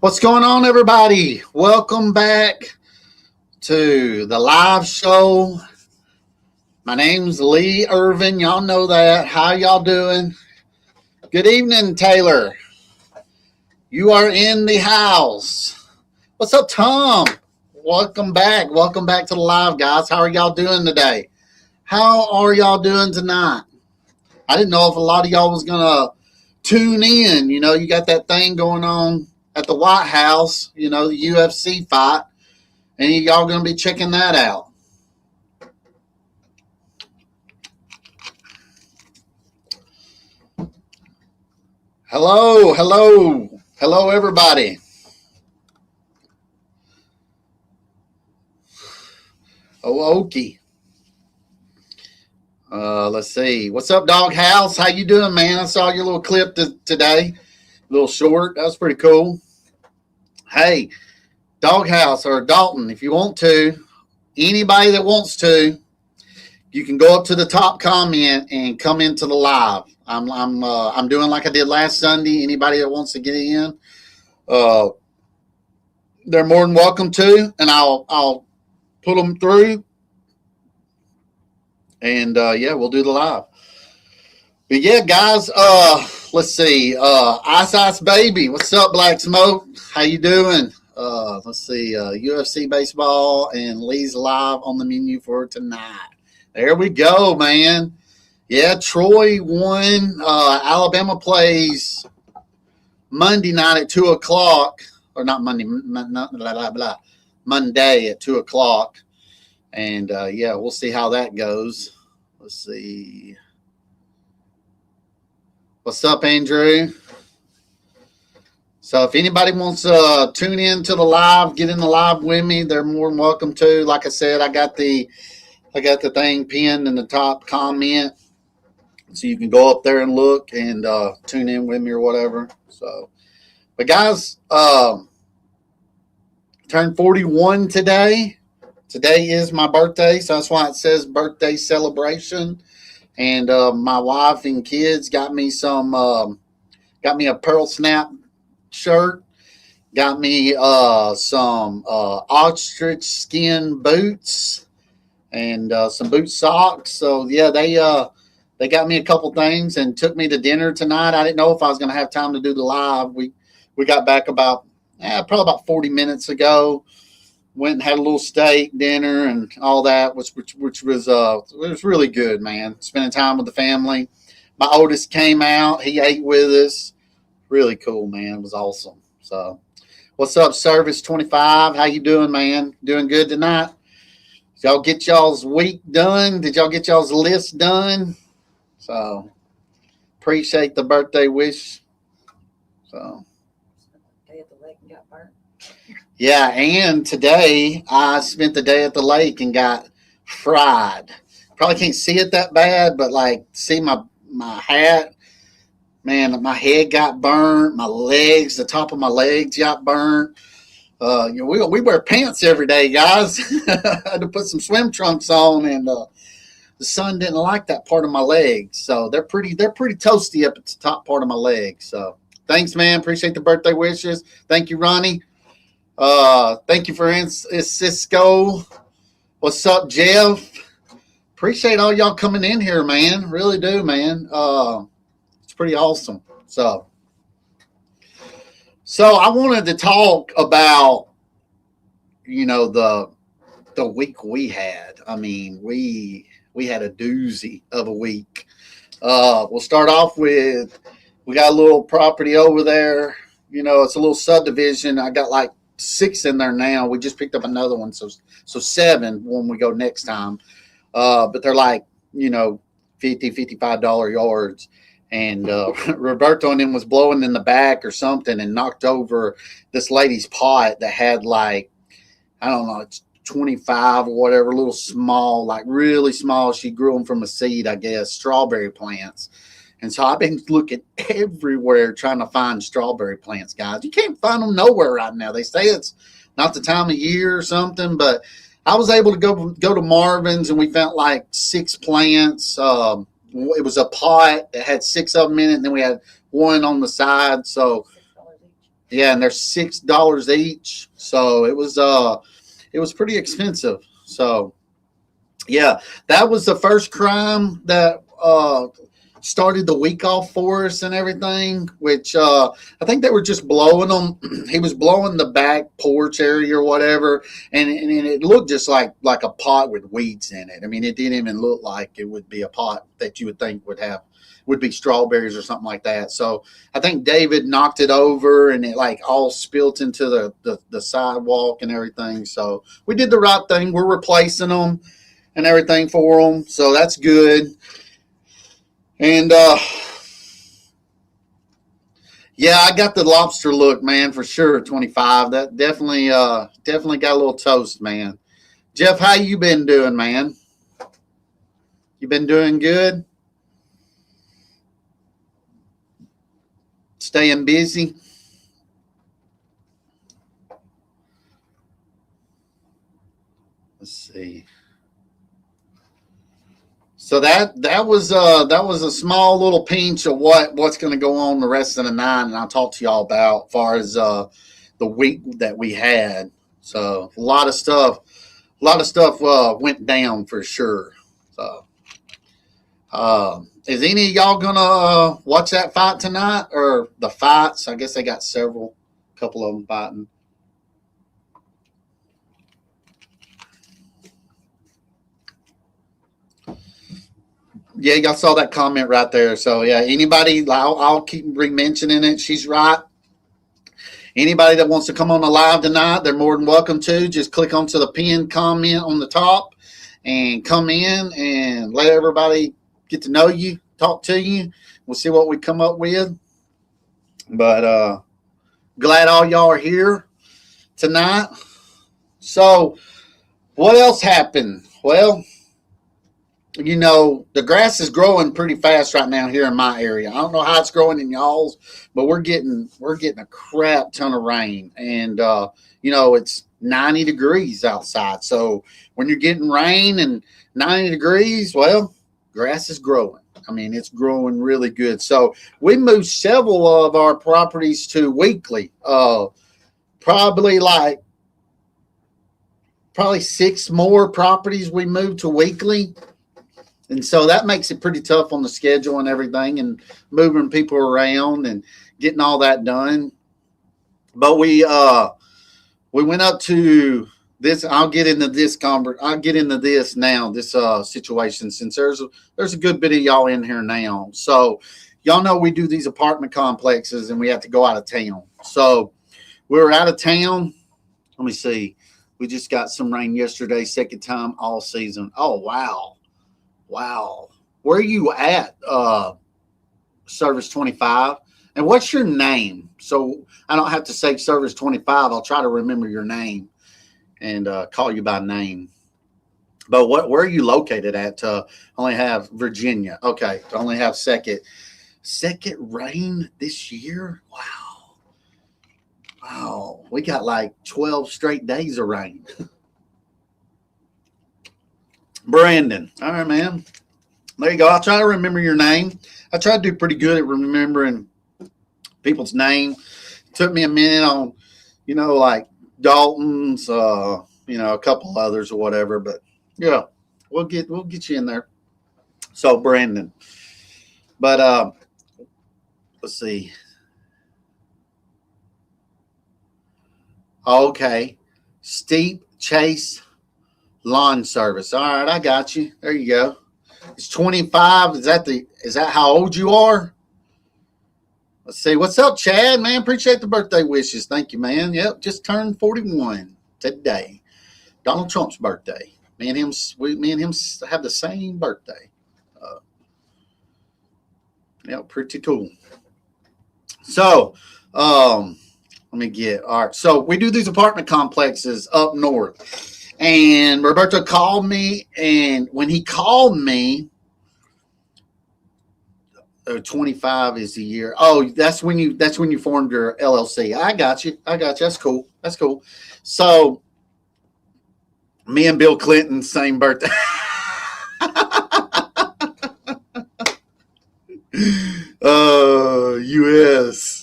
What's going on, everybody? Welcome back to the live show. My name's Lee Irvin. Y'all know that. How y'all doing? Good evening, Taylor. You are in the house. What's up, Tom? Welcome back. Welcome back to the live, guys. How are y'all doing today? How are y'all doing tonight? I didn't know if a lot of y'all was going to tune in. You know, you got that thing going on at the White House, you know, the UFC fight, and y'all going to be checking that out. Hello, everybody. Oh, okay. Let's see. What's up, Dog House? How you doing, man? I saw your little clip today, a little short. That was pretty cool. Hey, Doghouse or Dalton, if you want to, anybody that wants to, you can go up to the top comment and come into the live. I'm doing like I did last Sunday. Anybody that wants to get in, they're more than welcome to, and I'll put them through, and yeah, we'll do the live. But yeah, guys, let's see. Ice Baby, what's up, Black Smoke? How you doing? Let's see. UFC baseball and Lee's live on the menu for tonight. There we go, man. Yeah, Troy won. Alabama plays Monday night at 2:00, or not Monday, Monday at 2:00, and yeah, we'll see how that goes. Let's see. What's up, Andrew? So if anybody wants to tune in to the live, get in the live with me, they're more than welcome to. Like I said, I got the thing pinned in the top comment, so you can go up there and look and tune in with me or whatever. So, but guys, turned 41 today. Today is my birthday, so that's why it says birthday celebration. And my wife and kids got me a Pearl Snap shirt, got me some ostrich skin boots, and some boot socks. So yeah, they got me a couple things and took me to dinner tonight. I didn't know if I was going to have time to do the live. We got back probably about 40 minutes ago. Went and had a little steak dinner and all that, which was it was really good, man. Spending time with the family. My oldest came out. He ate with us. Really cool, man. It was awesome. So, what's up, Service 25? How you doing, man? Doing good tonight? Did y'all get y'all's week done? Did y'all get y'all's list done? So, appreciate the birthday wish. So. Day at the lake and got burnt. Yeah, and today I spent the day at the lake and got fried. Probably can't see it that bad, but like see my hat, man, my head got burnt, my legs, the top of my legs got burnt. You know, we wear pants every day, guys. I had to put some swim trunks on, and the sun didn't like that part of my legs, so they're pretty toasty up at the top part of my legs. So thanks, man. Appreciate the birthday wishes. Thank you, Ronnie. Thank you for Cisco. What's up, Jeff? Appreciate all y'all coming in here, man. Really do, man. It's pretty awesome. So I wanted to talk about, you know, the week we had. I mean, we had a doozy of a week. We'll start off with, we got a little property over there. You know, it's a little subdivision. I got like 6 in there now. We just picked up another one, so 7 when we go next time. But they're like, you know, $55 yards. And Roberto and him was blowing in the back or something and knocked over this lady's pot that had like, I don't know, it's 25 or whatever, little small, like really small. She grew them from a seed, I guess, strawberry plants. And so I've been looking everywhere trying to find strawberry plants, guys. You can't find them nowhere right now. They say it's not the time of year or something, but I was able to go to Marvin's and we found like 6 plants. It was a pot that had 6 of them in it, and then we had one on the side. So Yeah, and they're $6 each. So it was pretty expensive. So yeah, that was the first crime that started the week off for us and everything. Which I think they were just blowing them. He was blowing the back porch area or whatever, and it looked just like a pot with weeds in it. I mean, it didn't even look like it would be a pot that you would think would be strawberries or something like that. So I think David knocked it over and it like all spilt into the sidewalk and everything. So we did the right thing. We're replacing them and everything for them. So that's good. And yeah, I got the lobster look, man, for sure. 25. That definitely got a little toast, man. Jeff, how you been doing, man? You been doing good? Staying busy? Let's see. So that was a small little pinch of what's going to go on the rest of the night, and I'll talk to y'all about as far as the week that we had. So a lot of stuff went down for sure. So is any of y'all gonna watch that fight tonight or the fights? I guess they got several, couple of them fighting. Yeah, y'all saw that comment right there. So yeah, anybody, I'll keep mentioning it. She's right. Anybody that wants to come on the live tonight, they're more than welcome to. Just click onto the pinned comment on the top and come in and let everybody get to know you, talk to you. We'll see what we come up with. But glad all y'all are here tonight. So what else happened? Well, you know, the grass is growing pretty fast right now here in my area. I don't know how it's growing in y'all's, but we're getting a crap ton of rain, and you know, it's 90 degrees outside. So when you're getting rain and 90 degrees, well, grass is growing. I mean, it's growing really good. So we moved several of our properties to weekly. Probably 6 more properties we moved to weekly. And so that makes it pretty tough on the schedule and everything and moving people around and getting all that done. But we went up to this. I'll get into this now, this situation, since there's a good bit of y'all in here now. So y'all know we do these apartment complexes and we have to go out of town. So we were out of town. Let me see. We just got some rain yesterday, second time all season. Oh, wow. Wow. Where are you at, Service 25? And what's your name? So I don't have to say Service 25. I'll try to remember your name and call you by name. But where are you located at? Only have Virginia. Okay. Only have second rain this year? Wow. Wow. We got like 12 straight days of rain. Brandon. All right, man. There you go. I'll try to remember your name. I try to do pretty good at remembering people's name. It took me a minute on, you know, like Dalton's, you know, a couple others or whatever. But yeah, we'll get you in there. So Brandon. But let's see. Okay. Steep Chase Lawn Service. All right, I got you. There you go. It's 25. Is that how old you are? Let's see. What's up, Chad? Man, appreciate the birthday wishes. Thank you, man. Yep, just turned 41 today. Donald Trump's birthday. Me and him have the same birthday. Yeah, pretty cool. So, let me get all right. So we do these apartment complexes up north. And Roberto called me, and when he called me, 25 is the year. Oh, that's when you formed your LLC. I got you. That's cool. So me and Bill Clinton, same birthday. U.S.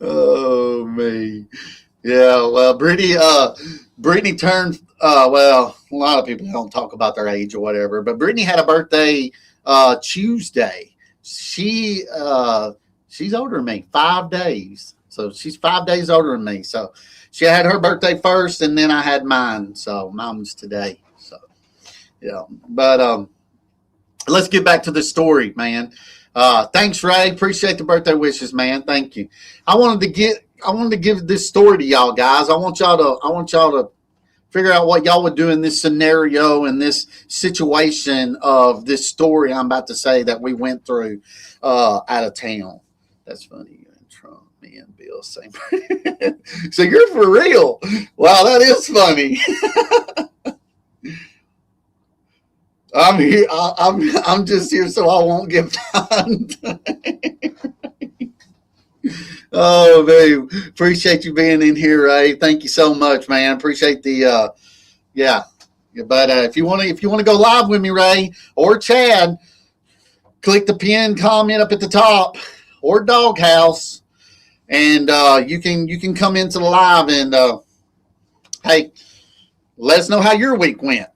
Oh me. Yeah, well, Brittany turned well, a lot of people don't talk about their age or whatever, but Brittany had a birthday Tuesday. She's older than me, 5 days. So she's 5 days older than me. So she had her birthday first and then I had mine. So mine was today. So yeah. But let's get back to the story, man. Thanks, Ray. Appreciate the birthday wishes, man. Thank you. I wanted to give this story to y'all guys. I want y'all to figure out what y'all would do in this scenario and this situation of this story I'm about to say that we went through out of town. That's funny. Trump, me and Bill, same. So you're for real? Wow, that is funny. I'm here. I'm just here so I won't get fined. Oh, babe, appreciate you being in here, Ray. Thank you so much, man. Appreciate the yeah. But if you want to go live with me, Ray or Chad, click the pinned comment up at the top or Doghouse, and you can come into the live and hey, let us know how your week went.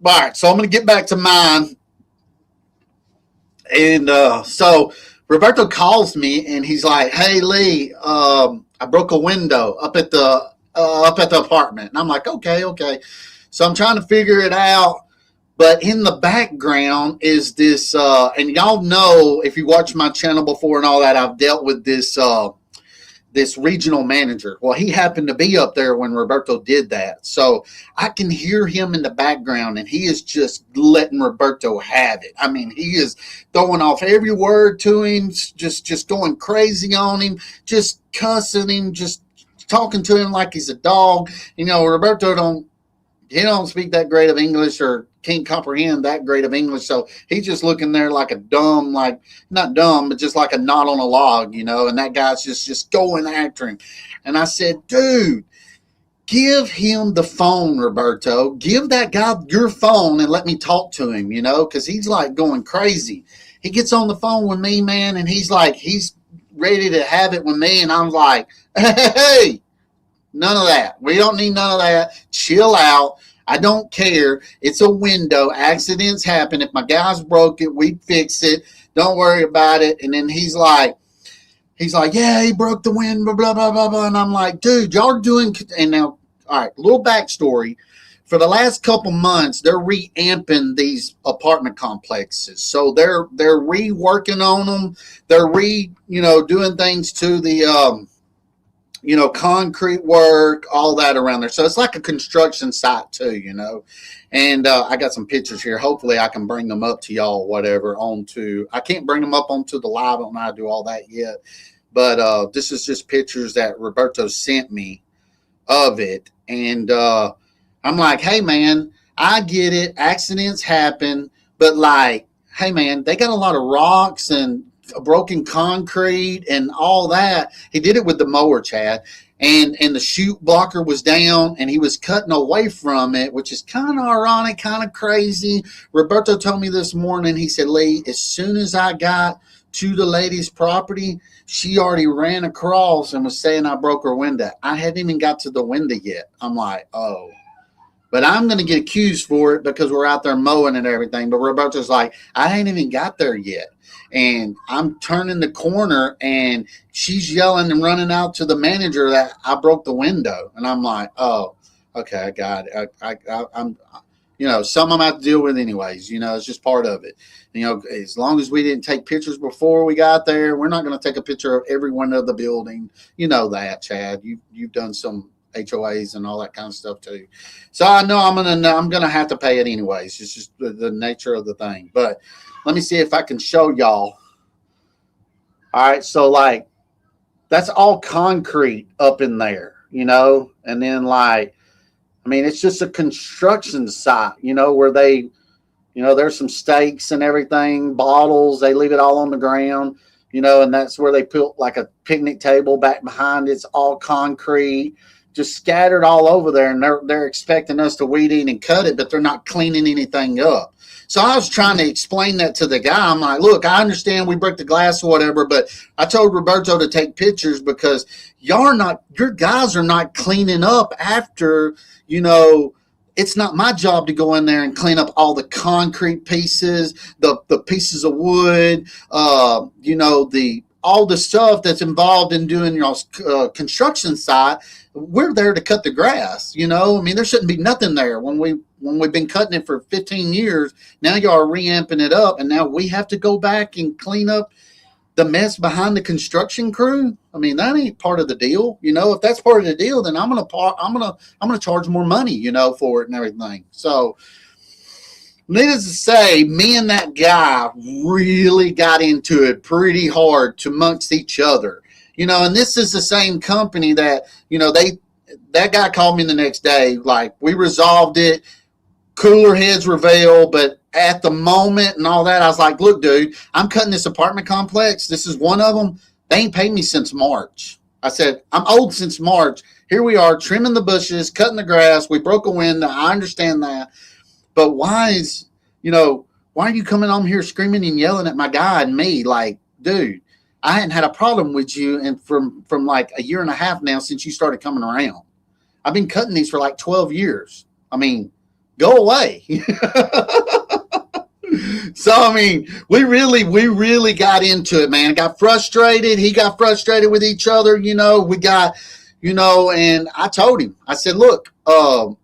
All right, so I'm going to get back to mine. And so Roberto calls me and he's like, "Hey Lee, I broke a window up at the apartment." And I'm like, "Okay." So I'm trying to figure it out, but in the background is this, and y'all know if you watch my channel before and all that, I've dealt with this this regional manager. Well, he happened to be up there when Roberto did that. So I can hear him in the background and he is just letting Roberto have it. I mean, he is throwing off every word to him, just going crazy on him, just cussing him, just talking to him like he's a dog. You know, Roberto don't speak that great of English or can't comprehend that great of English. So he's just looking there like a dumb, like not dumb, but just like a knot on a log, you know, and that guy's just going after him. And I said, "Dude, give him the phone, Roberto. Give that guy your phone and let me talk to him, you know, because he's like going crazy." He gets on the phone with me, man, and he's ready to have it with me. And I'm like, "Hey, none of that. We don't need none of that. Chill out. I don't care. It's a window. Accidents happen. If my guys broke it, we'd fix it. Don't worry about it." And then he's like, "Yeah, he broke the window, blah, blah, blah, blah." And I'm like, "Dude, y'all doing," and now, all right, little backstory. For the last couple months, they're reamping these apartment complexes. So they're reworking on them. They're doing things to the, concrete work, all that around there. So it's like a construction site too, you know. And I got some pictures here. Hopefully I can bring them up to y'all, whatever, I can't bring them up onto the live. I don't know how to do all that yet. But this is just pictures that Roberto sent me of it. And I'm like, "Hey, man, I get it. Accidents happen. But like, hey, man, they got a lot of rocks and broken concrete and all that." He did it with the mower, Chad, and the chute blocker was down and he was cutting away from it, which is kind of ironic, kind of crazy. Roberto told me this morning, he said, "Lee, as soon as I got to the lady's property, she already ran across and was saying I broke her window. I hadn't even got to the window yet." I'm like, "Oh." But I'm going to get accused for it because we're out there mowing and everything. But Roberto's like, "I ain't even got there yet." And I'm turning the corner and she's yelling and running out to the manager that I broke the window. And I'm like, "Oh, okay, I got it. I'm, some I have to deal with anyways. It's just part of it. As long as we didn't take pictures before we got there, we're not going to take a picture of every window of the building. You know that, Chad. You've done some HOAs and all that kind of stuff too. So I know I'm gonna have to pay it anyways. It's just the nature of the thing. But let me see if I can show y'all. All right, so like that's all concrete up in there, and then it's just a construction site, where they, there's some stakes and everything, bottles, they leave it all on the ground, and that's where they put like a picnic table back behind. It's all concrete, just scattered all over there, and they're expecting us to weed eat and cut it, but they're not cleaning anything up. So I was trying to explain that to the guy. I'm like, look, I understand we break the glass or whatever, but I told Roberto to take pictures because your guys are not cleaning up after, it's not my job to go in there and clean up all the concrete pieces, the pieces of wood, all the stuff that's involved in doing your construction site. We're there to cut the grass. There shouldn't be nothing there when we've been cutting it for 15 years. Now y'all are reamping it up, and now we have to go back and clean up the mess behind the construction crew. That ain't part of the deal. If that's part of the deal, then I'm gonna charge more money, for it and everything. So, needless to say, me and that guy really got into it pretty hard amongst each other. And this is the same company that, that guy called me the next day. Like, we resolved it. Cooler heads prevail, but at the moment and all that, I was like, look, dude, I'm cutting this apartment complex. This is one of them. They ain't paid me since March. I said, I'm old since March. Here we are trimming the bushes, cutting the grass. We broke a window. I understand that. But why are you coming on here screaming and yelling at my guy and me? Like, dude, I hadn't had a problem with you and from like a year and a half now since you started coming around. I've been cutting these for like 12 years. Go away. So, we really got into it, man. Got frustrated. He got frustrated with each other. We got, and I told him, I said, look, y'all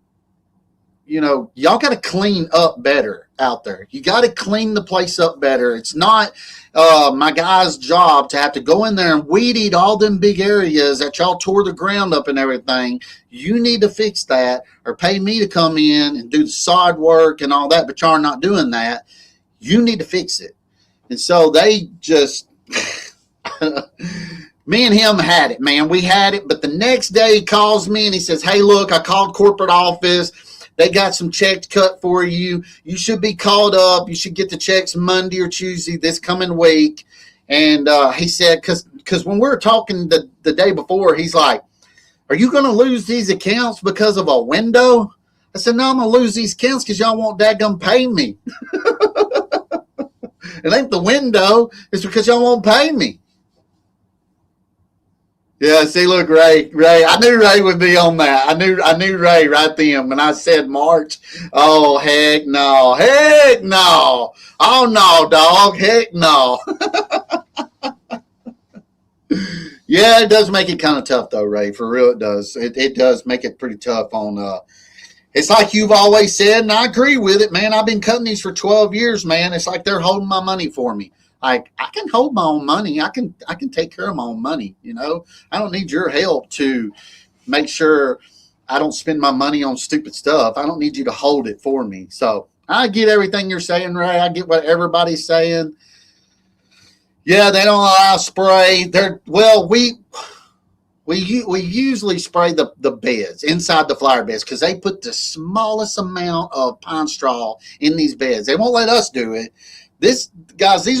got to clean up better out there. You got to clean the place up better. It's not my guy's job to have to go in there and weed eat all them big areas that y'all tore the ground up and everything. You need to fix that or pay me to come in and do the sod work and all that, but y'all are not doing that. You need to fix it. And so they just, me and him had it, man. We had it, but the next day he calls me and he says, hey, look, I called corporate office. They got some checks cut for you. You should be called up. You should get the checks Monday or Tuesday this coming week. And he said, because when we were talking the day before, he's like, are you going to lose these accounts because of a window? I said, no, I'm going to lose these accounts because y'all won't dadgum pay me. It ain't the window. It's because y'all won't pay me. Yeah, see, look, Ray, I knew Ray would be on that. I knew Ray right then when I said March. Oh, heck no. Oh, no, dog. Heck no. Yeah, it does make it kind of tough, though, Ray. For real, it does. It does make it pretty tough on, it's like you've always said, and I agree with it, man. I've been cutting these for 12 years, man. It's like they're holding my money for me. Like, I can hold my own money. I can take care of my own money, I don't need your help to make sure I don't spend my money on stupid stuff. I don't need you to hold it for me. So I get everything you're saying, Ray. I get what everybody's saying. Yeah, they don't allow spray. We usually spray the beds, inside the flower beds, because they put the smallest amount of pine straw in these beds. They won't let us do it. These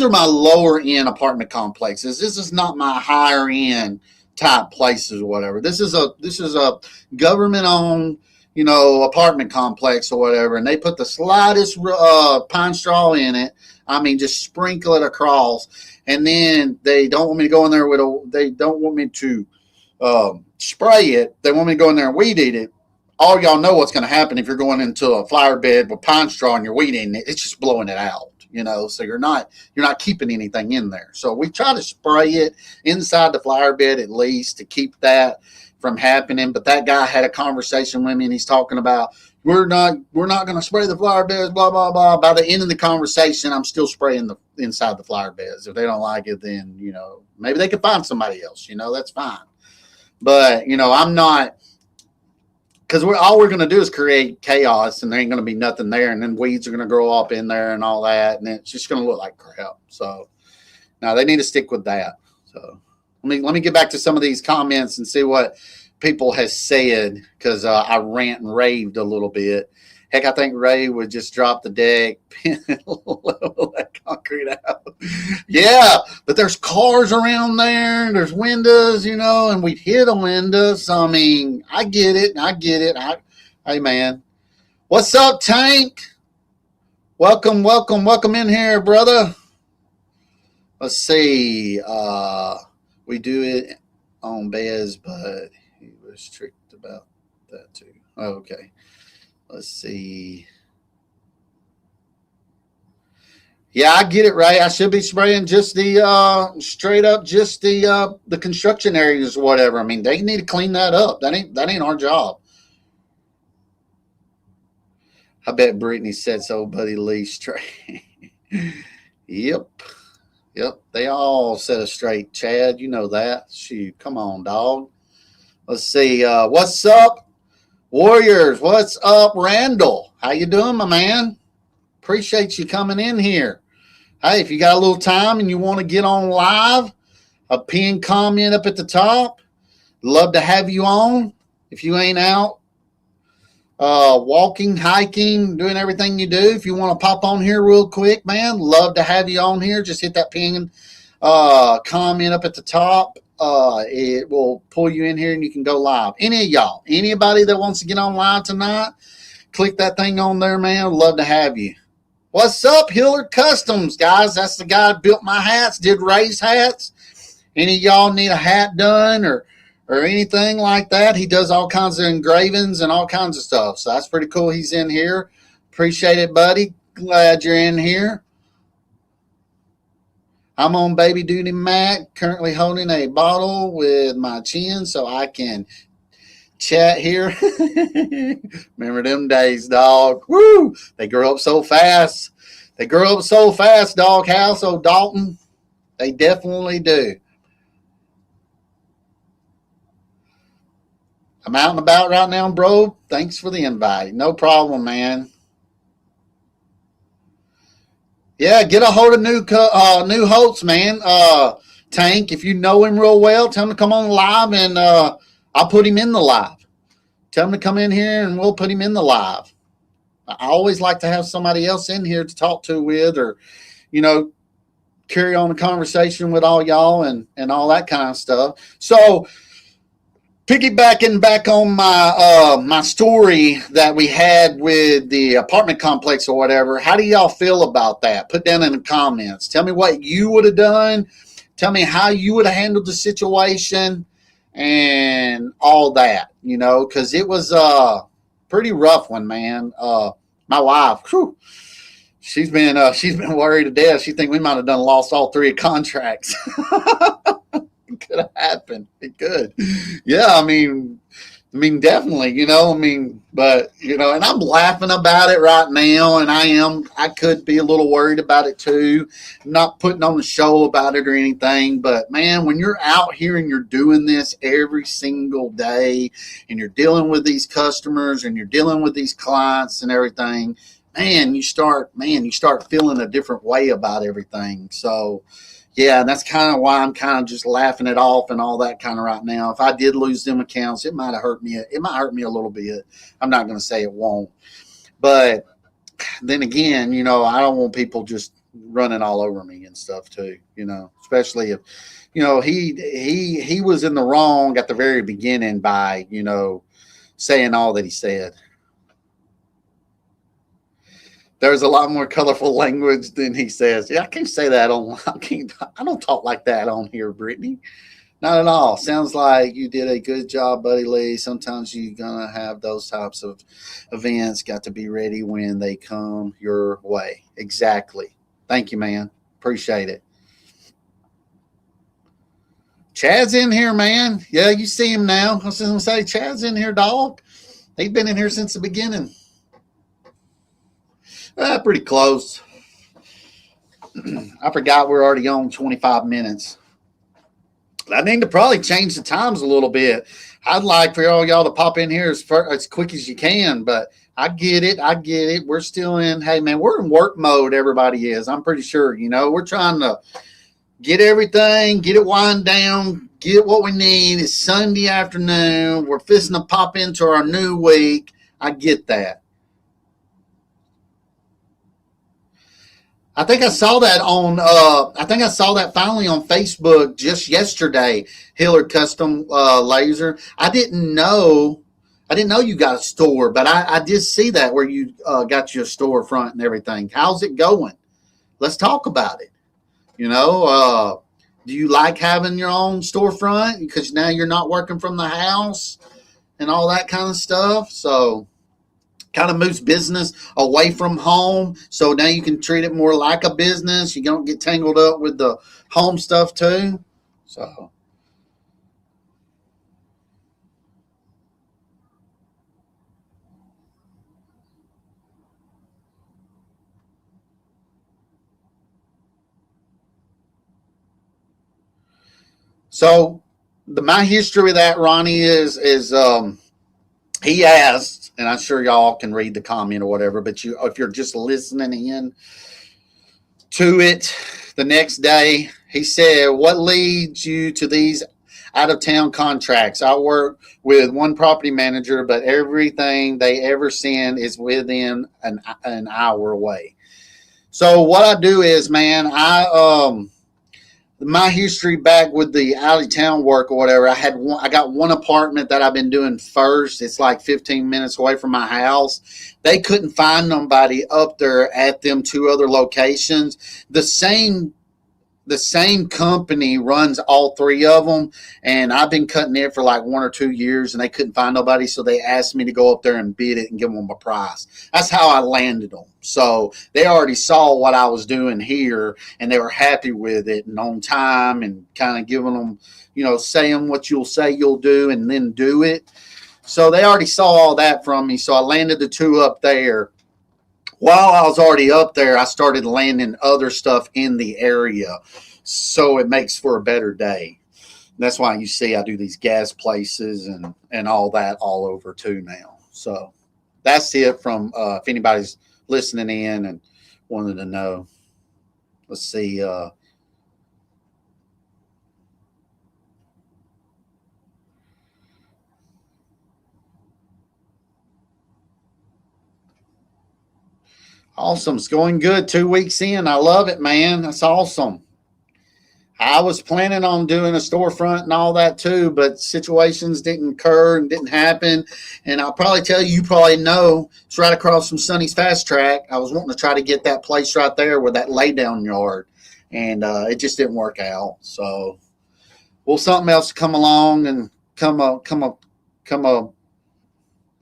are my lower end apartment complexes. This is not my higher end type places or whatever. This is a government owned, apartment complex or whatever, and they put the slightest pine straw in it. Just sprinkle it across, and then they don't want me to go in there they don't want me to spray it. They want me to go in there and weed eat it. All y'all know what's going to happen if you're going into a flower bed with pine straw and you're weed eating it. It's just blowing it out. So you're not keeping anything in there. So we try to spray it inside the flower bed at least to keep that from happening. But that guy had a conversation with me and he's talking about we're not going to spray the flower beds, blah blah blah. By the end of the conversation, I'm still spraying the inside the flower beds. If they don't like it, then maybe they can find somebody else. That's fine. But I'm not. Because all we're going to do is create chaos, and there ain't going to be nothing there, and then weeds are going to grow up in there and all that, and it's just going to look like crap. So, now they need to stick with that. So, let me get back to some of these comments and see what people has said, because I rant and raved a little bit. Heck, I think Ray would just drop the deck, level that concrete out. Yeah, but there's cars around there, and there's windows, and we'd hit a window. So, I get it. Hey, man. What's up, Tank? Welcome, welcome, welcome in here, brother. Let's see. We do it on Bez, but he was strict about that too. Okay. Let's see. Yeah, I get it, Ray. I should be spraying just the straight up just the construction areas or whatever. I mean, they need to clean that up. That ain't our job. I bet Brittany said so, Buddy Lee straight. Yep. Yep. They all set us straight, Chad. You know that. Shoot, come on, dog. Let's see. What's up, Warriors? What's up, Randall? How you doing, my man? Appreciate you coming in here. Hey, if you got a little time and you want to get on live, a pin comment up at the top. Love to have you on. If you ain't out walking, hiking, doing everything you do, if you want to pop on here real quick, man, love to have you on here. Just hit that pin comment up at the top. It will pull you in here and you can go live. Any of y'all, anybody that wants to get on live tonight, click that thing on there, man. Love to have you. What's up, Hiller Customs, guys? That's the guy that built my hats, did Ray's hats. Any of y'all need a hat done or anything like that? He does all kinds of engravings and all kinds of stuff. So that's pretty cool. He's in here. Appreciate it, buddy. Glad you're in here. I'm on Baby Duty Mac, currently holding a bottle with my chin so I can chat here. Remember them days, dog. Woo! They grow up so fast. They grow up so fast, dog house. Oh, Dalton. They definitely do. I'm out and about right now, bro. Thanks for the invite. No problem, man. Yeah, get a hold of new Holtz, man. Tank, if you know him real well, tell him to come on live and I'll put him in the live. Tell him to come in here and we'll put him in the live. I always like to have somebody else in here to talk to with or, carry on a conversation with all y'all and all that kind of stuff. So, piggybacking back on my story that we had with the apartment complex or whatever, how do y'all feel about that? Put down in the comments. Tell me what you would have done. Tell me how you would have handled the situation and all that, because it was a pretty rough one, man. My wife, she's been worried to death. She think we might have lost all three contracts. It could have happened. It could. Yeah, I mean, definitely, but, and I'm laughing about it right now, and I could be a little worried about it too. I'm not putting on a show about it or anything, but man, when you're out here and you're doing this every single day and you're dealing with these customers and you're dealing with these clients and everything, man, you start feeling a different way about everything. So, yeah, and that's kind of why I'm kind of just laughing it off and all that kind of right now. If I did lose them accounts, it might hurt me a little bit. I'm not going to say it won't. But then again, I don't want people just running all over me and stuff too, especially if, he was in the wrong at the very beginning by, saying all that he said. There's a lot more colorful language than he says. Yeah, I can't say that I don't talk like that on here, Brittany. Not at all. Sounds like you did a good job, Buddy Lee. Sometimes you're going to have those types of events. Got to be ready when they come your way. Exactly. Thank you, man. Appreciate it. Chad's in here, man. Yeah, you see him now. I was going to say, Chad's in here, dog. He's been in here since the beginning. Pretty close. I forgot we're already on 25 minutes. I need to probably change the times a little bit. I'd like for all y'all to pop in here as quick as you can, but I get it. We're still in, hey, man, we're in work mode, everybody is. I'm pretty sure, we're trying to get everything, get it wind down, get what we need. It's Sunday afternoon. We're fixing to pop into our new week. I get that. I think I saw that finally on Facebook just yesterday, Hiller Custom Laser. I didn't know I didn't know you got a store, but I did see that where you got your storefront and everything. How's it going? Let's talk about it. Do you like having your own storefront because now you're not working from the house and all that kind of stuff? So kind of moves business away from home. So now you can treat it more like a business. You don't get tangled up with the home stuff too. So. So my history with that, Ronnie, is he asked, and I'm sure y'all can read the comment or whatever, but if you're just listening in to it the next day, he said, "What leads you to these out of town contracts? I work with one property manager, but everything they ever send is within an hour away." So what I do is, man, my history back with the out of town work or whatever, I got one apartment that I've been doing first. It's like 15 minutes away from my house. They couldn't find nobody up there at them two other locations. The same company runs all three of them, and I've been cutting it for like 1 or 2 years, and they couldn't find nobody, so they asked me to go up there and bid it and give them a price. That's how I landed them. So they already saw what I was doing here, and they were happy with it and on time and kind of giving them, saying what you'll say you'll do and then do it. So they already saw all that from me, so I landed the two up there. While I was already up there, I started landing other stuff in the area, so it makes for a better day. That's why you see I do these gas places and all that all over too now. So that's it from if anybody's listening in and wanted to know. Let's see. Awesome. It's going good 2 weeks in. I love it, man. That's awesome. I was planning on doing a storefront and all that too, but situations didn't occur and didn't happen. And I'll probably tell you, you probably know, it's right across from Sonny's Fast Track. I was wanting to try to get that place right there with that lay down yard, and it just didn't work out. So, will something else come along and come up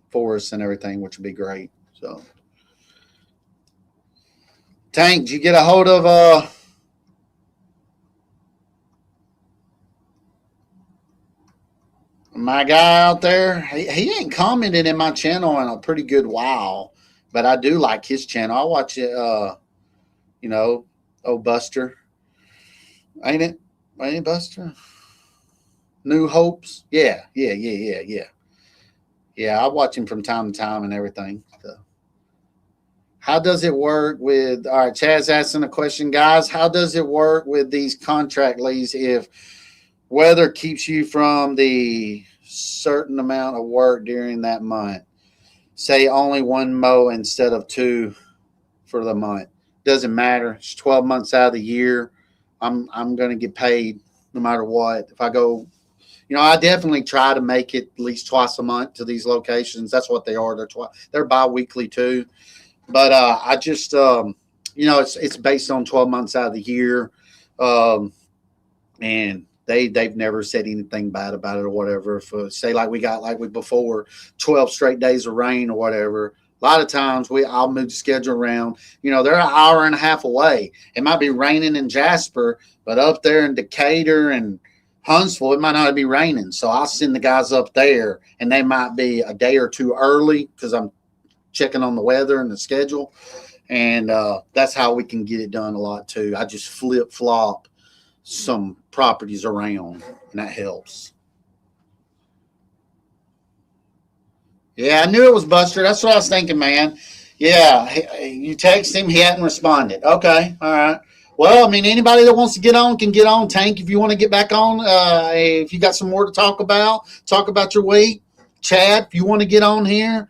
for us and everything, which would be great. So, Tank, did you get a hold of my guy out there? He ain't commented in my channel in a pretty good while, but I do like his channel. I watch it. Oh Buster, ain't it? Ain't it Buster? New Hopes. Yeah. Yeah, I watch him from time to time and everything. So. How does it work with, all right, Chad's asking a question, guys. How does it work with these contract leads if weather keeps you from the certain amount of work during that month? Say only one mow instead of two for the month. Doesn't matter. It's 12 months out of the year. I'm going to get paid no matter what. If I go, I definitely try to make it at least twice a month to these locations. That's what they are. They're bi-weekly too. But I just, it's based on 12 months out of the year. And they've never said anything bad about it or whatever. If say like we before 12 straight days of rain or whatever, a lot of times I'll move the schedule around. They're an hour and a half away. It might be raining in Jasper, but up there in Decatur and Huntsville, it might not be raining. So I'll send the guys up there, and they might be a day or two early because I'm checking on the weather and the schedule. And that's how we can get it done a lot too. I just flip flop some properties around, and that helps. Yeah, I knew it was Buster. That's what I was thinking, man. Yeah, you text him, he hadn't responded. Okay, all right. Well, I mean, anybody that wants to get on can get on. Tank, if you want to get back on, if you got some more to talk about your week. Chad, if you want to get on here,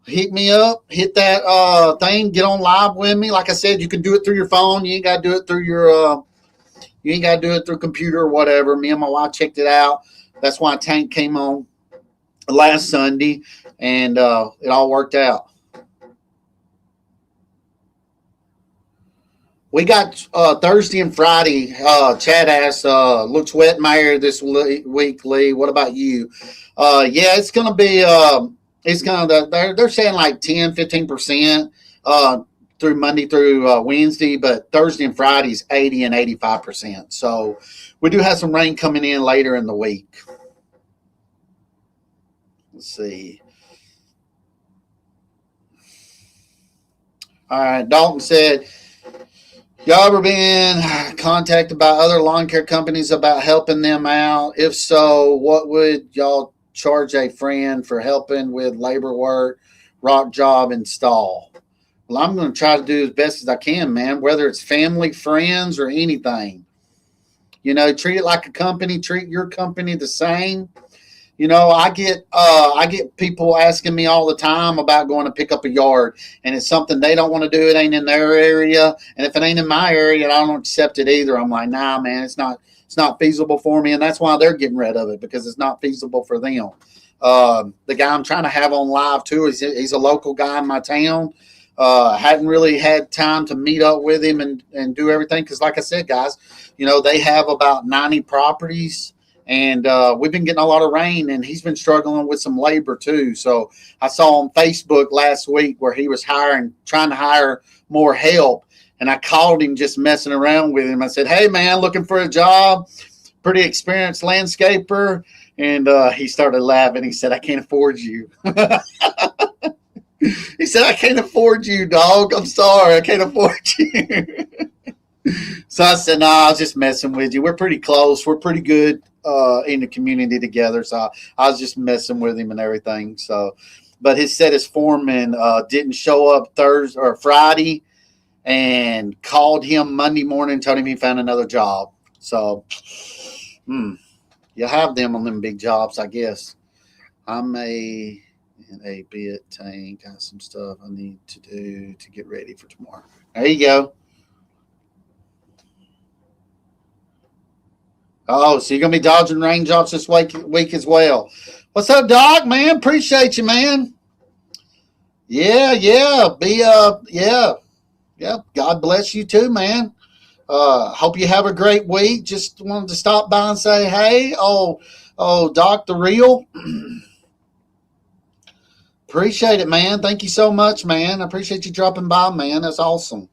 hit me up, hit that thing, get on live with me. Like I said, you can do it through your phone. You ain't got to do it through you ain't got to do it through computer or whatever. Me and my wife checked it out. That's why Tank came on last Sunday. and it all worked out. We got Thursday and Friday. Chad asked, looks wet in my area this week, Lee. What about you? Yeah, it's going to be, they're saying like 10, 15% through Monday through Wednesday, but Thursday and Friday is 80 and 85%. So we do have some rain coming in later in the week. Let's see. All right, Dalton said, y'all ever been contacted by other lawn care companies about helping them out? If so, what would y'all charge a friend for helping with labor work, rock job, install? Well, I'm going to try to do as best as I can, man, whether it's family, friends, or anything. You know, treat it like a company, treat your company the same. You know, I get people asking me all the time about going to pick up a yard, and it's something they don't want to do. It ain't in their area, and if it ain't in my area, I don't accept it either. I'm like, nah, man, it's not feasible for me, and that's why they're getting rid of it, because it's not feasible for them. The guy I'm trying to have on live too, he's a local guy in my town. Hadn't really had time to meet up with him and do everything, because like I said, guys, you know, they have about 90 properties. And we've been getting a lot of rain, and he's been struggling with some labor too. So I saw on Facebook last week where he was trying to hire more help. And I called him just messing around with him. I said, hey, man, looking for a job, pretty experienced landscaper. And he started laughing. He said, I can't afford you. He said, I can't afford you, dog. I'm sorry. I can't afford you. So I said, no, I was just messing with you. We're pretty close. We're pretty good in the community together. So I was just messing with him and everything. So, but his foreman didn't show up Thursday or Friday, and called him Monday morning and told him he found another job. So, you have them on them big jobs, I guess. I'm a bit tank. Got some stuff I need to do to get ready for tomorrow. There you go. Oh, so you're gonna be dodging raindrops this week as well. What's up, Doc? Man, appreciate you, man. Yeah. Yeah. God bless you too, man. Hope you have a great week. Just wanted to stop by and say, hey, Doc the Real. Appreciate it, man. Thank you so much, man. I appreciate you dropping by, man. That's awesome.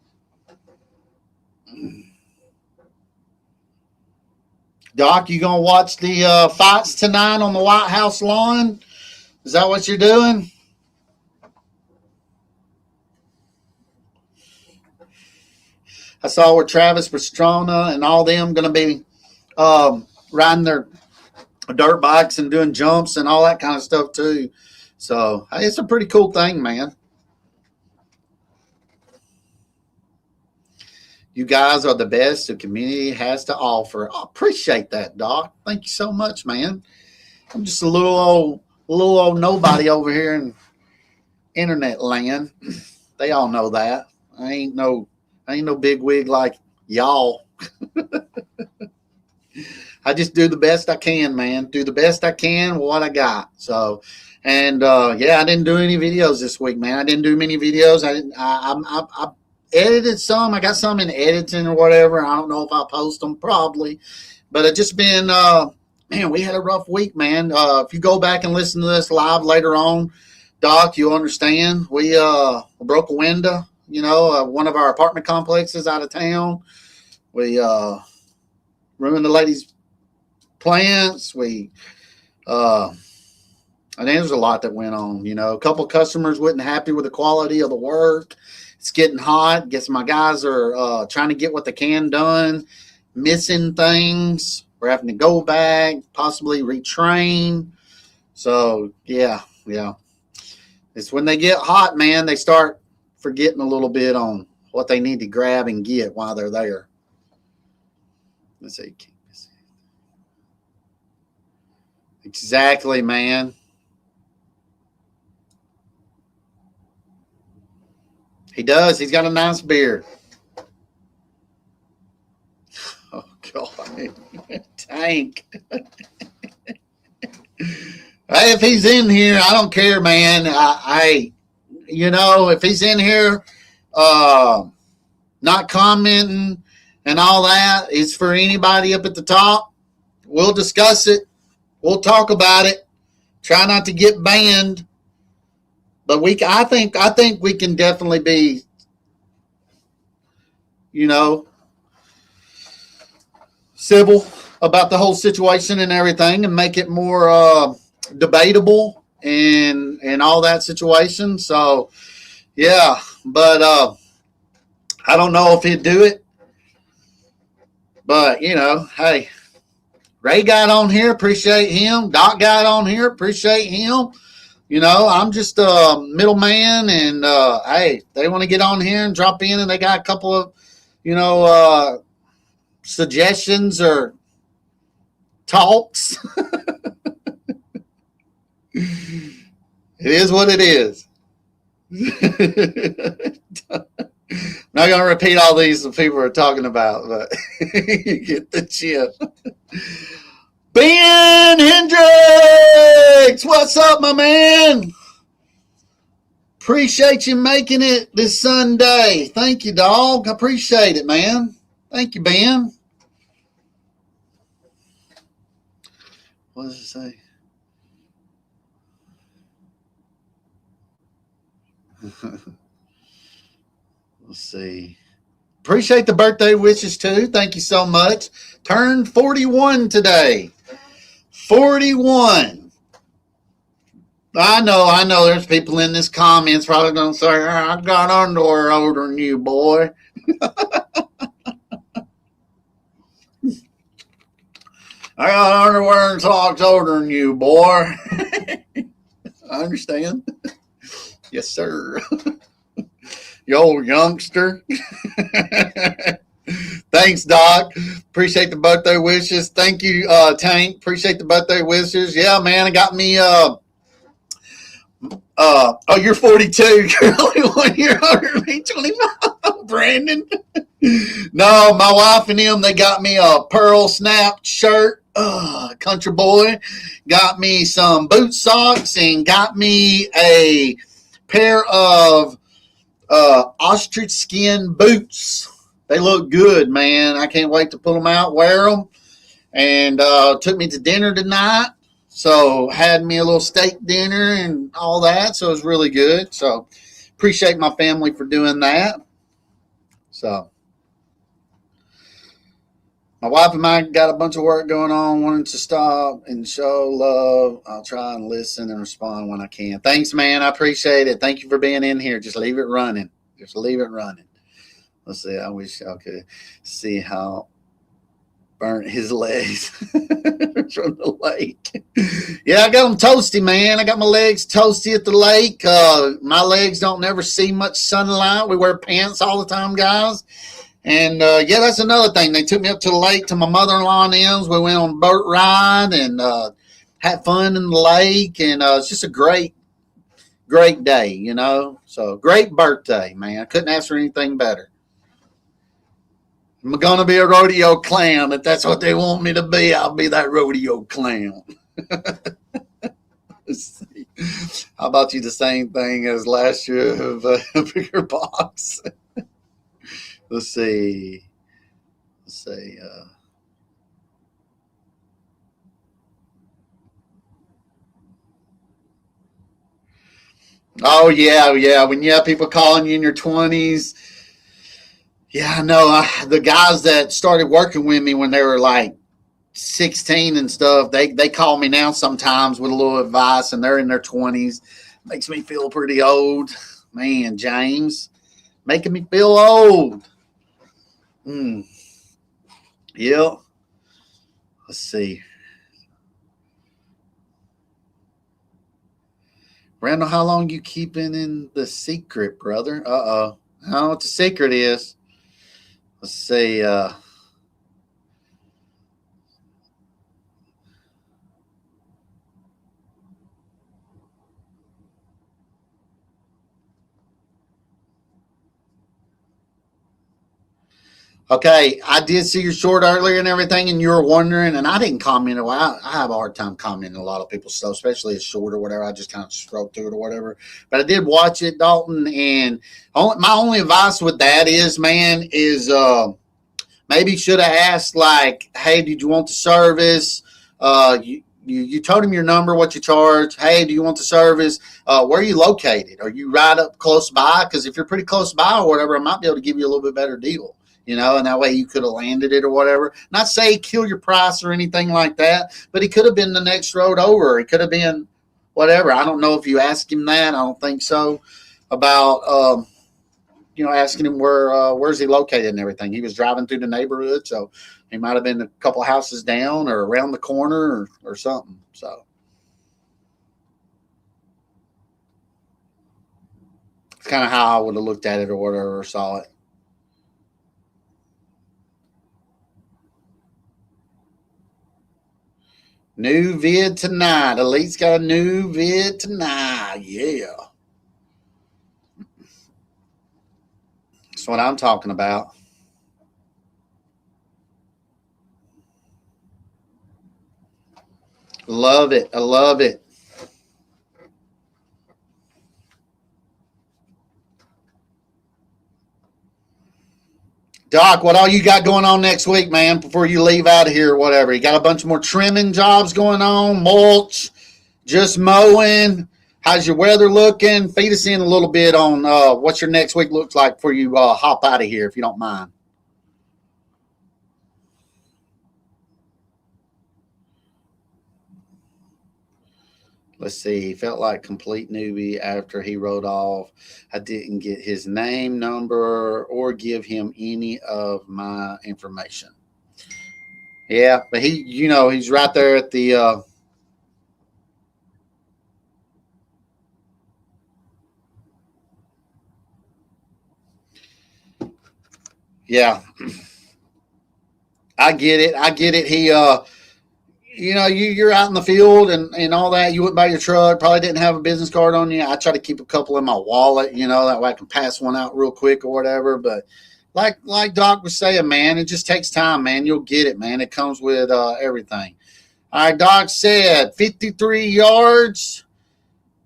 Doc, you gonna watch the fights tonight on the White House lawn? Is that what you're doing? I saw where Travis Pastrana and all them going to be riding their dirt bikes and doing jumps and all that kind of stuff too. So it's a pretty cool thing, man. You guys are the best the community has to offer. I appreciate that, Doc. Thank you so much, man. I'm just a little old nobody over here in internet land. They all know that. I ain't no big wig like y'all. I just do the best I can, man. Do the best I can with what I got. So, and I didn't do any videos this week, man. I didn't do many videos. I edited some. I got some in editing or whatever. I don't know if I'll post them, probably. But it just been, man, we had a rough week, man. If you go back and listen to this live later on, Doc, you'll understand. We broke a window, one of our apartment complexes out of town. We ruined the lady's plants. I think there's a lot that went on. A couple of customers wasn't happy with the quality of the work. It's getting hot. Guess my guys are trying to get what they can done, missing things. We're having to go back, possibly retrain. So, yeah. It's when they get hot, man, they start forgetting a little bit on what they need to grab and get while they're there. Let's see. Exactly, man. He does. He's got a nice beard. Oh, God. Tank. Hey, if he's in here, I don't care, man. If he's in here, uh, not commenting and all that, it's for anybody up at the top. We'll discuss it. We'll talk about it. Try not to get banned, but I think we can definitely be, you know, civil about the whole situation and everything, and make it more debatable and all that situation. So yeah, but I don't know if he'd do it, but hey, Ray got on here, appreciate him. Doc got on here, appreciate him. I'm just a middleman, and hey, they want to get on here and drop in, and they got a couple of, suggestions or talks. It is what it is. Not going to repeat all these that people are talking about, but you get the gist. Ben Hendricks, what's up, my man? Appreciate you making it this Sunday. Thank you, dog. I appreciate it, man. Thank you, Ben. What does it say? Let's see. Appreciate the birthday wishes, too. Thank you so much. Turned 41 today. 41. I know. There's people in this comments probably going to say, I got underwear older than you, boy. I got underwear and socks older than you, boy. I understand. Yes, sir. You old youngster. Thanks, Doc. Appreciate the birthday wishes. Thank you, Tank. Appreciate the birthday wishes. Yeah, man, it got me you're 42. You're only 1 year older than me, 25. Brandon. No, my wife and them, they got me a pearl snap shirt. Country boy. Got me some boot socks and got me a pair of ostrich skin boots. They look good, man. I can't wait to pull them out, wear them. And took me to dinner tonight. So had me a little steak dinner and all that. So it was really good. So appreciate my family for doing that. So my wife and I got a bunch of work going on, wanting to stop and show love. I'll try and listen and respond when I can. Thanks, man. I appreciate it. Thank you for being in here. Just leave it running. Just leave it running. Let's see. I wish I could see how burnt his legs from the lake. Yeah, I got them toasty, man. I got my legs toasty at the lake. My legs don't never see much sunlight. We wear pants all the time, guys. And yeah, that's another thing. They took me up to the lake to my mother-in-law and them's. We went on a boat ride and had fun in the lake. And it's just a great day, So great birthday, man. I couldn't ask for anything better. I'm going to be a rodeo clown. If that's what they want me to be, I'll be that rodeo clown. Let's see. How about you the same thing as last year of a bigger box? Let's see. Oh, yeah. When you have people calling you in your 20s. Yeah, I know. The guys that started working with me when they were like 16 and stuff, they call me now sometimes with a little advice, and they're in their 20s. Makes me feel pretty old. Man, James, making me feel old. Yeah. Let's see. Randall, how long you keeping in the secret, brother? Uh-oh. I don't know what the secret is. Let's see. Okay, I did see your short earlier and everything, and you were wondering, and I didn't comment. I have a hard time commenting a lot of people's stuff, especially a short or whatever. I just kind of scroll through it or whatever. But I did watch it, Dalton, and my only advice with that is, man, is maybe should have asked, like, hey, did you want the service? You told him your number, what you charge. Hey, do you want the service? Where are you located? Are you right up close by? Because if you're pretty close by or whatever, I might be able to give you a little bit better deal. And that way you could have landed it or whatever. Not say kill your price or anything like that, but he could have been the next road over. It could have been whatever. I don't know if you asked him that. I don't think so. About asking him where's he located and everything. He was driving through the neighborhood, so he might have been a couple houses down or around the corner or something. So it's kind of how I would have looked at it or whatever, or saw it. New vid tonight. Elite's got a new vid tonight. Yeah. That's what I'm talking about. Love it. I love it. Doc, what all you got going on next week, man, before you leave out of here or whatever? You got a bunch more trimming jobs going on, mulch, just mowing. How's your weather looking? Feed us in a little bit on what your next week looks like before you hop out of here, if you don't mind. Let's see. He felt like complete newbie after he rode off. I didn't get his name, number, or give him any of my information. Yeah, but he's right there at the yeah. I get it. He you're out in the field and all that. You went by your truck, probably didn't have a business card on you. I try to keep a couple in my wallet, that way I can pass one out real quick or whatever. But like Doc was saying, man, it just takes time, man. You'll get it, man. It comes with everything. All right, Doc said 53 yards,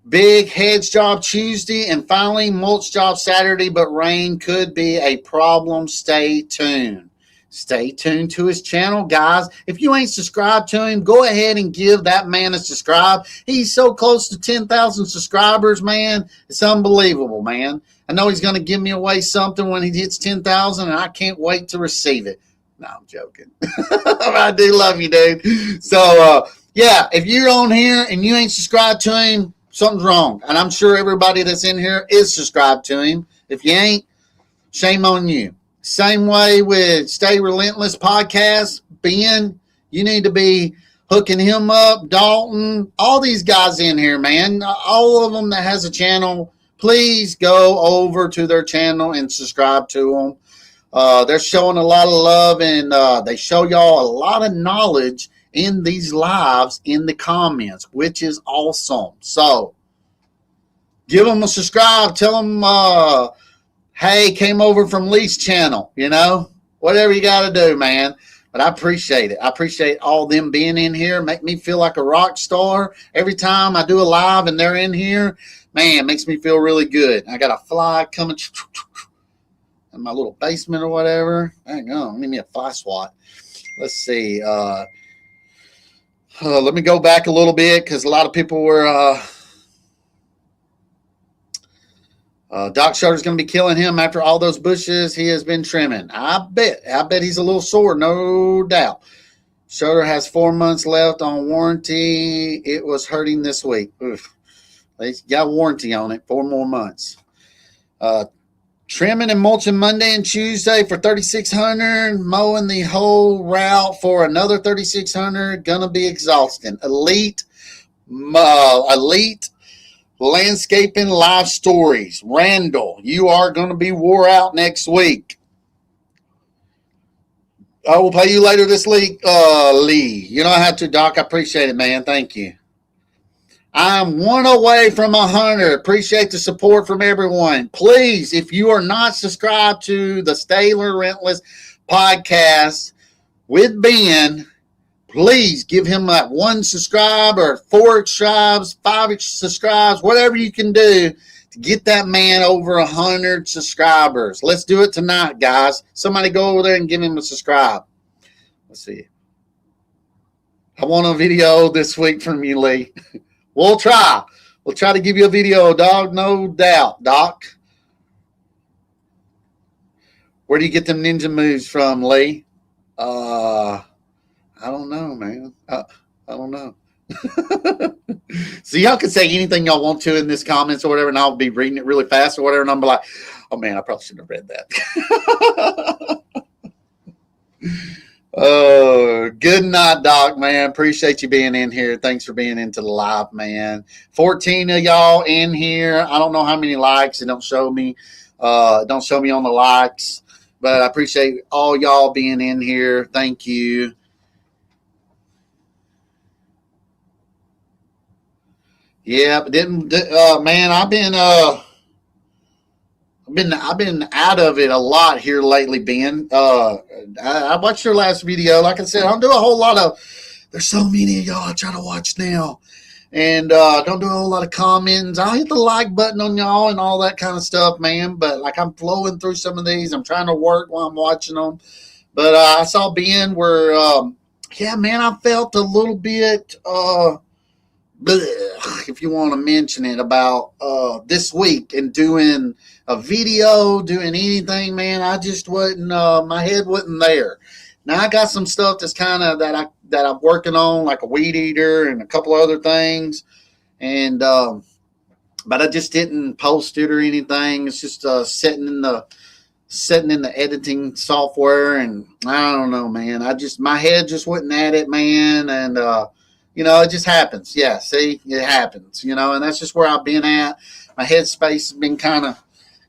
big hedge job Tuesday, and finally mulch job Saturday, but rain could be a problem. Stay tuned. Stay tuned to his channel, guys. If you ain't subscribed to him, go ahead and give that man a subscribe. He's so close to 10,000 subscribers, man. It's unbelievable, man. I know he's going to give me away something when he hits 10,000, and I can't wait to receive it. No, I'm joking. I do love you, dude. So, yeah, if you're on here and you ain't subscribed to him, something's wrong. And I'm sure everybody that's in here is subscribed to him. If you ain't, shame on you. Same way with Stay Relentless podcast. Ben, you need to be hooking him up. Dalton, all these guys in here, man. All of them that has a channel, please go over to their channel and subscribe to them. They're showing a lot of love, and they show y'all a lot of knowledge in these lives in the comments, which is awesome. So give them a subscribe. Tell them, hey, came over from Lee's channel, whatever you got to do, man. But I appreciate it. I appreciate all them being in here. Make me feel like a rock star. Every time I do a live and they're in here, man, it makes me feel really good. I got a fly coming in my little basement or whatever. Hang on. Give me a fly swat. Let's see. Let me go back a little bit because a lot of people were... Doc Schroeder's going to be killing him after all those bushes he has been trimming. I bet he's a little sore, no doubt. Schroeder has 4 months left on warranty. It was hurting this week. Oof. They got warranty on it, 4 more months. Trimming and mulching Monday and Tuesday for $3,600. Mowing the whole route for another $3,600. Gonna be exhausting. Elite Landscaping Live Stories. Randall, you are going to be wore out next week. I will pay you later this week, Lee. You know I have to, Doc. I appreciate it, man. Thank you. I'm 1 away from 100. Appreciate the support from everyone. Please, if you are not subscribed to the Stay Relentless podcast with Ben, please give him that 1 subscribe or 4 subscribes, 5 subscribes, whatever you can do to get that man over 100 subscribers. Let's do it tonight, guys. Somebody go over there and give him a subscribe. Let's see. I want a video this week from you, Lee. We'll try. We'll try to give you a video, dog. No doubt, Doc. Where do you get them ninja moves from, Lee? I don't know, man. I don't know. So y'all can say anything y'all want to in this comments or whatever, and I'll be reading it really fast or whatever, and I'm like, oh man, I probably shouldn't have read that. Oh, good night, Doc, man. Appreciate you being in here. Thanks for being into the live, man. 14 of y'all in here. I don't know how many likes. It don't show me. Don't show me on the likes, but I appreciate all y'all being in here. Thank you. Yeah, but man, I've been out of it a lot here lately, Ben. I watched your last video. Like I said, I don't do a whole lot of. There's so many of y'all I try to watch now, and don't do a whole lot of comments. I'll hit the like button on y'all and all that kind of stuff, man. But like I'm flowing through some of these. I'm trying to work while I'm watching them. But I saw Ben where, yeah, man, I felt a little bit. If you want to mention it, about this week and doing a video, doing anything, man, I just wasn't, my head wasn't there. Now I got some stuff that's kind of that I'm working on, like a weed eater and a couple other things, and but I just didn't post it or anything. It's just setting in the editing software, and I don't know, man. My head just wasn't at it, man, and it just happens. Yeah, see, it happens, and that's just where I've been at. My headspace has been kind of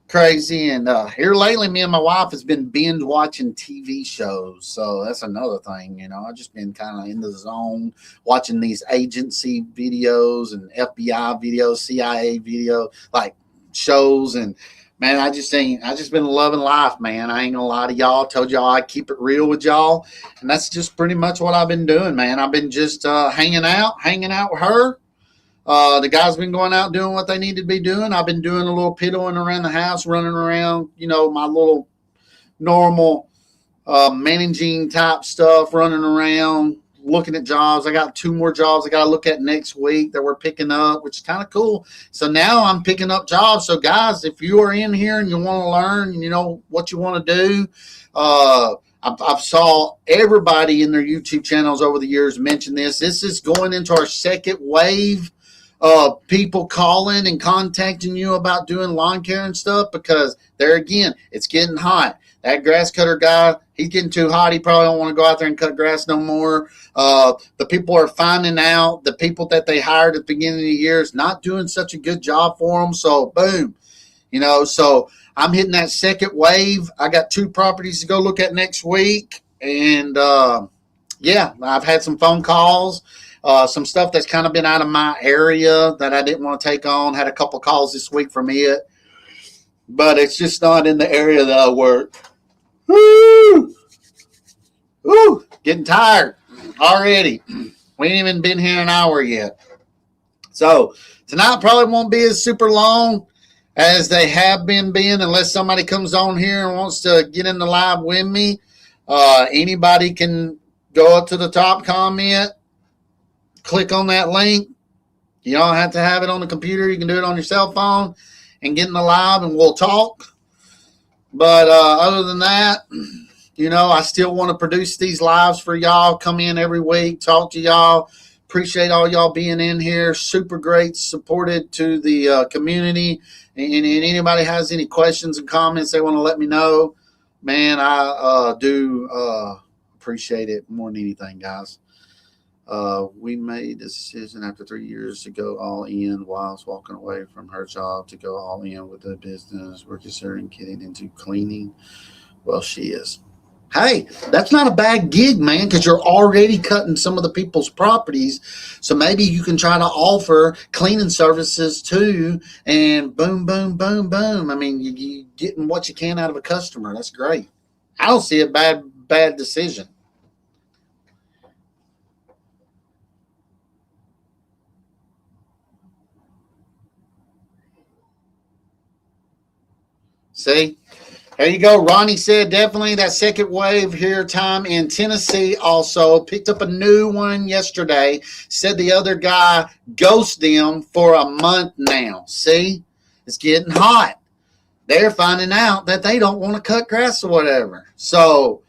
crazy, and here lately, me and my wife has been binge watching TV shows, so that's another thing, I've just been kind of in the zone, watching these agency videos and FBI videos, CIA videos, like shows, and man, I just been loving life, man. I ain't gonna lie to y'all. I told y'all I'd keep it real with y'all. And that's just pretty much what I've been doing, man. I've been just hanging out with her. The guys been going out doing what they need to be doing. I've been doing a little piddling around the house, running around, my little normal managing type stuff, running around, looking at jobs. I got 2 more jobs I got to look at next week that we're picking up, which is kind of cool. So now I'm picking up jobs. So guys, if you are in here and you want to learn, what you want to do, I've saw everybody in their YouTube channels over the years mention this. This is going into our second wave of people calling and contacting you about doing lawn care and stuff, because there again, it's getting hot. That grass cutter guy, he's getting too hot. He probably don't want to go out there and cut grass no more. The people are finding out the people that they hired at the beginning of the year is not doing such a good job for them. So, boom. So I'm hitting that second wave. I got 2 properties to go look at next week. And, yeah, I've had some phone calls. Some stuff that's kind of been out of my area that I didn't want to take on. Had a couple calls this week from it. But it's just not in the area that I work. Woo! Woo! Getting tired already. We ain't even been here an hour yet. So tonight probably won't be as super long as they have been being, unless somebody comes on here and wants to get in the live with me. Anybody can go up to the top, comment, click on that link. You don't have to have it on the computer. You can do it on your cell phone and get in the live, and we'll talk. But other than that, I still want to produce these lives for y'all. Come in every week, talk to y'all. Appreciate all y'all being in here. Super great, supported to the community. And anybody has any questions and comments they want to let me know, man, I do appreciate it more than anything, guys. We made the decision after 3 years to go all in whilst walking away from her job to go all in with the business. We're considering getting into cleaning. Well, she is. Hey, that's not a bad gig, man, because you're already cutting some of the people's properties. So maybe you can try to offer cleaning services too, and boom, boom, boom, boom. I mean, you getting what you can out of a customer. That's great. I don't see a bad decision. See? There you go. Ronnie said definitely that second wave here time in Tennessee also. Picked up a new one yesterday. Said the other guy ghosted them for a month now. See? It's getting hot. They're finding out that they don't want to cut grass or whatever. So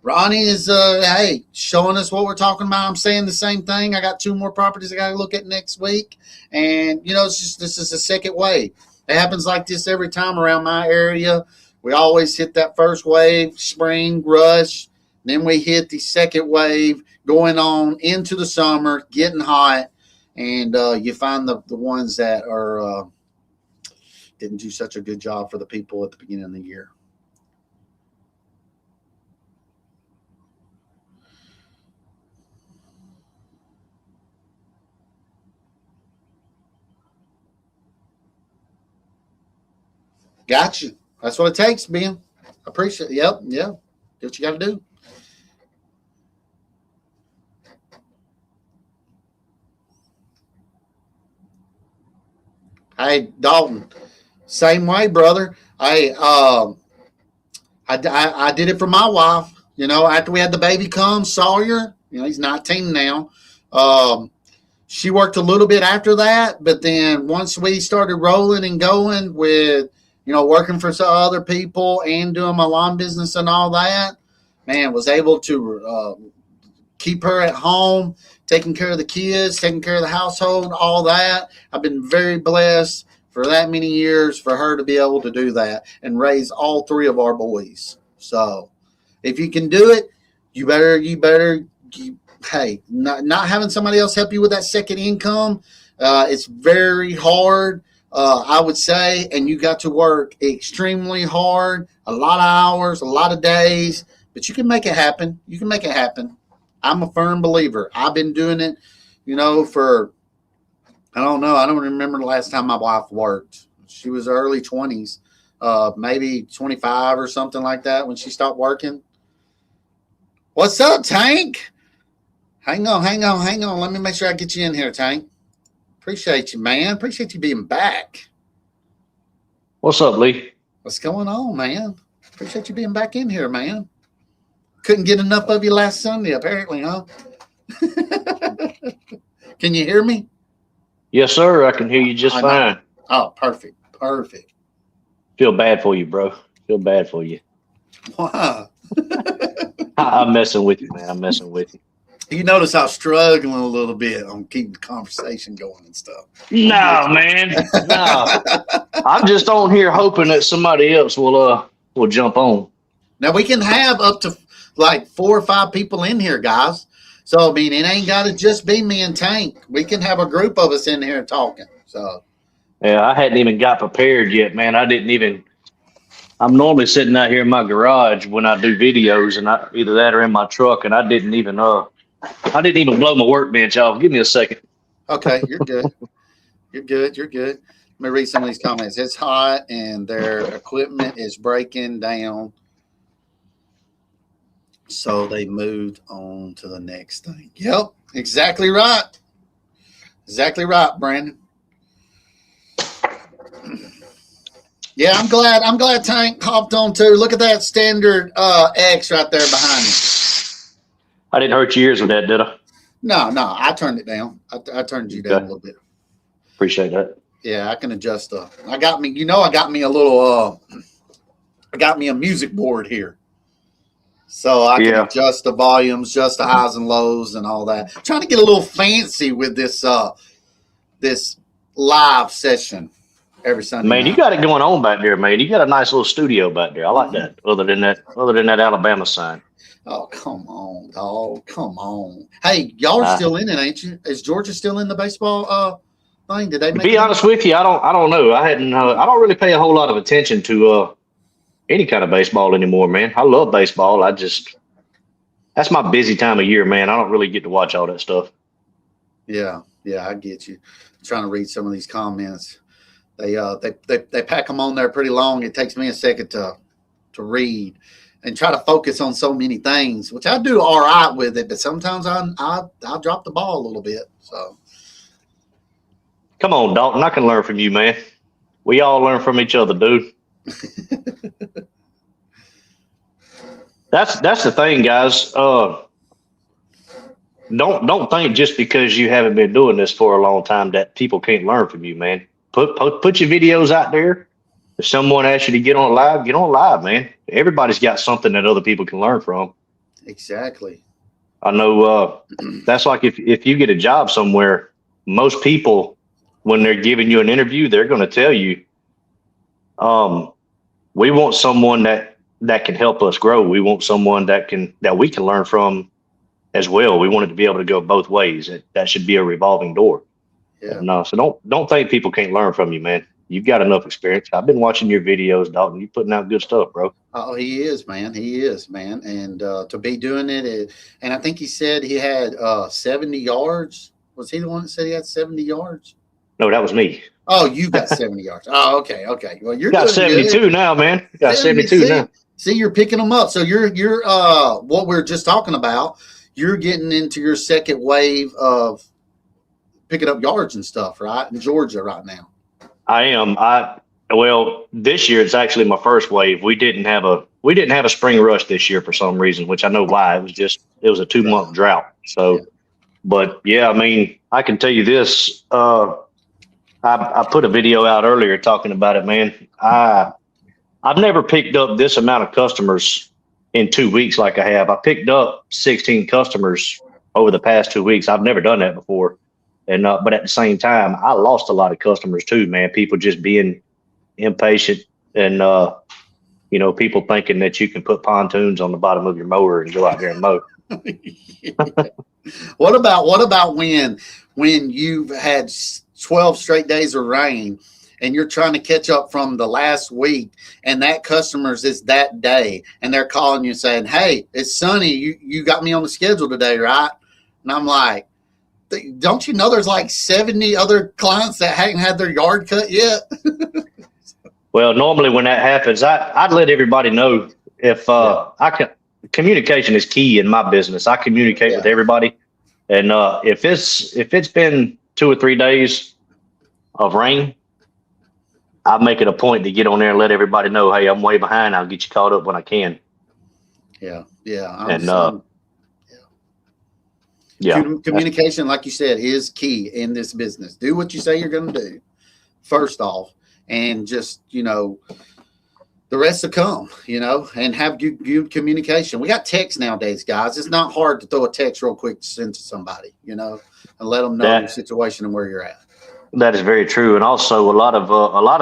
Ronnie is, hey, showing us what we're talking about. I'm saying the same thing. I got 2 more properties I got to look at next week. And, it's just this is a second wave. It happens like this every time around my area. We always hit that first wave, spring, rush. Then we hit the second wave going on into the summer, getting hot. And you find the ones that are didn't do such a good job for the people at the beginning of the year. Got you. That's what it takes, Ben. Appreciate it. Yep. Yeah. Do what you got to do. Hey, Dalton. Same way, brother. I did it for my wife. After we had the baby come, Sawyer. He's 19 now. She worked a little bit after that, but then once we started rolling and going with working for some other people and doing my lawn business and all that, man, was able to keep her at home, taking care of the kids, taking care of the household, all that. I've been very blessed for that many years for her to be able to do that and raise all 3 of our boys. So if you can do it, you better, hey, not having somebody else help you with that second income, it's very hard. I would say, and you got to work extremely hard, a lot of hours, a lot of days, but you can make it happen. You can make it happen. I'm a firm believer. I've been doing it, for, I don't know. I don't remember the last time my wife worked. She was early 20s, maybe 25 or something like that when she stopped working. What's up, Tank? Hang on. Let me make sure I get you in here, Tank. Appreciate you, man. Appreciate you being back. What's up, Lee? What's going on, man? Appreciate you being back in here, man. Couldn't get enough of you last Sunday, apparently, huh? Can you hear me? Yes, sir. I can hear you just fine. Oh, perfect. Feel bad for you, bro. Feel bad for you. Wow. I'm messing with you, man. I'm messing with you. You notice I'm struggling a little bit on keeping the conversation going and stuff. No, man. No. I'm just on here hoping that somebody else will jump on. Now we can have up to like 4 or 5 people in here, guys. So I mean, it ain't got to just be me and Tank. We can have a group of us in here talking. So yeah, I hadn't even got prepared yet, man. I'm normally sitting out here in my garage when I do videos, and either that or in my truck, and I didn't even blow my workbench off. Give me a second. Okay, you're good. You're good. Let me read some of these comments. It's hot and their equipment is breaking down. So they moved on to the next thing. Yep, exactly right. Exactly right, Brandon. Yeah, I'm glad Tank hopped on too. Look at that standard X right there behind me. I didn't hurt your ears with that, did I? No, I turned it down. I turned you down a little bit. Appreciate that. Yeah, I can adjust. I got me a little. I got me a music board here, so I can adjust the volumes, adjust the highs and lows, and all that. I'm trying to get a little fancy with this this live session every Sunday. Man, you got it going on back there, man. You got a nice little studio back there. I like that. Other than that Alabama sign. Oh, come on, dog. Come on. Hey, y'all are still in it, ain't you? Is Georgia still in the baseball thing? Did they make be honest with you, I don't know. I don't really pay a whole lot of attention to any kind of baseball anymore, man. I love baseball. That's my busy time of year, man. I don't really get to watch all that stuff. Yeah, I get you. I'm trying to read some of these comments. They pack them on there pretty long. It takes me a second to read. and try to focus on so many things, which I do all right with it, but sometimes I drop the ball a little bit. So Come on, Dalton. I can learn from you, man. We all learn from each other, dude. That's the thing, guys. Don't think just because you haven't been doing this for a long time that people can't learn from you, man. Put your videos out there. If someone asks you to get on live, man. Everybody's got something that other people can learn from. exactly. I know that's like if you get a job somewhere, most people, when they're giving you an interview, they're going to tell you, we want someone that can help us grow. We want someone that we can learn from as well. We want it to be able to go both ways. That should be a revolving door. Yeah. No, so don't think people can't learn from you, man. You've got enough experience. I've been watching your videos, Dalton. You're putting out good stuff, bro. Oh, he is, man. He is, man. And to be doing it, and I think he said he had 70 yards. Was he the one that said he had 70 yards? No, that was me. Oh, you got 70 yards. Oh, okay. Well, you're Got doing 72 good. now, man. Got 72 see, now. See, you're picking them up. So you're what we're just talking about. You're getting into your second wave of picking up yards and stuff, right? In Georgia right now. I am. Well, this year it's actually my first wave. We didn't have a spring rush this year for some reason, which I know why. It was a 2-month drought. So, but yeah, I mean, I can tell you this. I put a video out earlier talking about it, man. I've never picked up this amount of customers in 2 weeks like I have. I picked up 16 customers over the past 2 weeks. I've never done that before. And but at the same time, I lost a lot of customers too, man. People just being impatient and people thinking that you can put pontoons on the bottom of your mower and go out there and mow. What about when you've had 12 straight days of rain and you're trying to catch up from the last week, and that customer's is that day, and they're calling you saying, "Hey, it's sunny. You got me on the schedule today, right?" And I'm like, don't you know there's like 70 other clients that hadn't had their yard cut yet? Well, normally when that happens, I'd let everybody know if communication is key in my business. I communicate with everybody. And if it's been 2 or 3 days of rain, I make it a point to get on there and let everybody know, hey, I'm way behind. I'll get you caught up when I can. Yeah. Communication, like you said, is key in this business. Do what you say you're going to do, first off, and just, the rest will come, and have good communication. We got text nowadays, guys. It's not hard to throw a text real quick to send to somebody, and let them know your situation and where you're at. That is very true. And also a lot of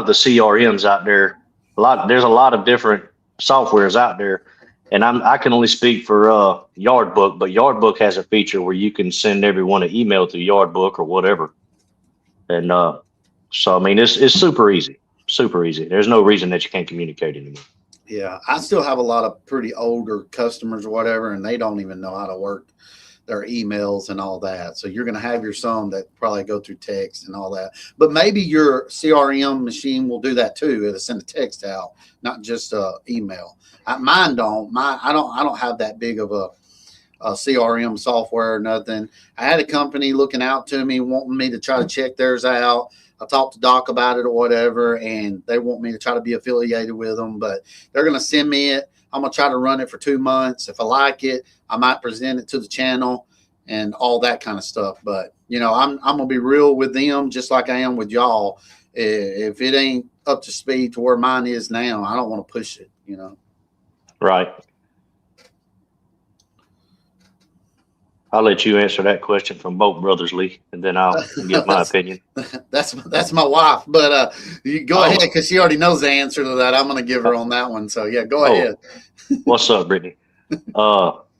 the CRMs out there, there's a lot of different softwares out there. And I can only speak for Yardbook, but Yardbook has a feature where you can send everyone an email to Yardbook or whatever. And so, I mean, it's super easy. There's no reason that you can't communicate anymore. Yeah, I still have a lot of pretty older customers or whatever, and they don't even know how to work their emails and all that. So you're going to have your some that probably go through text and all that. But maybe your CRM machine will do that too. It'll send a text out, not just email. Mine don't. I don't have that big of a CRM software or nothing. I had a company looking out to me, wanting me to try to check theirs out. I talked to Doc about it or whatever, and they want me to try to be affiliated with them, but they're going to send me it. I'm going to try to run it for 2 months. If I like it, I might present it to the channel and all that kind of stuff. But, I'm going to be real with them just like I am with y'all. If it ain't up to speed to where mine is now, I don't want to push it, Right. I'll let you answer that question from Boat Brothers, Lee, and then I'll give my opinion. That's my wife, but you go ahead because she already knows the answer to that. I'm going to give her on that one. So yeah, go ahead. What's up, Brittany?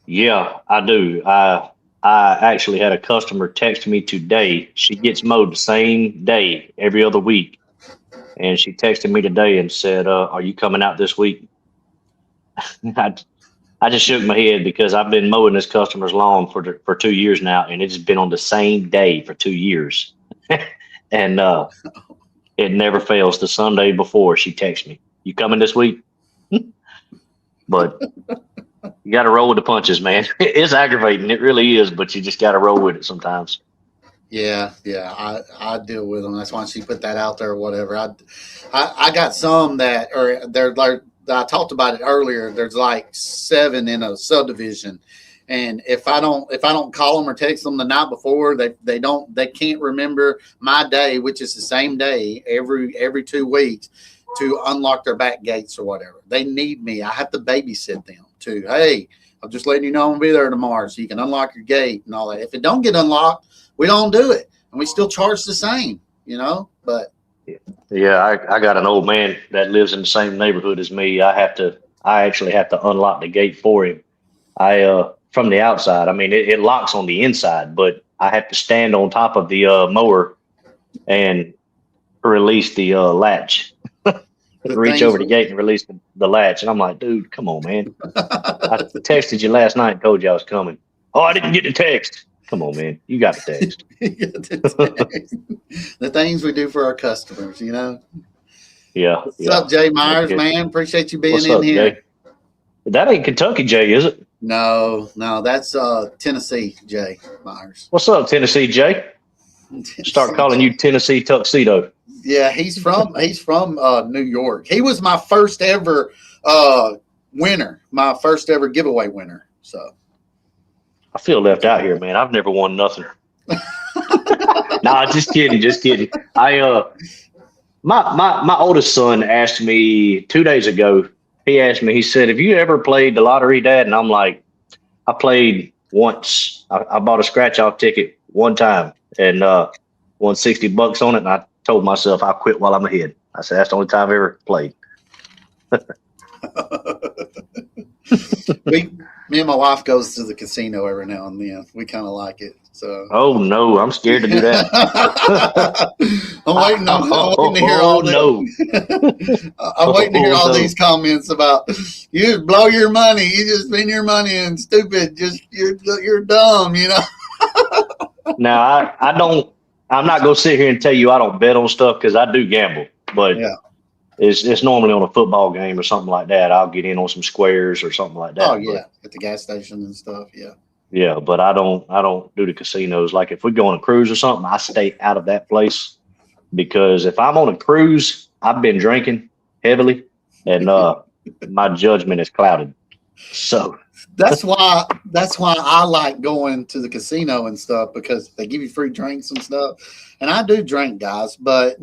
Yeah, I do. I actually had a customer text me today. She gets mowed the same day every other week, and she texted me today and said, "Are you coming out this week?" I just shook my head because I've been mowing this customer's lawn for 2 years now, and it's been on the same day for 2 years. And it never fails. The Sunday before, she texts me, "You coming this week?" But you got to roll with the punches, man. It's aggravating. It really is, but you just got to roll with it sometimes. Yeah, I deal with them. That's why she put that out there or whatever. I got some that or they're like I talked about it earlier. There's like 7 in a subdivision, and if I don't call them or text them the night before, they can't remember my day, which is the same day every 2 weeks, to unlock their back gates or whatever. They need me. I have to babysit them too. Hey, I'm just letting you know I'm gonna be there tomorrow, so you can unlock your gate and all that. If it don't get unlocked, we don't do it, and we still charge the same, But Yeah, I got an old man that lives in the same neighborhood as me. I actually have to unlock the gate for him. From the outside. I mean, it locks on the inside, but I have to stand on top of the mower and release the latch. Reach over the gate and release the latch. And I'm like, dude, come on, man. I texted you last night and told you I was coming. Oh, I didn't get the text. Come on, man. You got the text. The things we do for our customers, Yeah. What's up, Jay Myers, man? Appreciate you being What's in up, here. Jay? That ain't Kentucky Jay, is it? No, that's Tennessee Jay Myers. What's up, Tennessee Jay? Start calling you Tennessee Tuxedo. Yeah, he's from New York. He was my first ever winner, my first ever giveaway winner. So I feel left out here, man. I've never won nothing. Nah, just kidding. My oldest son asked me 2 days ago. He asked me, he said, have you ever played the lottery, Dad? And I'm like, I played once. I bought a scratch off ticket one time and won $60 on it. And I told myself I'll quit while I'm ahead. I said, that's the only time I ever played. Me and my wife goes to the casino every now and then. We kind of like it. So. Oh no, I'm scared to do that. I'm waiting to hear all I'm waiting to hear all these comments about you just blow your money, you just spend your money and stupid. Just you're dumb, Now I don't. I'm not gonna sit here and tell you I don't bet on stuff because I do gamble, but yeah. It's normally on a football game or something like that. I'll get in on some squares or something like that. Oh yeah, at the gas station and stuff. Yeah. Yeah, but I don't do the casinos. Like if we go on a cruise or something, I stay out of that place because if I'm on a cruise, I've been drinking heavily and my judgment is clouded. So that's why I like going to the casino and stuff because they give you free drinks and stuff. And I do drink, guys, but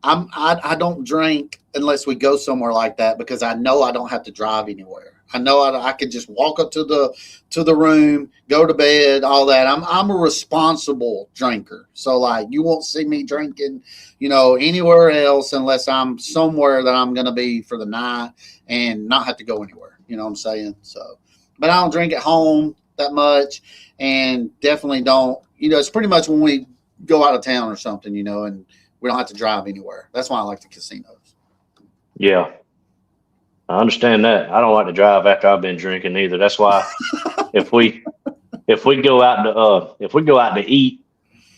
I don't drink unless we go somewhere like that because I know I don't have to drive anywhere. I know I could just walk up to the room, go to bed, all that. I'm a responsible drinker. So like you won't see me drinking, anywhere else unless I'm somewhere that I'm going to be for the night and not have to go anywhere. You know what I'm saying? So, but I don't drink at home that much and definitely don't, it's pretty much when we go out of town or something, and we don't have to drive anywhere. That's why I like the casinos. Yeah. I understand that. I don't like to drive after I've been drinking either. That's why if we go out to eat,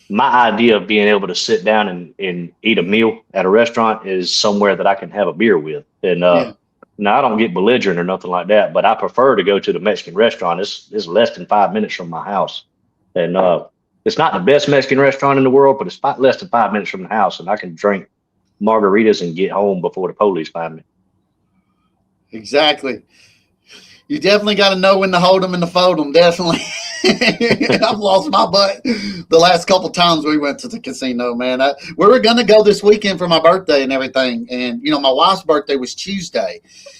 my idea of being able to sit down and eat a meal at a restaurant is somewhere that I can have a beer with. And now I don't get belligerent or nothing like that, but I prefer to go to the Mexican restaurant. It's less than 5 minutes from my house. And it's not the best Mexican restaurant in the world, but it's less than 5 minutes from the house, and I can drink margaritas and get home before the police find me. Exactly. You definitely got to know when to hold them and to fold them. Definitely. I've lost my butt the last couple times we went to the casino, man. We were going to go this weekend for my birthday and everything. And, my wife's birthday was Tuesday.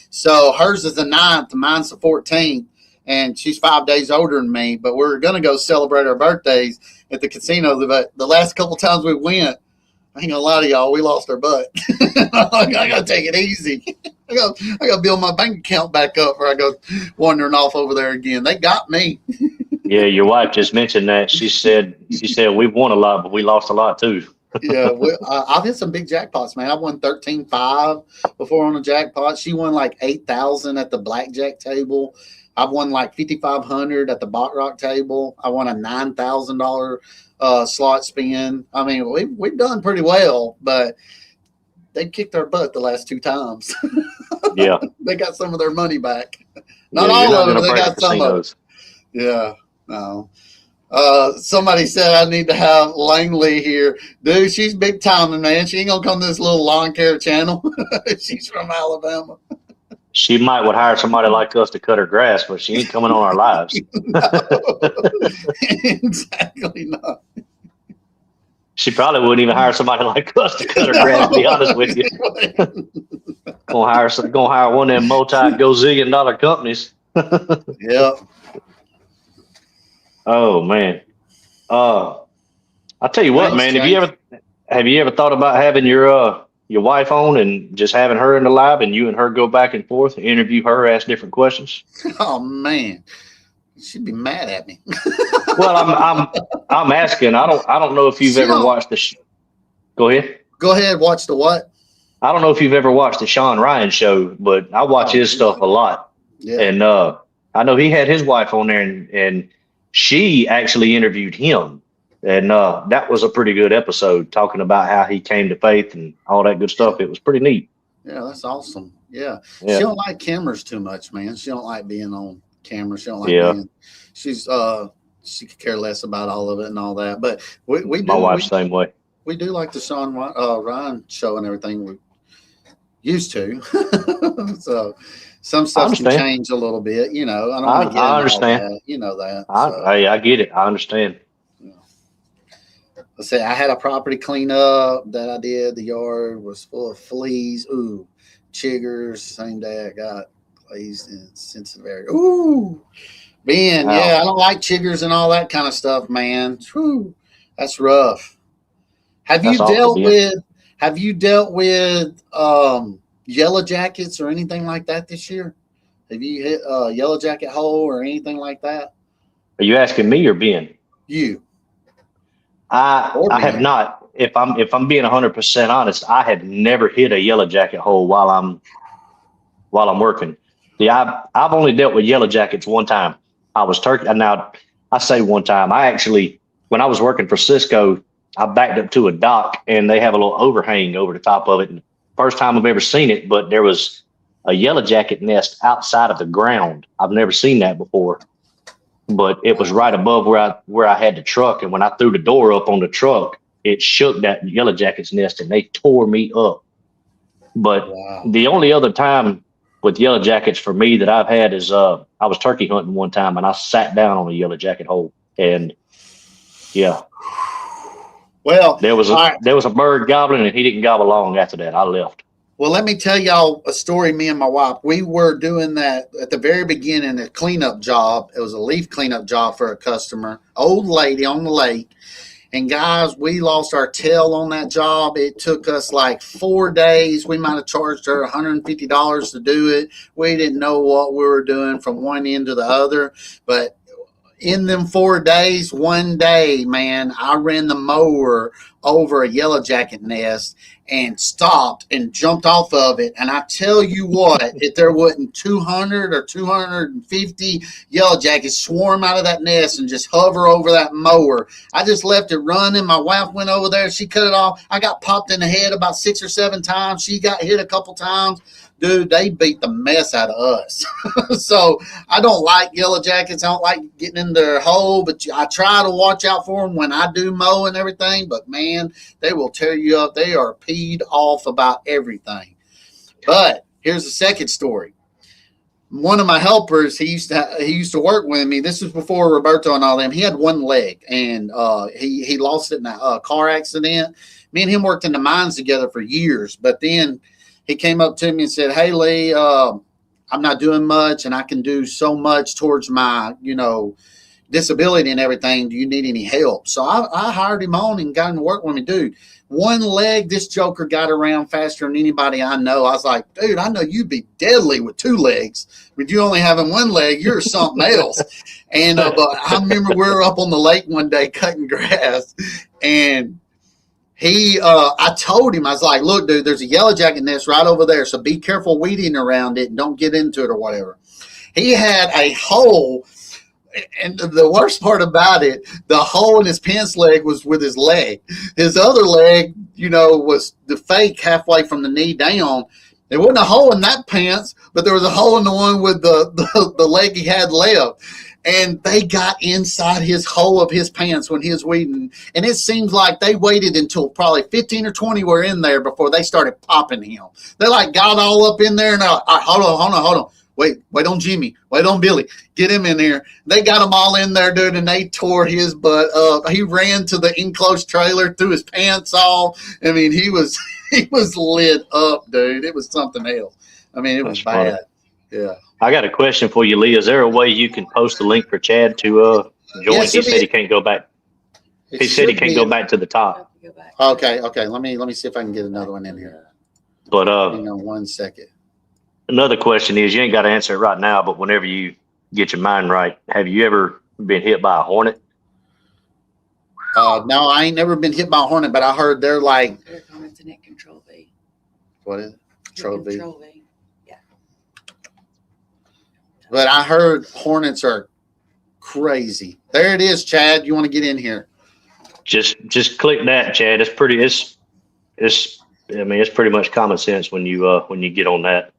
So hers is the 9th, mine's the 14th. And she's 5 days older than me. But we're going to go celebrate our birthdays at the casino. But the last couple times we went, I ain't gonna lie to y'all, we lost our butt. I gotta take it easy. I gotta build my bank account back up before I go wandering off over there again. They got me. Yeah, your wife just mentioned that. She said we've won a lot, but we lost a lot too. Yeah, I've hit some big jackpots, man. I won 13.5 before on a jackpot. She won like 8,000 at the blackjack table. I've won like 5,500 at the Baccarat table. I won a $9,000 slot spin. I mean, we've done pretty well, but they kicked our butt the last 2 times. Yeah. They got some of their money back. Not Yeah, all you're of it, gonna but they break got some of it. casinos. Yeah, no. Somebody said I need to have Langley here. Dude, she's big time, man. She ain't gonna come to this little lawn care channel. She's from Alabama. She would hire somebody like us to cut her grass, but she ain't coming on our lives. No. Exactly not. She probably wouldn't even hire somebody like us to cut her grass, to be honest with you. Gonna hire one of them multi-gazillion dollar companies. Yeah. Oh man. I'll tell you what, Thanks, man. James. Have you ever thought about having your wife on and just having her in the lab and you and her go back and forth, interview her, ask different questions? Oh man, she'd be mad at me. Well, I'm asking. I don't know if you've She ever don't- watched Go ahead. Go ahead, watch the what? I don't know if you've ever watched the Sean Ryan show, but I watch Oh, his stuff a lot. Yeah. And I know he had his wife on there, and she actually interviewed him, and that was a pretty good episode, talking about how he came to faith and all that good stuff. It was pretty neat. Yeah, that's awesome. Yeah. Yeah. She don't like cameras too much, man. She don't like being on camera. She don't like Yeah. being. She could care less about all of it and all that. But we do. My wife's the same way. We do like the Sean Ryan show and everything. We used to. So some stuff can understand. change a little bit. You know, I don't want to get into I all understand. that. You know that. I get it. I understand. Let's say I had a property cleanup that I did. The yard was full of fleas. Ooh, chiggers. Same day I got glazed in sensitive area. Ooh, Ben. Wow. Yeah, I don't like chiggers and all that kind of stuff, man. Whew, that's rough. Have That's you awful, dealt Ben. with? Have you dealt with yellow jackets or anything like that this year? Have you hit a yellow jacket hole or anything like that? Are you asking me or Ben? You. I have not. If I'm being 100% honest, I have never hit a yellow jacket hole while I'm working. Yeah, I've only dealt with yellow jackets one time. I was turkey. Now I say one time. I actually, when I was working for Cisco, I backed up to a dock and they have a little overhang over the top of it. And first time I've ever seen it, but there was a yellow jacket nest outside of the ground. I've never seen that before. But it was right above where I had the truck, and when I threw the door up on the truck, it shook that yellow jacket's nest, and they tore me up. But Wow. the only other time with yellow jackets for me that I've had is I was turkey hunting one time, and I sat down on a yellow jacket hole, and yeah, Well, there was all right. a bird gobbling, and he didn't gobble long after that. I left. Well, let me tell y'all a story. Me and my wife, we were doing that at the very beginning, a cleanup job. It was a leaf cleanup job for a customer, old lady on the lake. And guys, we lost our tail on that job. It took us like 4 days. We might have charged her $150 to do it. We didn't know what we were doing from one end to the other. But in them 4 days, one day, man, I ran the mower over a yellow jacket nest and stopped and jumped off of it. And I tell you what, if there wasn't 200 or 250 yellow jackets swarm out of that nest and just hover over that mower, I just left it running. My wife went over there. She cut it off. I got popped in the head about 6 or 7 times. She got hit a couple times. Dude, they beat the mess out of us. So I don't like yellow jackets. I don't like getting in their hole, but I try to watch out for them when I do mow and everything. But man, they will tear you up. They are peed off about everything. But here's the second story. One of my helpers, he used to work with me. This was before Roberto and all them. He had one leg, and he lost it in a car accident. Me and him worked in the mines together for years, but then he came up to me and said, "Hey, Lee, I'm not doing much, and I can do so much towards my, disability and everything. Do you need any help?" So I hired him on and got him to work with me. Dude, one leg, this joker got around faster than anybody I know. I was like, dude, I know you'd be deadly with 2 legs, but you only having 1 leg, you're something else. And but I remember we were up on the lake one day cutting grass, and I told him, I was like, look, dude, there's a yellow jacket nest right over there, so be careful weeding around it and don't get into it or whatever. He had a hole, and the worst part about it, the hole in his pants leg was with his leg. His other leg, was the fake halfway from the knee down. There wasn't a hole in that pants, but there was a hole in the one with the leg he had left. And they got inside his hole of his pants when he was weeding. And it seems like they waited until probably 15 or 20 were in there before they started popping him. They like got all up in there and all right, hold on. Wait on Jimmy. Wait on Billy. Get him in there. They got him all in there, dude, and they tore his butt up. He ran to the enclosed trailer, threw his pants off. I mean, he was lit up, dude. It was something else. I mean, it was bad. Yeah. I got a question for you, Lee. Is there a way you can post a link for Chad to join? He said he can't go back. He said he can't go back to the top. Okay. Let me see if I can get another one in here. But hang on 1 second. Another question is, you ain't got to answer it right now, but whenever you get your mind right, have you ever been hit by a hornet? No, I ain't never been hit by a hornet, but I heard they're like. They're commenting at Control V. What is it? Control V. Control V. Yeah. But I heard hornets are crazy. There it is, Chad. You want to get in here? Just click that, Chad. It's pretty. It's. I mean, it's pretty much common sense when you get on that.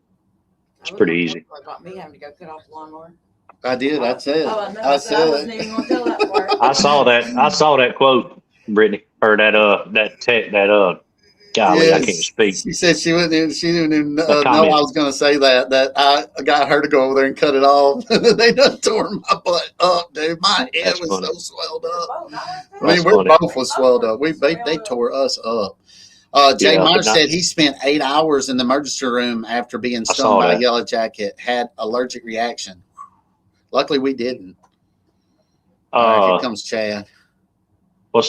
It's pretty easy. About me having to go cut off the lawnmower. I did. I said. Oh, I know. I wasn't even going to tell that part. I saw that quote, Brittany, or that golly, I can't speak. She said she didn't even know I was going to say that I got her to go over there and cut it off. They done tore my butt up, dude. My head was funny. So swelled up. I mean, we both was swelled up. They tore us up. Jay Myers said he spent 8 hours in the emergency room after being stung by a yellow jacket, had allergic reaction. Luckily, we didn't. Right, here comes Chad. Let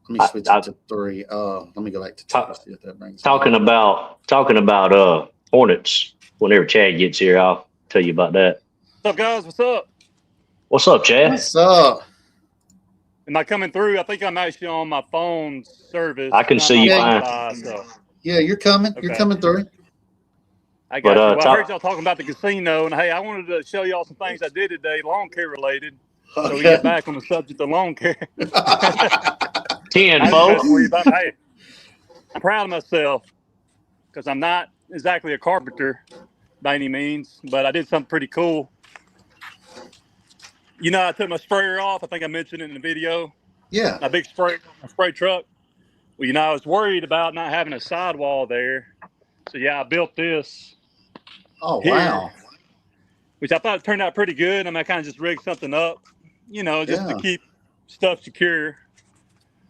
me switch it to 3. Let me go back to 2. See if that brings talking about hornets. Whenever Chad gets here, I'll tell you about that. What's up, guys? What's up? What's up, Chad? What's up? Am I coming through? I think I'm actually on my phone's service. I can see you fine. Yeah, you're coming. Okay. You're coming through. I got you. Well, I heard y'all talking about the casino, and hey, I wanted to show y'all some things I did today, lawn care related. Okay. So we get back on the subject of lawn care. 10, folks. Hey, I'm proud of myself because I'm not exactly a carpenter by any means, but I did something pretty cool. You know, I took my sprayer off. I think I mentioned it in the video. Yeah. My big spray truck. Well, you know, I was worried about not having a sidewall there. So, yeah, I built this. Oh, here, wow. Which I thought turned out pretty good. I mean, I kind of just rigged something up, you know, just to keep stuff secure.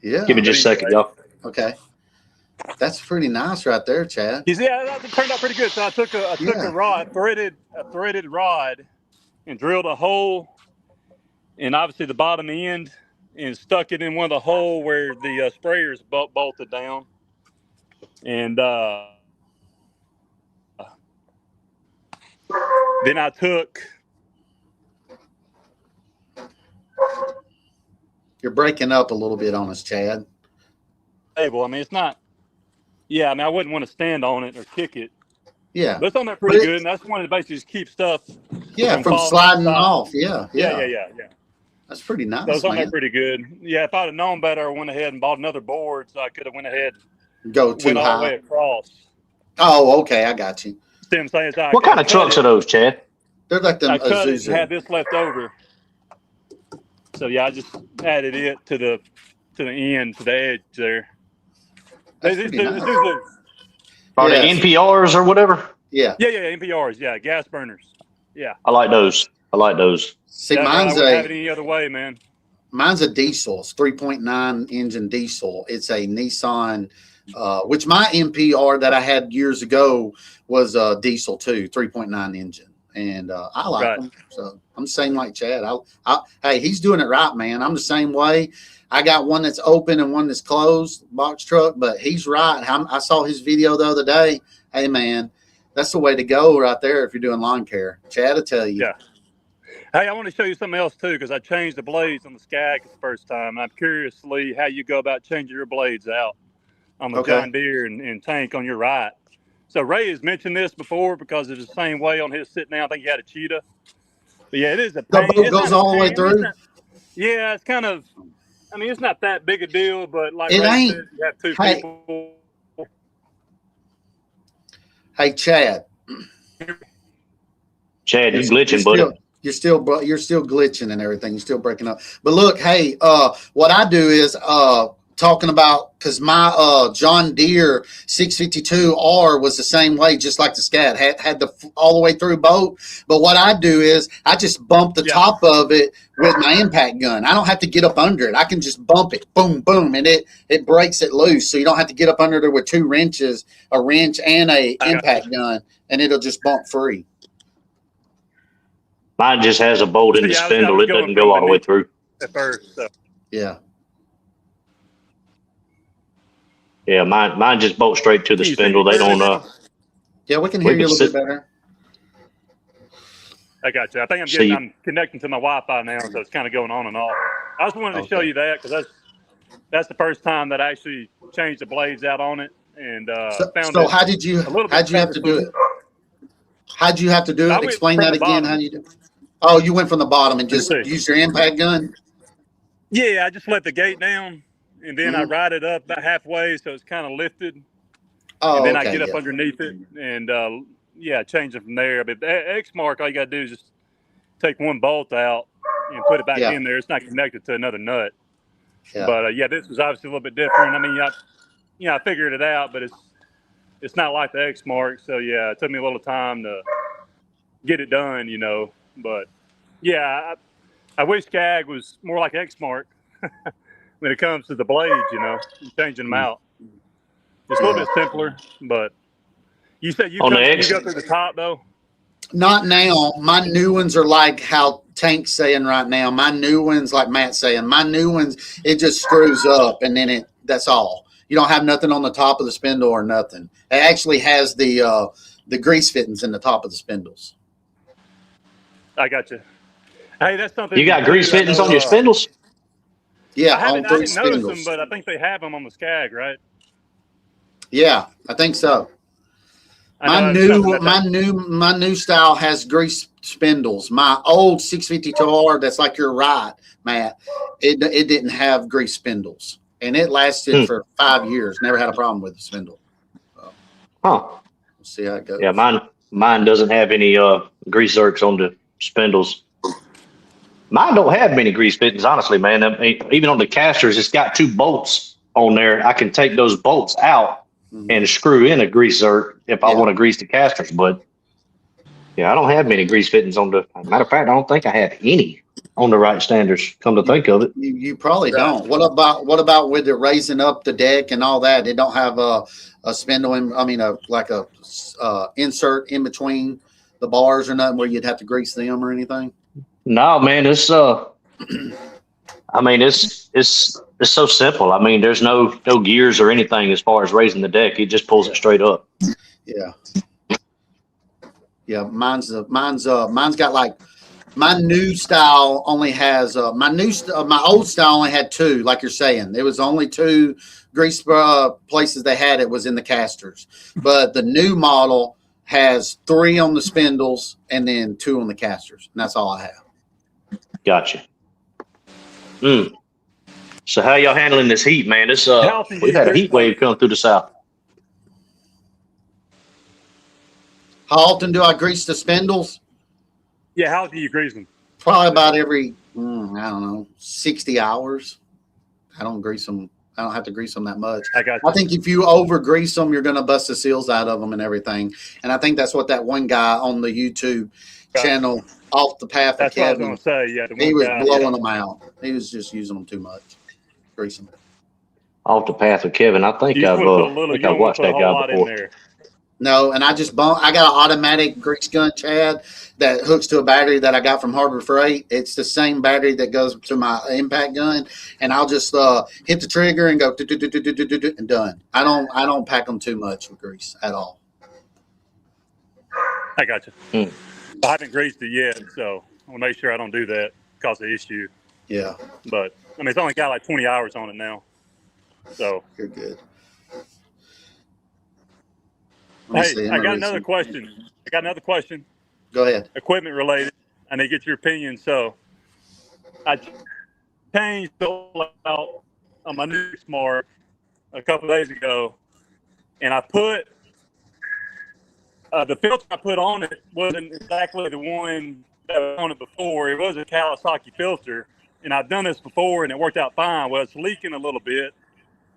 Yeah. Give me just a second, y'all. Okay. That's pretty nice right there, Chad. Yeah, that turned out pretty good. So I took a rod, a threaded rod, and drilled a hole. And obviously the bottom end, and stuck it in one of the hole where the sprayer's bolted down. And then I took. You're breaking up a little bit on us, Chad. Table. I mean, it's not. Yeah, I mean, I wouldn't want to stand on it or kick it. Yeah, but it's on there pretty good, and that's one of the basically just keep stuff. Yeah, from sliding off. Yeah. That's pretty nice. So it's on there pretty good. Yeah, if I'd have known better, I went ahead and bought another board, so I could have went ahead. Go too high. All the way across. Oh, okay, I got you. What kind of trucks are those, Chad? They're like them. I cut it and had this left over. So yeah, I just added it to the end, to the edge there. Nice. Are they NPRs or whatever? Yeah. Yeah, NPRs. Yeah, gas burners. Yeah. I like those. See, I mine's wouldn't have it any other way, man. Mine's a diesel. It's 3.9 engine diesel. It's a Nissan, which my NPR that I had years ago was a diesel too, 3.9 engine. And I like them. So I'm the same like Chad. Hey, he's doing it right, man. I'm the same way. I got one that's open and one that's closed, box truck, but he's right. I saw his video the other day. Hey, man, that's the way to go right there if you're doing lawn care. Chad will tell you. Yeah. Hey, I want to show you something else, too, because I changed the blades on the Skag the first time. I'm curious, Lee, how you go about changing your blades out on the John Deere and tank on your right. So Ray has mentioned this before because it's the same way on his sit down. I think he had a Cheetah. But, yeah, it is a pain. The boat goes all the way through? Yeah, it's kind of – I mean, it's not that big a deal, but like it Ray ain't. said, you have two people. Hey, Chad. Chad, you glitching, buddy. You're still glitching and everything. You're still breaking up. But look, hey, what I do is talking about, because my John Deere 652R was the same way, just like the Scat had the all the way through boat. But what I do is I just bump the top of it with my impact gun. I don't have to get up under it. I can just bump it, boom, boom, and it breaks it loose. So you don't have to get up under there with two wrenches, a wrench and a impact gun, and it'll just bump free. Mine just has a bolt in the spindle. It doesn't go all the way through. At first, so. Yeah. Yeah, mine just bolts straight to the spindle. They don't. Yeah, we can hear you a little bit better. I got you. I think I'm connecting to my Wi-Fi now, so it's kind of going on and off. I just wanted to show you that because that's the first time that I actually changed the blades out on it, and So how'd you have to do it? How'd you have to do it? Explain that again. How you do it? Oh, you went from the bottom and just used your impact gun? Yeah, I just let the gate down, and then I ride it up about halfway, so it's kind of lifted. Oh, and then I get up underneath it and, change it from there. But the Exmark, all you got to do is just take one bolt out and put it back in there. It's not connected to another nut. Yeah. But, this was obviously a little bit different. I mean, I figured it out, but it's not like the Exmark. So, it took me a little time to get it done, But, I wish Skag was more like Exmark when it comes to the blades, changing them out. It's a little bit simpler, but you said you go through the top, though? Not now. My new ones are like how Tank's saying right now. My new ones, like Matt's saying, my new ones, it just screws up, and then that's all. You don't have nothing on the top of the spindle or nothing. It actually has the grease fittings in the top of the spindles. I got you. Hey, that's something. You got grease fittings on your spindles? Yeah, I didn't notice them, but I think they have them on the Skag, right? Yeah, I think so. My new style has grease spindles. My old 652R, that's like you're right, Matt. It didn't have grease spindles, and it lasted for 5 years. Never had a problem with the spindle. So, we'll see how it goes. Yeah, mine doesn't have any grease zerks on the spindles. Mine don't have many grease fittings, honestly, man. I mean, even on the casters, it's got 2 bolts on there. I can take those bolts out and screw in a grease zerk if I want to grease the casters. But I don't have many grease fittings on the. Matter of fact, I don't think I have any on the right standards. Come to think of it, you probably don't. What about with it raising up the deck and all that? It don't have a spindle. Insert in between the bars or nothing where you'd have to grease them or anything. No, man, it's it's so simple. I mean, there's no gears or anything as far as raising the deck. It just pulls it straight up. Yeah, mine's got like, my new style only has my old style only had 2, like you're saying. There was only 2 grease places they had. It was in the casters, but the new model has 3 on the spindles and then 2 on the casters, and that's all I have. Gotcha. So how y'all handling this heat, man? This we've had a heat wave come through the south. How often do I grease the spindles? Yeah, how do you grease them? Probably about every 60 hours. I don't grease them. I don't have to grease them that much. I think if you over grease them, you're going to bust the seals out of them and everything. And I think that's what that one guy on the YouTube channel, Off the Path of Kevin, what I was going to say. Yeah, he was blowing them out. He was just using them too much. Greasing them. Off the Path of Kevin. I think I've watched that guy before. No, and I got an automatic grease gun, Chad, that hooks to a battery that I got from Harbor Freight. It's the same battery that goes to my impact gun, and I'll just hit the trigger and go and done. I don't pack them too much with grease at all. I got you. I haven't greased it yet, so I want to make sure I don't do that, cause the issue. Yeah. But I mean, it's only got like 20 hours on it now, so you're good. Hey, I got another question. Go ahead. Equipment related. I need to get your opinion. So I changed the layout on my new Smart a couple of days ago, and I put The filter I put on it wasn't exactly the one that was on it before. It was a Kawasaki filter, and I've done this before, and it worked out fine. Well, it's leaking a little bit,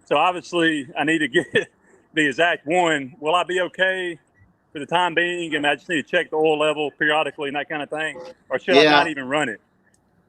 so obviously I need to get the exact one. Will I be okay for the time being, and I just need to check the oil level periodically and that kind of thing, or should I Yeah. not even run it?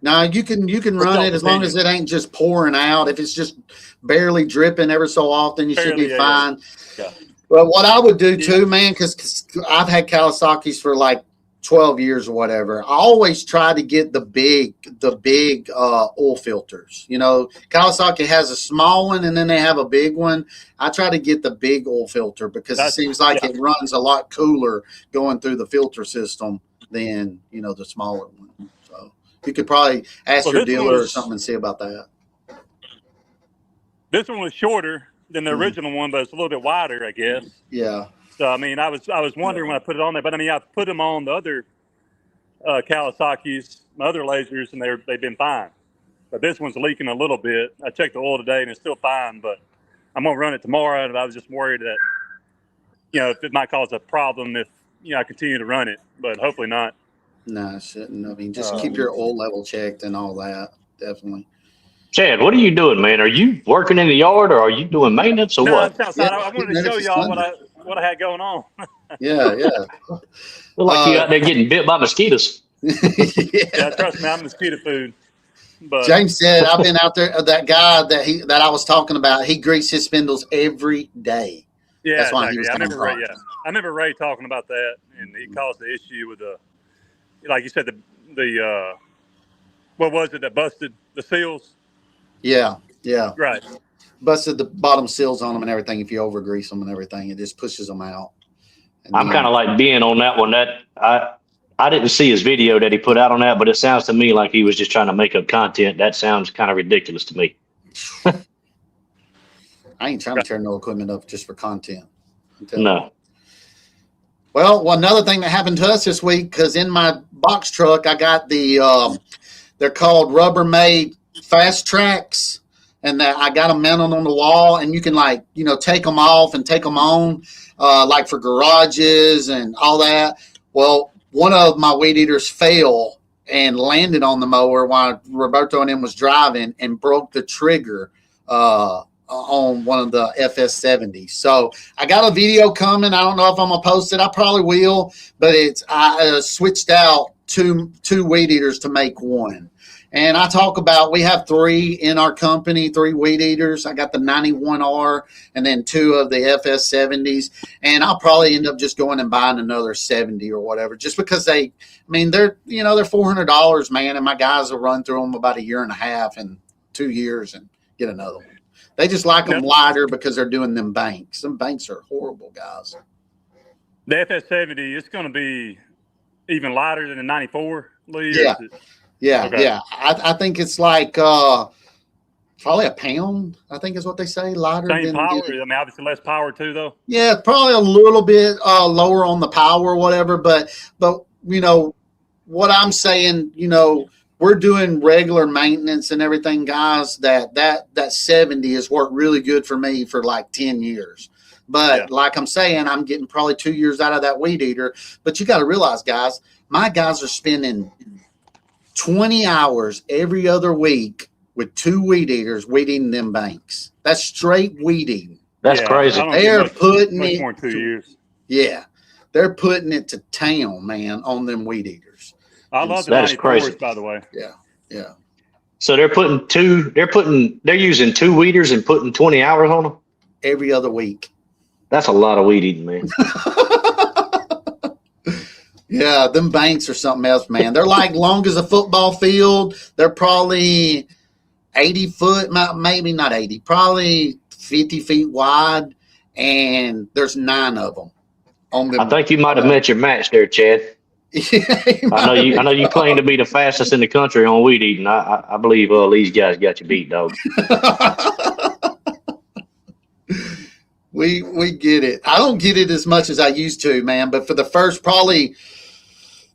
No, you can run all it as long as it ain't just pouring out. If it's just barely dripping ever so often, you should Barely, be yeah, fine. yeah. But what I would do too, man, because I've had Kawasaki's for like 12 years or whatever. I always try to get the big oil filters. You know, Kawasaki has a small one and then they have a big one. I try to get the big oil filter because it seems like it runs a lot cooler going through the filter system than, you know, the smaller one. So you could probably ask your dealer or something and see about that. This one was shorter than the original one, but it's a little bit wider, I guess. Yeah. So I mean, I was wondering when I put it on there, but I mean, I put them on the other Kawasaki's, my other lasers, and they've been fine. But this one's leaking a little bit. I checked the oil today, and it's still fine. But I'm gonna run it tomorrow, and I was just worried that, you know, if it might cause a problem if, you know, I continue to run it, but hopefully not. No, it shouldn't. I mean, just keep your oil level checked and all that. Definitely. Chad, what are you doing, man? Are you working in the yard or are you doing maintenance or No, what? I'm outside. Yeah, I wanted to show y'all what I had going on. Yeah. Look like you out there getting bit by mosquitoes. Yeah, trust me, I'm mosquito food. But James said, I've been out there. That guy that I was talking about, he greased his spindles every day. yeah, That's why exactly. he was I coming remember Ray. from. Yeah, I remember Ray talking about that, and it caused the issue with the, like you said, the what was it that busted the seals? Yeah. Right. Busted the bottom seals on them and everything. If you over grease them and everything, it just pushes them out. And I'm kind of like being on that one. That I didn't see his video that he put out on that, but it sounds to me like he was just trying to make up content. That sounds kind of ridiculous to me. I ain't trying to tear no equipment up just for content. No. Well, another thing that happened to us this week, because in my box truck, I got the, they're called Rubbermaid Fast Tracks, and that I got them mounted on the wall, and you can, like, you know, take them off and take them on, like for garages and all that. Well, one of my weed eaters fell and landed on the mower while Roberto and him was driving and broke the trigger on one of the FS70s. So I got a video coming. I don't know if I'm gonna post it. I probably will, but I switched out two weed eaters to make one. And I talk about, we have 3 in our company, 3 weed eaters. I got the 91R and then 2 of the FS70s. And I'll probably end up just going and buying another 70 or whatever, just because they're $400, man. And my guys will run through them about a year and a half and 2 years and get another one. They just like them lighter because they're doing them banks. Them banks are horrible, guys. The FS70, it's going to be even lighter than the 94, Lee? Yeah. Yeah, Okay. yeah. I think it's like probably a pound, I think is what they say, lighter Same than power? I mean, obviously less power too, though. Yeah, probably a little bit lower on the power or whatever, but you know what I'm saying, you know, we're doing regular maintenance and everything, guys. That 70 has worked really good for me for like 10 years. But like I'm saying, I'm getting probably 2 years out of that weed eater. But you got to realize, guys, my guys are spending 20 hours every other week with 2 weed eaters weeding them banks. That's straight weeding. That's crazy. They're putting much it more than 2 years. Yeah, they're putting it to town, man, on them weed eaters. I love the That is 94s, crazy. by the way. Yeah. So they're using 2 weeders and putting 20 hours on them. Every other week. That's a lot of weed eating, man. Yeah, them banks are something else, man. They're like long as a football field. They're probably 80 foot, maybe not 80, probably 50 feet wide, and there's 9 of them on them. I think you might have met your match there, Chad. I know you claim to be the fastest in the country on weed eating. I believe these guys got you beat, dog. We get it. I don't get it as much as I used to, man. But for the first probably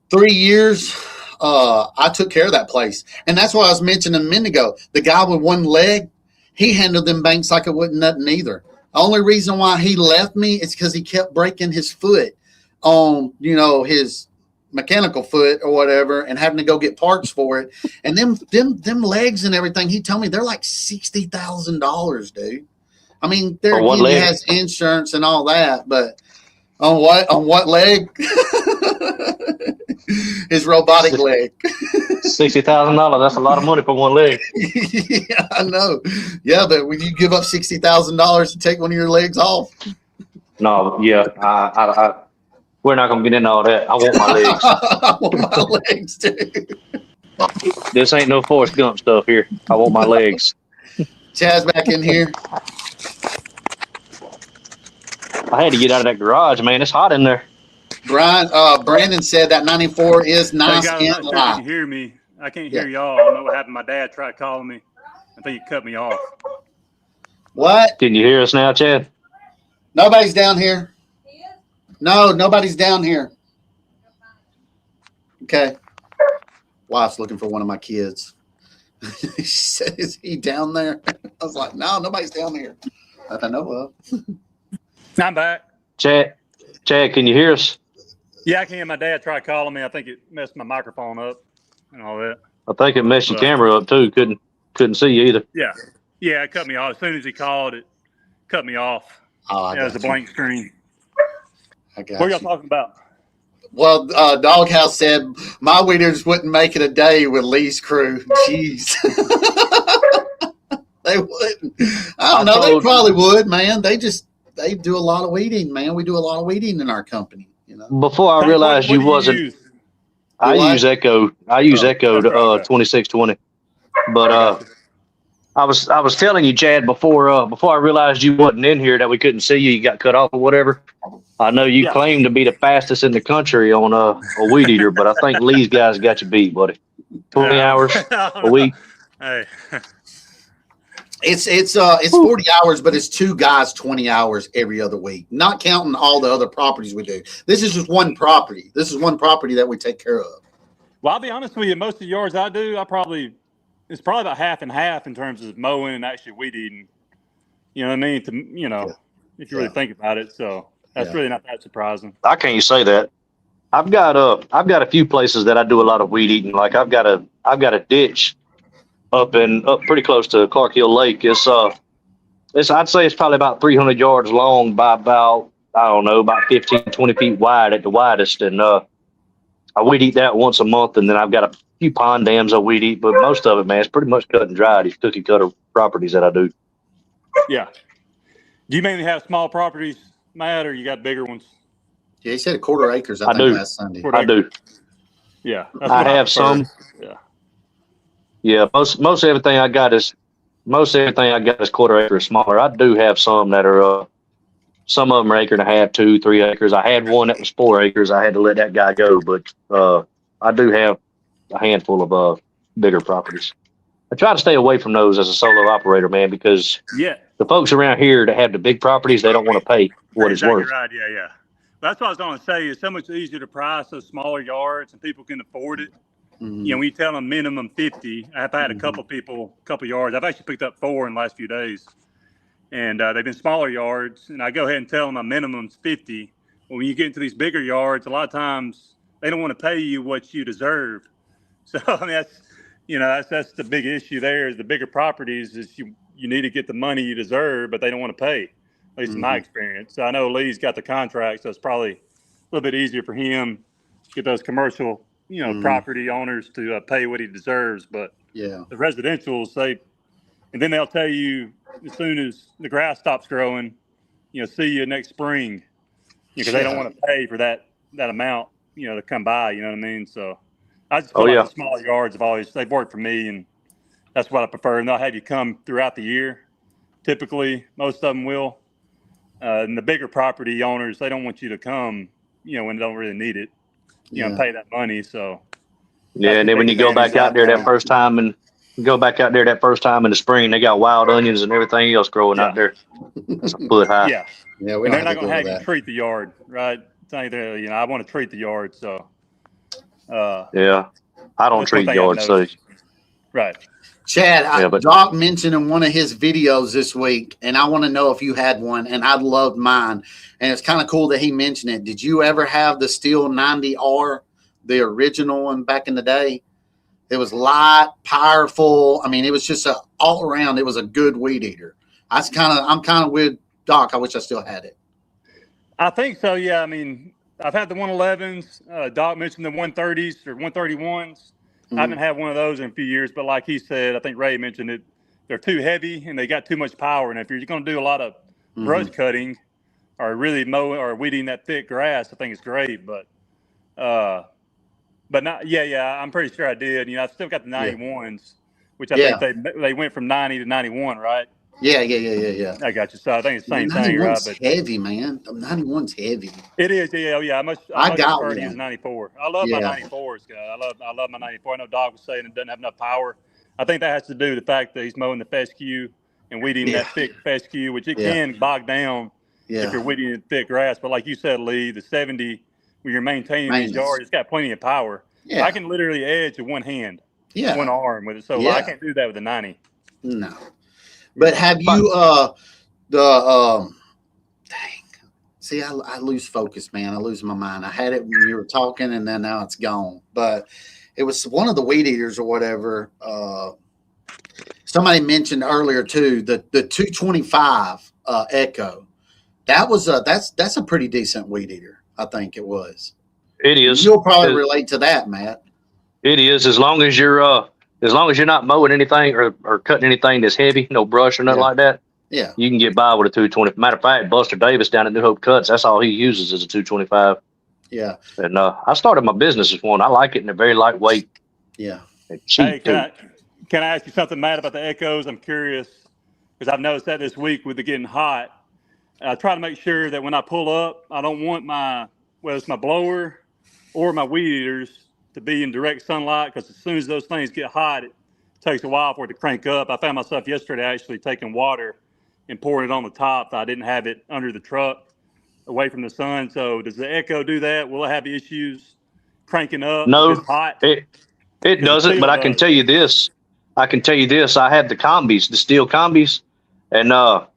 3 years, I took care of that place. And that's what I was mentioning a minute ago. The guy with one leg, he handled them banks like it wasn't nothing either. The only reason why he left me is because he kept breaking his foot on, you know, his mechanical foot or whatever, and having to go get parts for it. And them legs and everything, he told me they're like $60,000, dude. I mean, there For what again, he leg? has insurance and all that, but on what leg? His robotic leg. $60,000. That's a lot of money for one leg. Yeah, I know. Yeah, but would you give up $60,000 to take one of your legs off? No, yeah, we're not gonna get into all that. I want my legs. I want my legs, dude. This ain't no Forrest Gump stuff here. I want my legs. Chaz back in here. I had to get out of that garage, man. It's hot in there. Brandon said that 94 is Hey, nice guys, I'm and not sure if you can live. hear me. I can't hear y'all. I don't know what happened. My dad tried calling me. I think he cut me off. What? Can you hear us now, Chad? Nobody's down here. No, nobody's down here. Okay. Wife's looking for one of my kids. She said, "Is he down there?" I was like, "No, nobody's down here that I know of." I'm back. Chad, can you hear us? Yeah, I can hear my dad try calling me. I think it messed my microphone up and all that. I think it messed your camera up too. Couldn't see you either. Yeah. Yeah, it cut me off. As soon as he called, it cut me off. Oh, I Yeah, it was a got you. blank screen. I got What are y'all you. talking about? Well, Doghouse said my weeders wouldn't make it a day with Lee's crew. Jeez. They wouldn't. I don't know. They probably would, man. They do a lot of weeding, man. We do a lot of weeding in our company, you know. Before I realized What you do wasn't. use? I What? use Echo. I use Oh, Echo that's right, okay. 2620. But Gotcha. I was telling you, Chad, before I realized you wasn't in here, that we couldn't see you. You got cut off or whatever. I know you Yeah. claim to be the fastest in the country on a weed eater, but I think Lee's guys got you beat, buddy. 20 hours a week. Hey. It's 40 hours, but it's two guys 20 hours every other week, not counting all the other properties we do. This is just one property. This is one property that we take care of. Well, I'll be honest with you. Most of the yards I do, it's probably about half and half in terms of mowing and actually weed eating. You know what I mean? If you really think about it. So that's really not that surprising. I can't say that. I've got a few places that I do a lot of weed eating. Like I've got a ditch up pretty close to Clark Hill Lake. I'd say it's probably about 300 yards long by about, I don't know, about 15, 20 feet wide at the widest. And I weed eat that once a month, and then I've got a few pond dams I weed eat, but most of it, man, it's pretty much cut and dried. These cookie cutter properties that I do. Yeah. Do you mainly have small properties, Matt, or you got bigger ones? Yeah, he said 1/4 acres, I think, do. last Sunday. I do. Yeah. That's I what have prefer. some. Yeah. Yeah, most everything I got is 1/4 acre or smaller. I do have some that are some of them are 1.5 acres, 2, 3 acres. I had one that was 4 acres. I had to let that guy go, but I do have a handful of bigger properties. I try to stay away from those as a solo operator, man, because Yeah. the folks around here that have the big properties, they don't want to pay what it's Exactly worth. right. Yeah. That's what I was going to say. It's so much easier to price those smaller yards and people can afford it. Mhm. You know, we tell them minimum 50. I've had a couple yards. I've actually picked up 4 in the last few days. And they've been smaller yards. And I go ahead and tell them my minimum's 50. Well, when you get into these bigger yards, a lot of times they don't want to pay you what you deserve. So, I mean, that's the big issue there is the bigger properties is you need to get the money you deserve, but they don't want to pay, at least in my experience. So I know Lee's got the contract, so it's probably a little bit easier for him to get those commercial, property owners to pay what he deserves. But Yeah. the residentials, and then they'll tell you as soon as the grass stops growing, see you next spring, because they don't want to pay for that amount, to come by. You know what I mean? So I just feel like the smaller yards they've worked for me, and that's what I prefer. And they'll have you come throughout the year. Typically, most of them will. And the bigger property owners, they don't want you to come, when they don't really need it, and pay that money. So Yeah, and then when you go back out there that first time in the spring, they got wild onions and everything else growing out there. That's a foot high. Yeah. Yeah, And they're not going to have you treat the yard, right? I want to treat the yard, so. Yeah, I don't treat yards, so Right. Chad, Yeah, but- Doc mentioned in one of his videos this week, and I want to know if you had one, and I loved mine. And it's kind of cool that he mentioned it. Did you ever have the Steel 90R, the original one back in the day? It was light, powerful. I mean, it was just all around. It was a good weed eater. I'm kind of with Doc. I wish I still had it. I think so. Yeah. I mean, I've had the 111s. Doc mentioned the 130s or 131s. I haven't had one of those in a few years, but like he said, I think Ray mentioned it. They're too heavy and they got too much power. And if you're going to do a lot of brush cutting or really mowing or weeding that thick grass, I think it's great. But not. Yeah. I'm pretty sure I did. You know, I've still got the 91s, which I think they went from 90 to 91, right? Yeah. I got you. So I think it's the same The thing, right? 91's heavy, man. The 91's heavy. It is, yeah. I got prefer to one. use 94. I love my 94s, guys. I love my 94. I know Doc was saying it doesn't have enough power. I think that has to do with the fact that he's mowing the fescue and weeding that thick fescue, which it can bog down if you're weeding in thick grass. But like you said, Lee, the 70, when you're maintaining these yards, it's got plenty of power. Yeah. I can literally edge with one hand, Yeah. one arm with it. So I can't do that with a 90. No. But have you see, I lose focus, man. I lose my mind. I had it when you were talking, and then now it's gone. But it was one of the weed eaters or whatever. Somebody mentioned earlier too the 225 Echo. That's a pretty decent weed eater. I think it was. It is. You'll probably relate to that, Matt. It is, as long as you're not mowing anything or cutting anything that's heavy, no brush or nothing like that. Yeah. You can get by with a 220. Matter of fact, Buster Davis down at New Hope Cuts, that's all he uses is a 225. Yeah. And I started my business with one. I like it, and they're very lightweight. Yeah. And cheap. Hey, can I ask you something, Matt, about the Echoes? I'm curious because I've noticed that this week with it getting hot. I try to make sure that when I pull up, I don't want whether it's my blower or my weed eaters to be in direct sunlight, because as soon as those things get hot, it takes a while for it to crank up. I found myself yesterday actually taking water and pouring it on the top. I didn't have it under the truck away from the sun. So does the Echo do that? Will it have issues cranking up? No, if it's hot? It doesn't, but I can tell you this. I had the combis, the steel combis, and I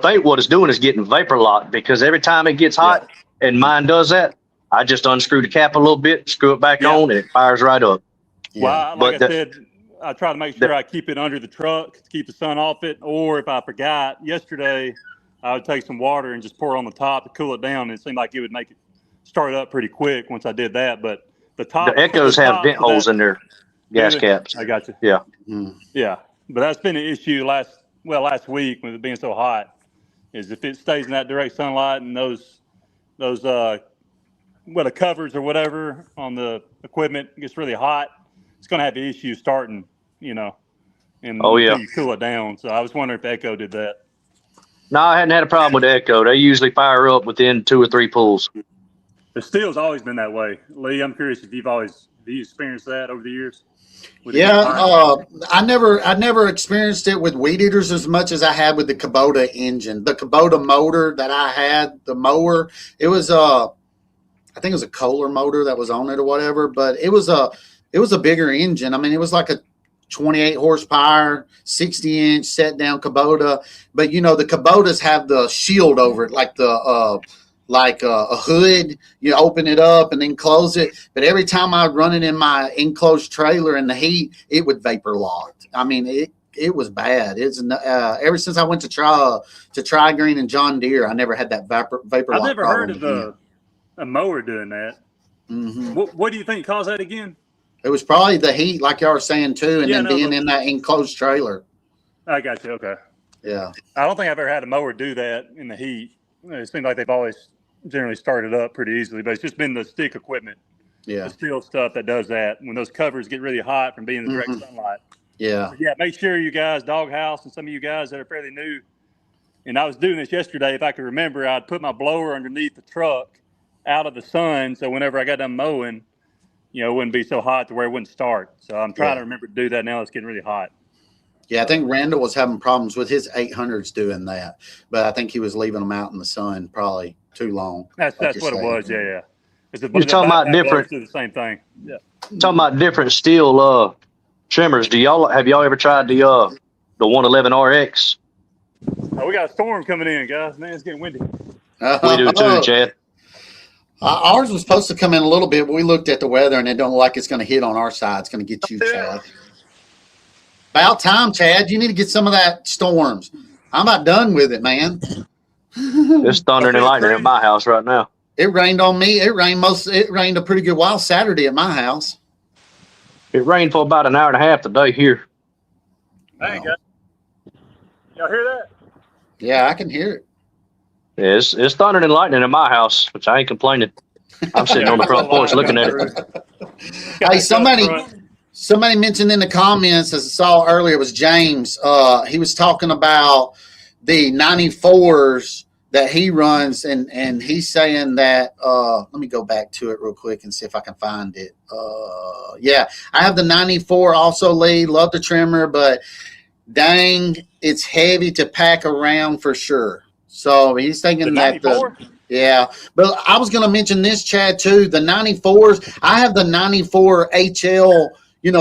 think what it's doing is getting vapor locked, because every time it gets hot, and mine does that, I just unscrew the cap a little bit, screw it back on, and it fires right up. Well, like I said, I try to make sure I keep it under the truck to keep the sun off it. Or if I forgot yesterday, I would take some water and just pour it on the top to cool it down. And it seemed like it would make it start up pretty quick once I did that. But the Echoes have vent holes in their gas caps. I got you. Yeah. Yeah. But that's been an issue last week with it being so hot, is if it stays in that direct sunlight and those the covers or whatever on the equipment gets really hot, it's going to have issues starting, and until you cool it down. So I was wondering if Echo did that. No, I hadn't had a problem with the Echo. They usually fire up within 2 or 3 pulls. The Steel's always been that way. Lee, I'm curious if you experienced that over the years? I never experienced it with weed eaters as much as I had with the Kubota engine. The Kubota motor that I had, the mower, it was I think it was a Kohler motor that was on it or whatever, but it was a bigger engine. I mean, it was like a 28 horsepower, 60-inch set down Kubota. But the Kubotas have the shield over it, like a hood. You open it up and then close it. But every time I would run it in my enclosed trailer in the heat, it would vapor lock. I mean, it was bad. It's ever since I went to Tri Green and John Deere, I never had that vapor lock. I've never heard of a mower doing that. Mm-hmm. What do you think caused that again? It was probably the heat, like y'all were saying too, and then being in that enclosed trailer. I got you. Okay. Yeah. I don't think I've ever had a mower do that in the heat. It seems like they've always generally started up pretty easily, but it's just been the stick equipment, the steel stuff that does that when those covers get really hot from being in the direct sunlight. Yeah. But yeah. Make sure you guys, Doghouse, and some of you guys that are fairly new. And I was doing this yesterday. If I could remember, I'd put my blower underneath the truck out of the sun, so whenever I got done mowing, it wouldn't be so hot to where it wouldn't start. So I'm trying to remember to do that now. It's getting really hot. Yeah, I think Randall was having problems with his 800s doing that, but I think he was leaving them out in the sun probably too long. That's what it was. Yeah. You're talking about different. The same thing. Yeah. Talking about different steel trimmers, have y'all ever tried the 111 RX? Oh, we got a storm coming in, guys. Man, it's getting windy. We do too, Chad. Ours was supposed to come in a little bit, but we looked at the weather and it don't look like it's going to hit on our side. It's going to get you, Chad. About time, Chad. You need to get some of that storms. I'm about done with it, man. It's thundering and lightning at my house right now. It rained on me. It rained a pretty good while Saturday at my house. It rained for about an hour and a half today here. Hey, guys. Y'all hear that? Yeah, I can hear it. Yeah, it's thundering and lightning at my house, which I ain't complaining. I'm sitting on the front porch looking at it. Hey, somebody mentioned in the comments, as I saw earlier, it was James. He was talking about the 94s that he runs, and he's saying that, let me go back to it real quick and see if I can find it. Yeah, I have the 94 also, Lee. Love the trimmer, but dang, it's heavy to pack around for sure. So he's thinking that yeah. But I was going to mention this, Chad, too. The 94s, I have the 94 HL,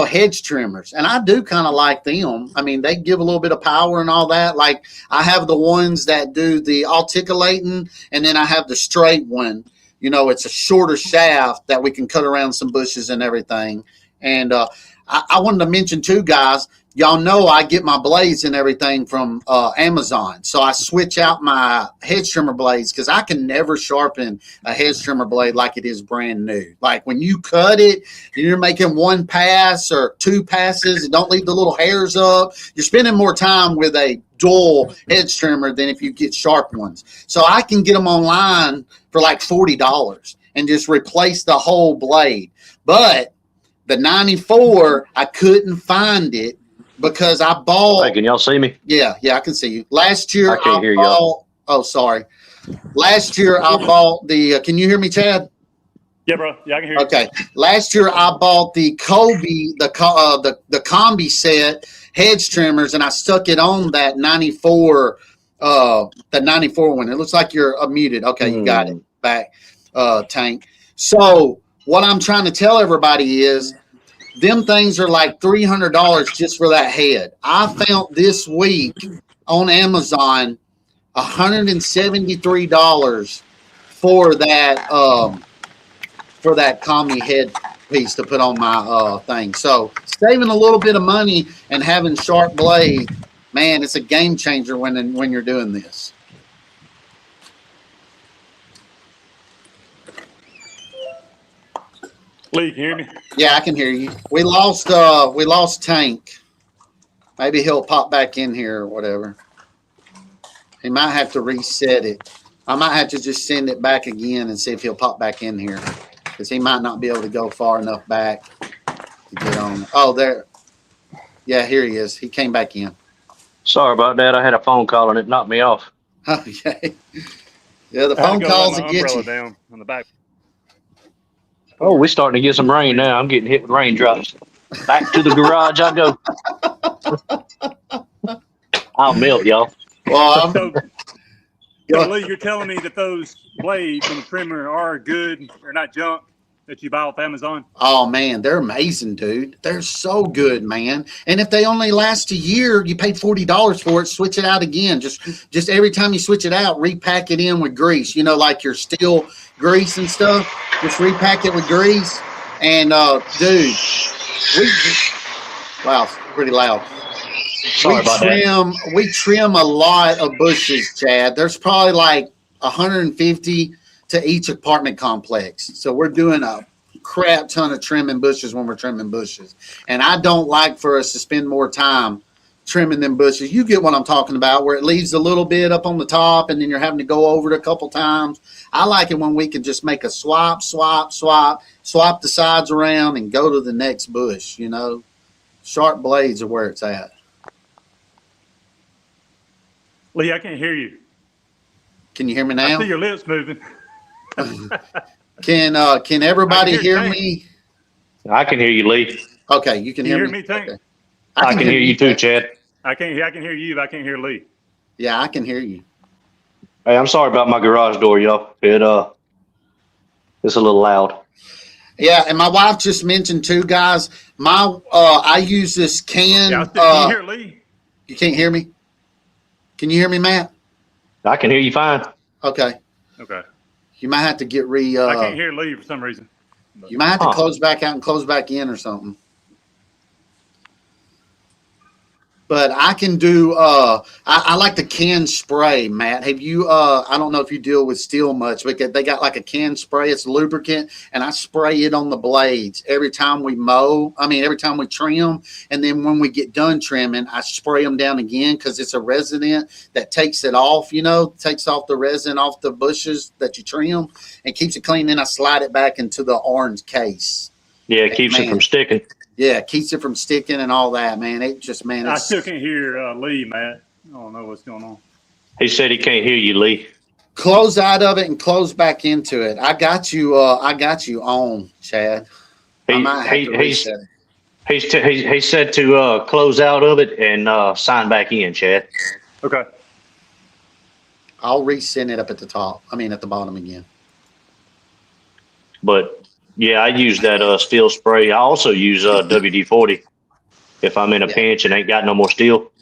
hedge trimmers, and I do kind of like them. I mean, they give a little bit of power and all that. Like, I have the ones that do the articulating, and then I have the straight one. It's a shorter shaft that we can cut around some bushes and everything. And I wanted to mention, too, guys, y'all know I get my blades and everything from Amazon. So I switch out my hedge trimmer blades because I can never sharpen a hedge trimmer blade like it is brand new. Like when you cut it and you're making one pass or two passes and don't leave the little hairs up, you're spending more time with a dual hedge trimmer than if you get sharp ones. So I can get them online for like $40 and just replace the whole blade. But the 94, I couldn't find it. Because I bought. Hey, can y'all see me? Yeah, I can see you. Last year, I can't hear y'all. Oh, sorry. Last year, I bought the. Can you hear me, Chad? Yeah, bro. Yeah, I can hear you. Okay. Last year, I bought the Kobe, the combi set hedge trimmers, and I stuck it on that 94, the 94 one. It looks like you're muted. Okay, you got it back, Tank. So what I'm trying to tell everybody is, them things are like $300 just for that head. I found this week on Amazon $173 for that combi head piece to put on my thing. So saving a little bit of money and having sharp blade, man, it's a game changer when you're doing this. Lee, can you hear me? Yeah, I can hear you. We lost Tank. Maybe he'll pop back in here or whatever. He might have to reset it. I might have to just send it back again and see if he'll pop back in here, because he might not be able to go far enough back to get on. Oh, there. Yeah, here he is. He came back in. Sorry about that. I had a phone call and it knocked me off. Okay. Yeah, the phone calls will get you. Down on the back. Oh, we're starting to get some rain now. I'm getting hit with raindrops. Back to the garage I go. I'll melt, y'all. Well, So, Lee, you're telling me that those blades from the trimmer are good, they're not junk that you buy off Amazon? oh man, they're amazing, dude. They're so good, man. And if they only last a year, you paid $40 for it. Switch it out again. Just every time you switch it out, repack it in with grease. Like your steel grease and stuff. Just repack it with grease. And dude, wow, pretty loud. Sorry about that. We trim a lot of bushes, Chad. There's probably like 150 to each apartment complex. So we're doing a crap ton of trimming bushes when we're trimming bushes. And I don't like for us to spend more time trimming them bushes. You get what I'm talking about, where it leaves a little bit up on the top and then you're having to go over it a couple times. I like it when we can just make a swap the sides around and go to the next bush, Sharp blades are where it's at. Lee, I can't hear you. Can you hear me I now? see your lips moving. Can everybody hear me? I can hear you, Lee. Okay, you can Can you hear hear me? me, Tank? Okay. I can hear you too, Chad. I can hear you, but I can't hear Lee. Yeah, I can hear you. Hey, I'm sorry about my garage door, y'all. It's a little loud. Yeah, and my wife just mentioned too, guys. I use this can. Yeah, can you hear Lee? You can't hear me? Can you hear me, Matt? I can hear you fine. Okay. Okay. You might have to get I can't hear Lee for some reason. You might have to close back out and close back in or something. But I can do I like the can spray, Matt. Have you I don't know if you deal with steel much, but they got like a can spray, it's lubricant, and I spray it on the blades every time we every time we trim, and then when we get done trimming, I spray them down again because it's a resin that takes it off, takes off the resin off the bushes that you trim and keeps it clean. Then I slide it back into the orange case. Yeah, it keeps it from sticking. Yeah, it keeps it from sticking and all that, man. I still can't hear Lee, Matt. I don't know what's going on. He said he can't hear you, Lee. Close out of it and close back into it. I got you on, Chad. He said to close out of it and sign back in, Chad. Okay. I'll resend it up at the top. At the bottom again. But yeah, I use that steel spray. I also use WD-40 if I'm in a pinch and ain't got no more steel.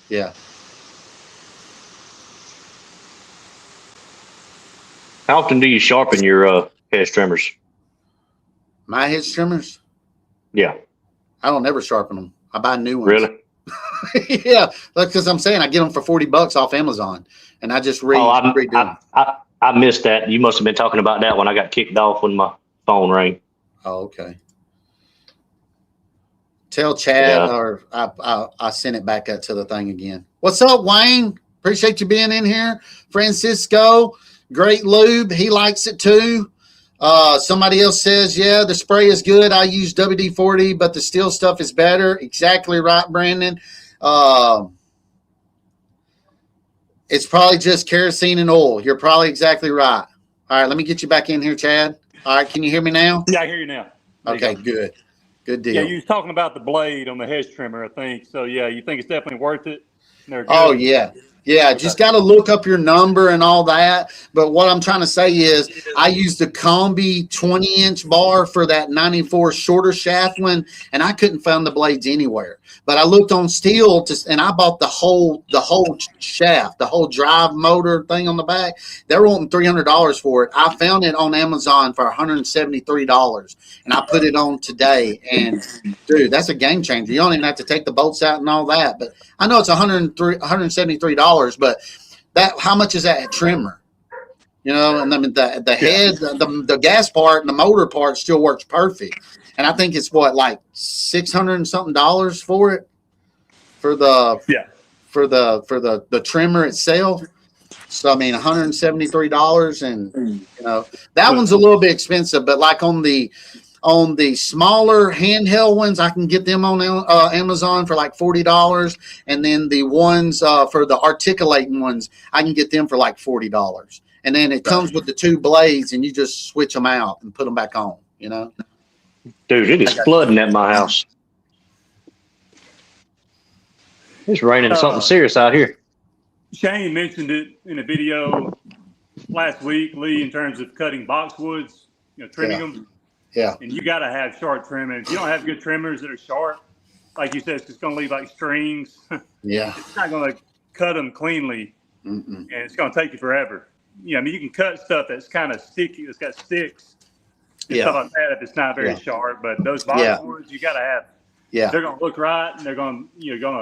Yeah. How often do you sharpen your hedge trimmers? My hedge trimmers? Yeah. I don't ever sharpen them. I buy new ones. Really? Yeah, because I'm saying I get them for $40 off Amazon, and I just redo them. I missed that. You must have been talking about that when I got kicked off when my phone rang. Oh, okay. Tell Chad, or I sent it back up to the thing again. What's up, Wayne? Appreciate you being in here. Francisco, great lube. He likes it too. Somebody else says, yeah, the spray is good. I use WD-40, but the steel stuff is better. Exactly right, Brandon. It's probably just kerosene and oil. You're probably exactly right. All right, let me get you back in here, Chad. All right, can you hear me now? Yeah, I hear you now. Okay, good. Good deal. Yeah, you was talking about the blade on the hedge trimmer, I think. So, yeah, you think it's definitely worth it? Oh, yeah. Yeah, just got to look up your number and all that. But what I'm trying to say is I used the Combi 20-inch bar for that 94 shorter shaft one, and I couldn't find the blades anywhere. But I looked on steel, and I bought the whole shaft, the whole drive motor thing on the back. They were wanting $300 for it. I found it on Amazon for $173, and I put it on today. And, dude, that's a game changer. You don't even have to take the bolts out and all that. But I know it's $173. But how much is that trimmer? And the head, the gas part and the motor part still works perfect. And I think it's like $600 and something for it for the trimmer itself. So $173, and that one's a little bit expensive, but like on the smaller handheld ones, I can get them on Amazon for like $40. And then the ones for the articulating ones, I can get them for like $40. And then it comes with the two blades, and you just switch them out and put them back on, Dude, it is flooding at my house. It's raining something serious out here. Shane mentioned it in a video last week, Lee, in terms of cutting boxwoods, trimming them. Yeah. And you got to have sharp trimming. If you don't have good trimmers that are sharp, like you said, it's just going to leave like strings. Yeah. It's not going to cut them cleanly. And it's going to take you forever. You can cut stuff that's kind of sticky, it's got sticks. And stuff like that if it's not very sharp. But those boxwoods, you got to have. Yeah. They're going to look right, and you're going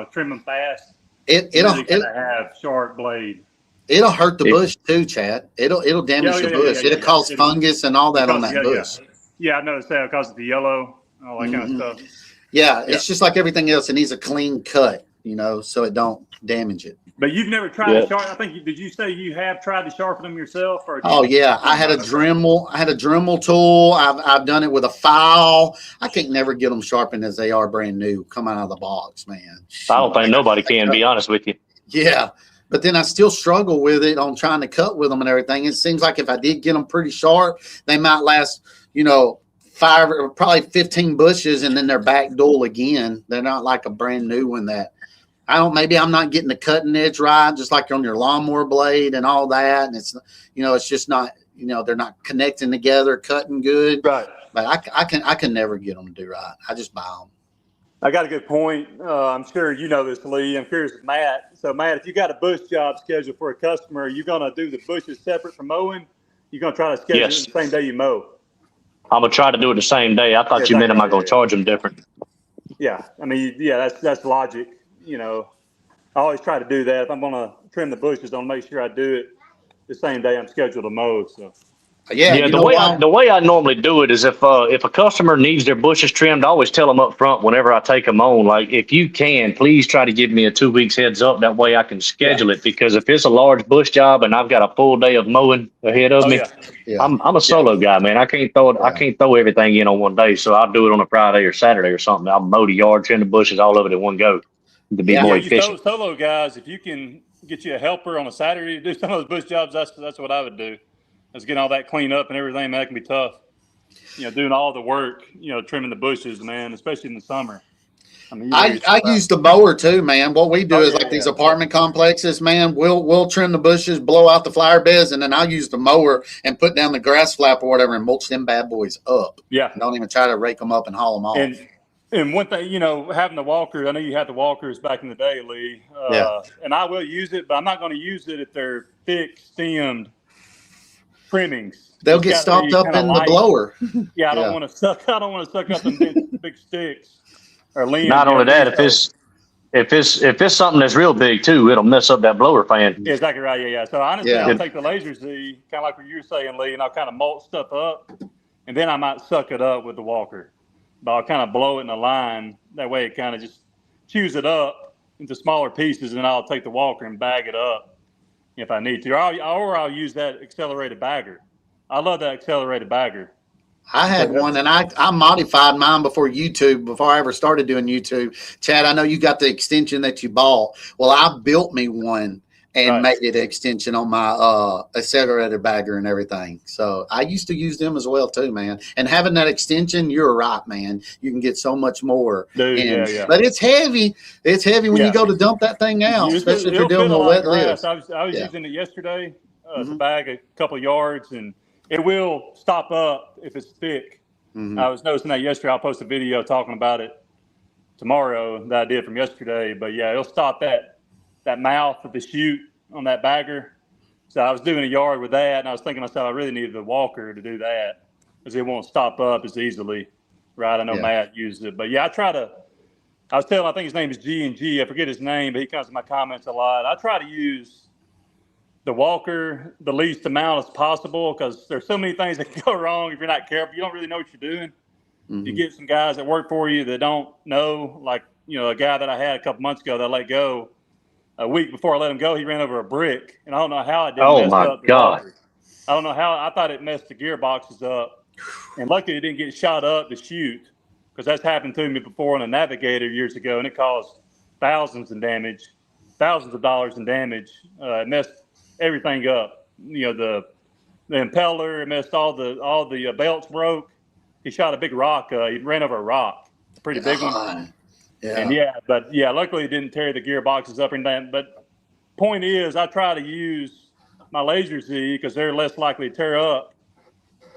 to trim them fast. It'll have sharp blade. It'll hurt the bush too, Chad. It'll damage the bush. It'll cause fungus and all that on that bush. Yeah, I noticed that because of the yellow, all that kind of stuff. Yeah, it's just like everything else. It needs a clean cut, so it don't damage it. But you've never tried to sharpen. I think did you say you have tried to sharpen them yourself? Or I had a Dremel. I had a Dremel tool. I've done it with a file. I can't never get them sharpened as they are brand new, come out of the box, man. I don't think nobody can, be honest with you. Yeah, but then I still struggle with it on trying to cut with them and everything. It seems like if I did get them pretty sharp, they might last, 5 or probably 15 bushes, and then they're back dull again. They're not like a brand new one that maybe I'm not getting the cutting edge right, just like on your lawnmower blade and all that. And it's, it's just not, they're not connecting together, cutting good. Right. but I can never get them to do right. I just buy them. I got a good point. I'm sure you know this, Lee. I'm curious with Matt. So, Matt, if you got a bush job scheduled for a customer, are you going to do the bushes separate from mowing? You're going to try to schedule Yes. it the same day you mow? I'm gonna try to do it the same day. I thought Yeah, you meant, am I exactly. gonna charge them different? Yeah. I mean, yeah, that's logic. You know, I always try to do that. If I'm going to trim the bushes, I'll make sure I do it the same day I'm scheduled to mow. So, Yeah, Yeah, you know why? the way I normally do it is if a customer needs their bushes trimmed, I always tell them up front whenever I take them on, like if you can, please try to give me a 2 weeks heads up. That way I can schedule it because if it's a large bush job and I've got a full day of mowing ahead of oh, me, yeah. Yeah, I'm a solo guy, man. I can't throw it. I Yeah. can't throw everything in on one day, so I'll do it on a Friday or Saturday or something. I'll mow the yard, trim the bushes, all of it in one go to be Yeah. more Yeah, you efficient. solo guys, if you can get you a helper on a Saturday to do some of those bush jobs, that's what I would do. Let's get all that cleaned up and everything. Man, that can be tough. You know, doing all the work, you know, trimming the bushes, man, especially in the summer. I mean, you wear I yourself out. use the mower too, man. What we do Oh, is yeah, like these yeah. apartment complexes, man. We'll trim the bushes, blow out the flower beds, and then I'll use the mower and put down the grass flap or whatever and mulch them bad boys up. Yeah. Don't even try to rake them up and haul them off. And one thing, you know, having the walker, I know you had the walkers back in the day, Lee. Yeah. And I will use it, but I'm not going to use it if they're thick stemmed trimmings. They'll It's get gotta stopped be up kinda in light. the blower. Yeah, I don't Yeah. want to suck. I don't want to suck up them big sticks or limbs. Not you know, only that, these if it's something that's real big too, it'll mess up that blower fan. Yeah, exactly right. Yeah, yeah. So honestly, Yeah. I'll take the Laser Z, kind of like what you were saying, Lee, and I'll kind of mulch stuff up, and then I might suck it up with the walker. But I'll kind of blow it in a line. That way, it kind of just chews it up into smaller pieces, and then I'll take the walker and bag it up if I need to, or I'll use that accelerated bagger. I love that accelerated bagger. I had one and I modified mine before YouTube, before I ever started doing YouTube. Chad, I know you got the extension that you bought. Well, I built me one and Right. made it an extension on my accelerator bagger and everything. So I used to use them as well too, man. And having that extension, you're right, man. You can get so much more. Dude, And- yeah. But it's heavy. It's heavy when Yeah. you go to dump that thing out, especially if you're It'll dealing fit a with lot wet of grass. lives. I was Yeah. using it yesterday to Mhm. bag a couple of yards, and it will stop up if it's thick. Mhm. I was noticing that yesterday. I'll post a video talking about it tomorrow that I did from yesterday. But yeah, it'll stop that mouth of the chute on that bagger. So I was doing a yard with that, and I was thinking to myself, I really needed the walker to do that because it won't stop up as easily. Right? I know Yeah. Matt used it, but yeah, I was telling, I think his name is G&G. I forget his name, but he comes to my comments a lot. I try to use the walker the least amount as possible because there's so many things that can go wrong if you're not careful. You don't really know what you're doing. You Mhm. get some guys that work for you that don't know, like, you know, a guy that I had a couple months ago that I let go. A week before I let him go, he ran over a brick, and I don't know how it didn't Oh, mess my up the God. walker. I don't know how. I thought it messed the gearboxes up, and luckily it didn't get shot up to shoot because that's happened to me before on a Navigator years ago, and it caused thousands of dollars in damage. It messed everything up. You know, the impeller, it messed all the belts broke. He shot a big rock. He ran over a rock, a pretty big one. God. And Yeah. luckily it didn't tear the gearboxes up and down. But point is, I try to use my Laser Z because they're less likely to tear up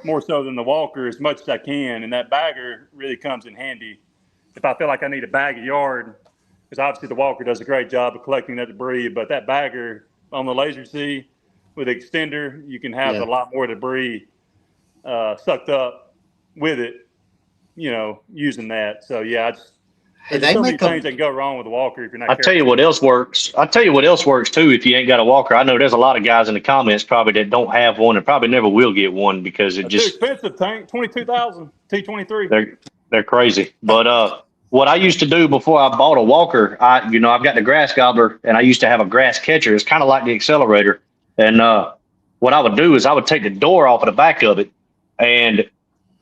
more so than the walker as much as I can. And that bagger really comes in handy if I feel like I need to bag a yard, because obviously the walker does a great job of collecting that debris. But that bagger on the Laser Z with the extender, you can have Yeah. a lot more debris sucked up with it, you know, using that. So yeah, Hey, there's they so many make things them. that can go wrong with the walker if you're not I careful. tell you what else works. I tell you what else works too. If you ain't got a walker, I know there's a lot of guys in the comments probably that don't have one and probably never will get one because it It's just too expensive, Tank. 22,000 T23. they're crazy. But what I used to do before I bought a walker, I've got the grass gobbler and I used to have a grass catcher. It's kind of like the accelerator. And what I would do is I would take the door off of the back of it and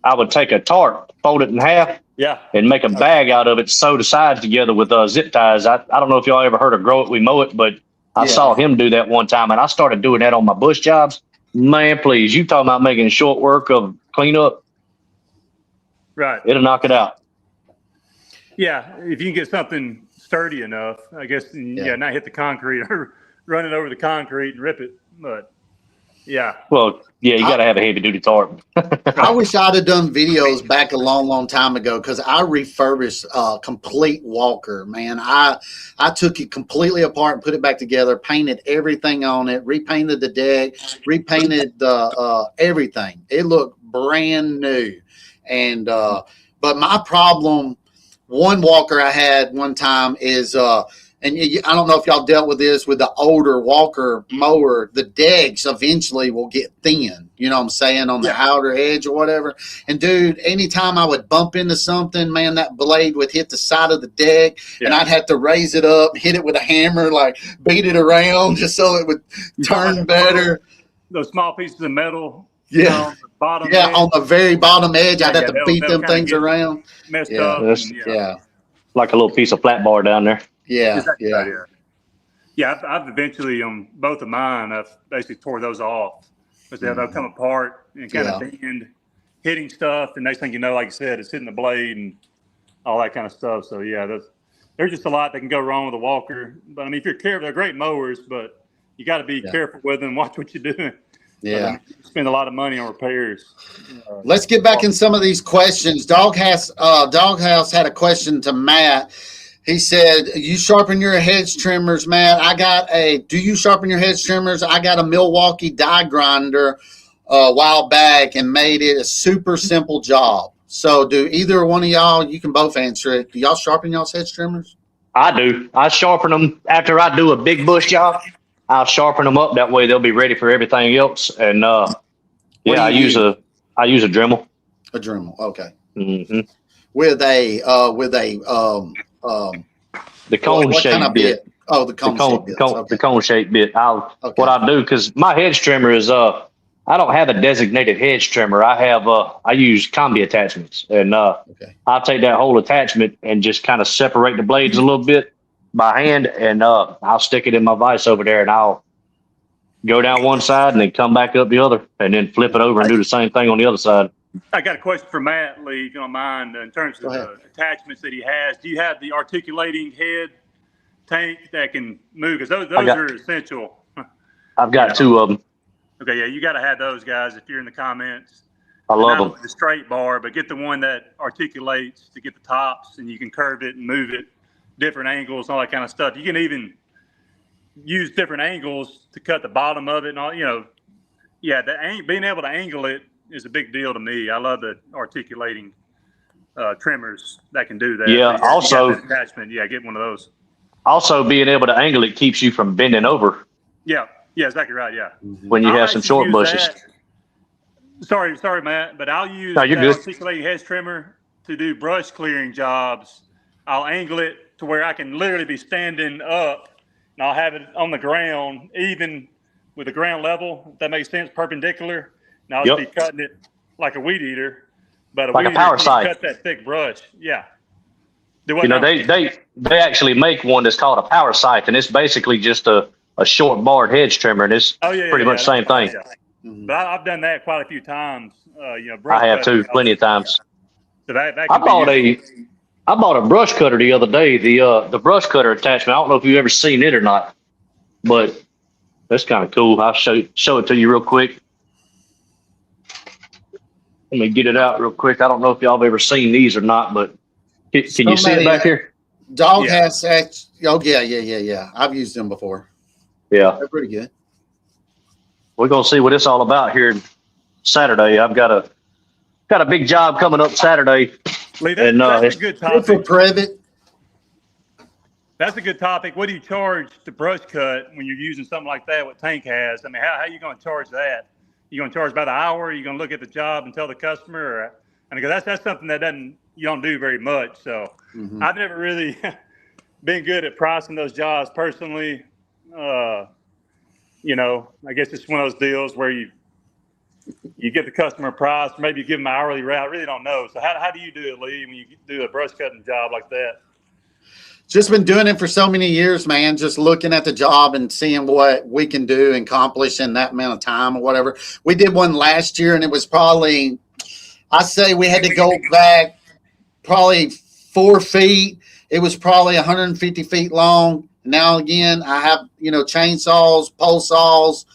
I would take a tarp, fold it in half, Yeah. and make a bag out of it, sew the sides together with zip ties. I don't know if y'all ever heard of Grow It, We Mow It, but I Yeah. saw him do that one time, and I started doing that on my bush jobs. Man, please, you talking about making short work of cleanup? Right. It'll knock it out. Yeah. If you can get something sturdy enough, I guess, not hit the concrete or run it over the concrete and rip it. But Yeah. Well, yeah, you got to have a heavy duty tarp. I wish I'd have done videos back a long, long time ago because I refurbished a complete walker, man. I took it completely apart and put it back together, painted everything on it, repainted the deck, repainted the everything. It looked brand new. And but my problem, one walker I had one time is and I don't know if y'all dealt with this with the older walker mower, the decks eventually will get thin, you know what I'm saying, on the outer edge or whatever. And dude, anytime I would bump into something, man, that blade would hit the side of the deck and I'd have to raise it up, hit it with a hammer, like beat it around just so it would turn better. Those small pieces of metal. Yeah. On the bottom yeah, edge. on the very bottom edge, I'd have to beat they'll them things around. Messed Yeah. up. Yeah. Like a little piece of flat bar down there. Yeah. Exactly Yeah. right, yeah. I've eventually on both of mine, I've basically tore those off because they'll come apart and kind of bend, hitting stuff. And next thing you know, like I said, it's hitting the blade and all that kind of stuff. So yeah, there's just a lot that can go wrong with a walker. But I mean, if you're careful, they're great mowers, but you got to be careful with them. Watch what you're doing. Yeah. I mean, you spend a lot of money on repairs. Let's get back in some of these questions. Doghouse had a question to Matt. He said, "You sharpen your hedge trimmers, Matt. Do you sharpen your hedge trimmers? I got a Milwaukee die grinder a while back and made it a super simple job. So do either one of y'all, you can both answer it. Do y'all sharpen y'all's hedge trimmers?" I do. I sharpen them after I do a big bush job. I'll sharpen them up. That way they'll be ready for everything else. And I use a Dremel. A Dremel, okay. Mm-hmm. With a the cone shaped kind of bit? Oh, the cone shaped bit. The cone shaped bit. What I do, because my hedge trimmer is I don't have a designated hedge trimmer. I use combi attachments, and I'll take that whole attachment and just kind of separate the blades a little bit by hand, and I'll stick it in my vise over there, and I'll go down one side and then come back up the other, and then flip it over and do the same thing on the other side. I got a question for Matt, Lee, if you don't mind, in terms of the attachments that he has. Do you have the articulating head tank that can move? Because those are essential. I've got two of them. Okay, yeah, you got to have those, guys, if you're in the comments. I love Not them. only the straight bar, but get the one that articulates to get the tops, and you can curve it and move it, different angles, all that kind of stuff. You can even use different angles to cut the bottom of it and all, being able to angle it is a big deal to me. I love the articulating trimmers that can do that. Yeah, also attachment. Yeah, get one of those. Also, being able to angle it keeps you from bending over. Yeah, exactly right. Yeah. When you have some short bushes. Sorry, Matt, but I'll use that articulating hedge trimmer to do brush clearing jobs. I'll angle it to where I can literally be standing up, and I'll have it on the ground, even with the ground level, if that makes sense, perpendicular. And I'll just be cutting it like a weed eater, but like a power scythe. Cut that thick brush. Yeah. They actually make one that's called a power scythe, and it's basically just a short barred hedge trimmer, and it's pretty much the same thing. Yeah. But I've done that quite a few times. I have too, plenty of times. So that I bought a brush cutter the other day. The brush cutter attachment. I don't know if you've ever seen it or not, but that's kind of cool. I'll show it to you real quick. Let me get it out real quick. I don't know if y'all have ever seen these or not, but can you see it back here? Dog has. Oh yeah. I've used them before. Yeah, they're pretty good. We're gonna see what it's all about here Saturday. I've got a big job coming up Saturday. Lee, that's a good topic. For Privet. That's a good topic. What do you charge to brush cut when you're using something like that? What Tank has? I mean, how are you going to charge that? You going to charge by the hour? Are you going to look at the job and tell the customer? That's something that you don't do very much. So I've never really been good at pricing those jobs personally. I guess it's one of those deals where you get the customer a price, maybe you give them an hourly rate. I really don't know. So how do you do it, Lee, when you do a brush cutting job like that? Just been doing it for so many years, man. Just looking at the job and seeing what we can do and accomplish in that amount of time or whatever. We did one last year, and it was probably, I say we had to go back probably 4 feet. It was probably 150 feet long. Now, again, I have, chainsaws, pole saws,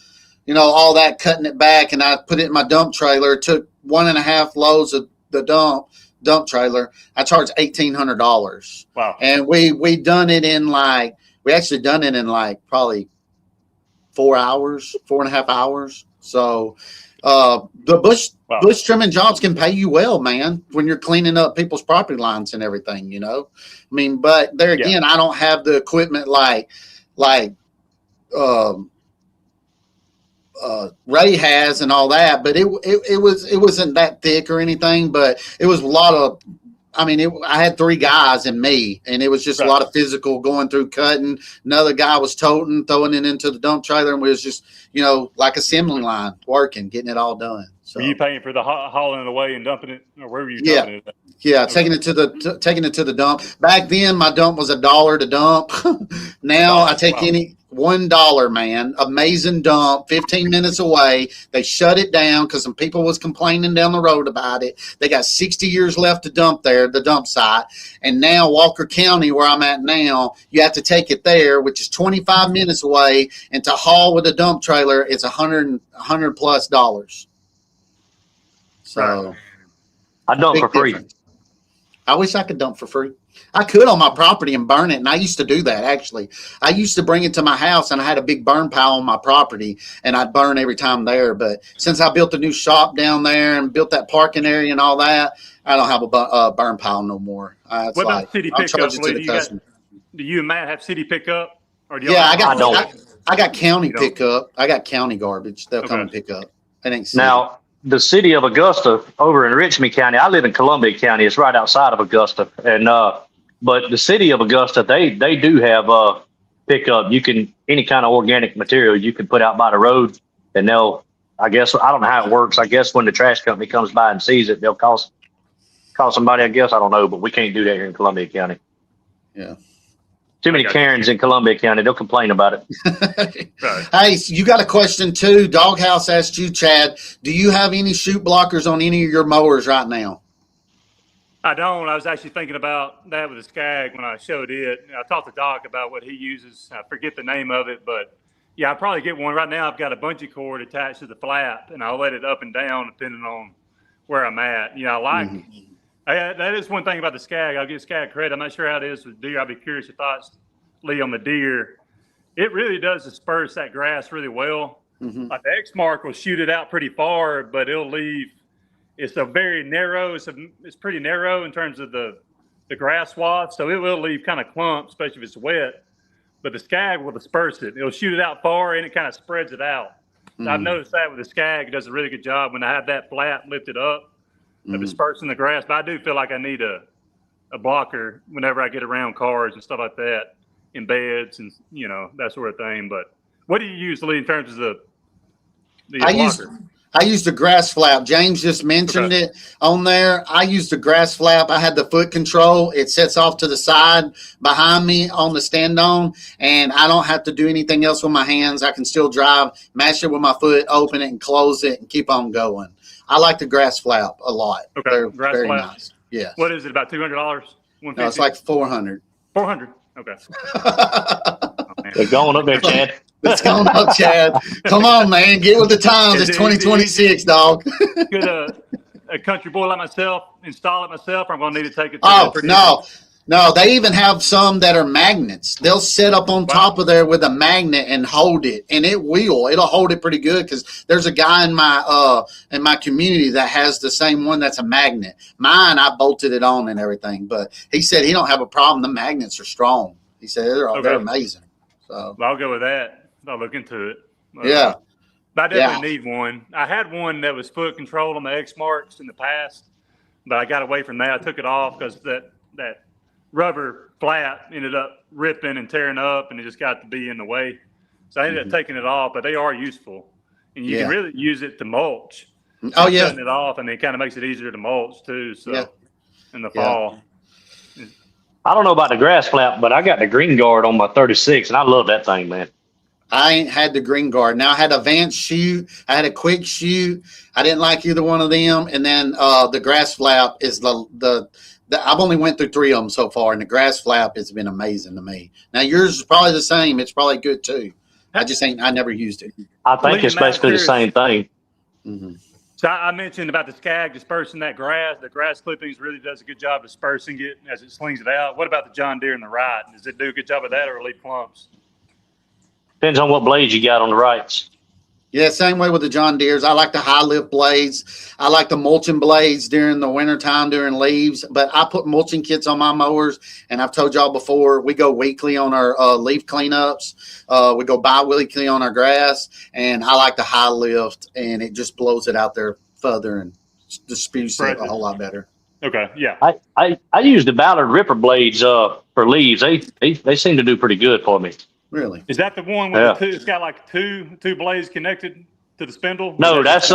all that, cutting it back, and I put it in my dump trailer. It took 1.5 loads of the dump trailer. I charged $1,800. Wow. And we done it in probably 4 hours, 4.5 hours. So the bush trimming jobs can pay you well, man, when you're cleaning up people's property lines and everything, I mean, but there again, I don't have the equipment like Ray has and all that, but it wasn't that thick or anything, but it was a lot of, I had 3 guys and me, and it was just a lot of physical going through, cutting. Another guy was toting, throwing it into the dump trailer, and we was just, like assembly line working, getting it all done. So were you paying for the hauling it away and dumping it, or where were you dumping it? Yeah, taking it to the dump. Back then, my dump was $1 to dump. Now I take any $1, man. Amazing dump, 15 minutes away. They shut it down because some people was complaining down the road about it. They got 60 years left to dump there, the dump site. And now Walker County, where I'm at now, you have to take it there, which is 25 minutes away. And to haul with a dump trailer, it's $100 plus. So I dump for free. Difference. I wish I could dump for free. I could on my property and burn it, and I used to do that, actually. I used to bring it to my house, and I had a big burn pile on my property, and I'd burn every time there. But since I built a new shop down there and built that parking area and all that, I don't have a burn pile no more. What about city pickup? Do you and Matt have city pickup? Or do you I got county pickup. I got county garbage. They'll come and pick up. It ain't city. Now, the city of Augusta over in Richmond County, I live in Columbia County. It's right outside of Augusta. And, but the city of Augusta, they do have pickup. You can, any kind of organic material you can put out by the road, and they'll, I guess, I don't know how it works. I guess when the trash company comes by and sees it, they'll call somebody, I guess. I don't know, but we can't do that here in Columbia County. Yeah. Too many Karens in Columbia County. They'll complain about it. Right. Hey, so you got a question too. Doghouse asked you, Chad, do you have any chute blockers on any of your mowers right now? I don't. I was actually thinking about that with the Skag when I showed it. I talked to Doc about what he uses. I forget the name of it, but yeah, I'll probably get one. Right now I've got a bungee cord attached to the flap, and I'll let it up and down depending on where I'm at. I like that is one thing about the Skag. I'll give Skag credit. I'm not sure how it is with deer. I'll be curious your thoughts, Lee, on the deer. It really does disperse that grass really well. Like the X-Mark will shoot it out pretty far, but it'll leave. It's a very narrow. It's pretty narrow in terms of the grass swath, so it will leave kind of clumps, especially if it's wet. But the Skag will disperse it. It'll shoot it out far, and it kind of spreads it out. I've noticed that with the Skag, it does a really good job when I have that flap lifted up of dispersing the grass. But I do feel like I need a blocker whenever I get around cars and stuff like that, in beds and that sort of thing. But what do you use, Lee, in terms of the blocker? I used a grass flap. James just mentioned it on there. I used a grass flap. I had the foot control. It sets off to the side behind me on the stand-on, and I don't have to do anything else with my hands. I can still drive, mash it with my foot, open it and close it, and keep on going. I like the grass flap a lot. Okay, they're grass very flap. nice. Yeah. What is it, about $200? No, it's like $400. $400. Okay. They're going up there, Chad. It's going up, Chad. Come on, man. Get with the times. It's 2026, dog. Could a country boy like myself install it myself, or I'm going to need to take it to Oh, no. They even have some that are magnets. They'll set up on top of there with a magnet and hold it, and it'll hold it pretty good, because there's a guy in my community that has the same one that's a magnet. Mine, I bolted it on and everything, but he said he don't have a problem. The magnets are strong. He said they're amazing. So I'll go with that. I'll look into it. Yeah. But I definitely need one. I had one that was foot control on the X-Marks in the past, but I got away from that. I took it off because that rubber flap ended up ripping and tearing up, and it just got to be in the way. So I ended up taking it off, but they are useful. And you can really use it to mulch. Oh, yeah. Cutting it off, and it kind of makes it easier to mulch, too, in the fall. I don't know about the grass flap, but I got the Green Guard on my 36, and I love that thing, man. I ain't had the Green Guard. Now I had advanced shoot. I had a quick shoot. I didn't like either one of them. And then the grass flap is the I've only went through 3 of them so far, and the grass flap has been amazing to me. Now yours is probably the same. It's probably good too. I never used it. I think Lee, it's now I'm basically the curious. same thing. Hmm. So I mentioned about the Skag dispersing that grass. The grass clippings really does a good job dispersing it as it slings it out. What about the John Deere and the right? Does it do a good job of that, or leave clumps? Depends on what blades you got on the rights. Yeah, same way with the John Deeres. I like the high lift blades. I like the mulching blades during the wintertime during leaves. But I put mulching kits on my mowers, and I've told y'all before, we go weekly on our leaf cleanups. We go bi-weekly on our grass, and I like the high lift, and it just blows it out there further and disputes it a whole lot better. Okay, yeah. I use the Ballard Ripper blades for leaves. They seem to do pretty good for me. Really? Is that the one with Yeah. the two? It's got like two blades connected to the spindle. No, Or that's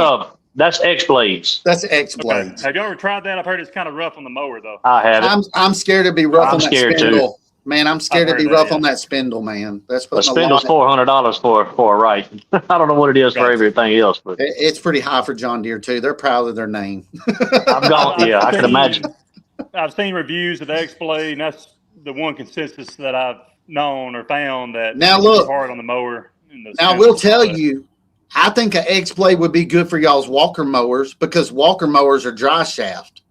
X blades. That's X okay. blades. Have you ever tried that? I've heard it's kind of rough on the mower though. I have it. I'm scared to be rough I'm on that scared too. spindle. Man, I'm scared to I've be heard rough that, on that spindle, man. That's The putting a spindle's lot. $400 for a right. I don't know what it is for Gotcha. everything else, but It's pretty high for John Deere too. They're proud of their name. I've gone. Yeah, I can imagine. I've seen reviews of the X blade, and that's the one consensus that I've known or found that Now it's look. hard on the mower. And the Now, I spindle will tell and all that. you, I think an X blade would be good for y'all's walker mowers because walker mowers are dry shaft,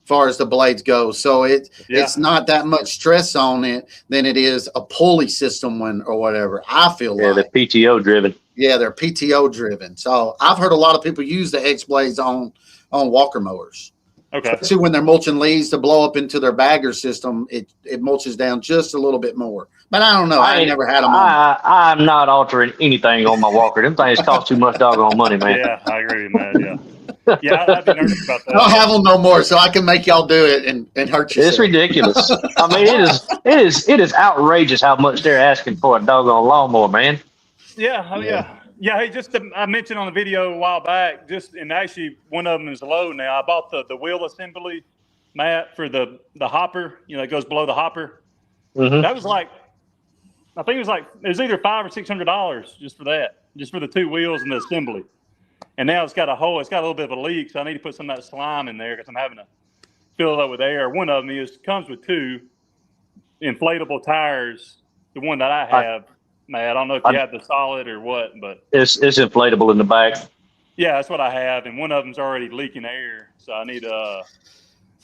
as far as the blades go. So it's not that much stress on it than it is a pulley system one or whatever. I feel Yeah, like. the PTO driven. Yeah, they're PTO driven. So I've heard a lot of people use the X blades on walker mowers. Okay. Especially when they're mulching leaves to blow up into their bagger system, it mulches down just a little bit more. But I don't know. I ain't never had them on. I'm not altering anything on my walker. Them things cost too much doggone money, man. Yeah, I agree with that. Yeah. Yeah, I'd be nervous about I don't that. have them no more, so I can make y'all do it and hurt yourself. It's ridiculous. I mean, it is outrageous how much they're asking for a doggone lawnmower, man. Yeah, oh, yeah. Yeah, hey, I mentioned on the video a while back, and actually one of them is low now. I bought the wheel assembly mat for the hopper, that goes below the hopper. Mm-hmm. That was like, I think it was either $500 or $600 just for that, just for the two wheels and the assembly. And now it's got a little bit of a leak, so I need to put some of that slime in there because I'm having to fill it up with air. One of them comes with two inflatable tires. The one that I have, Matt, I don't know if you have the solid or what, but It's inflatable in the back. yeah, that's what I have. And one of them's already leaking air, so I need to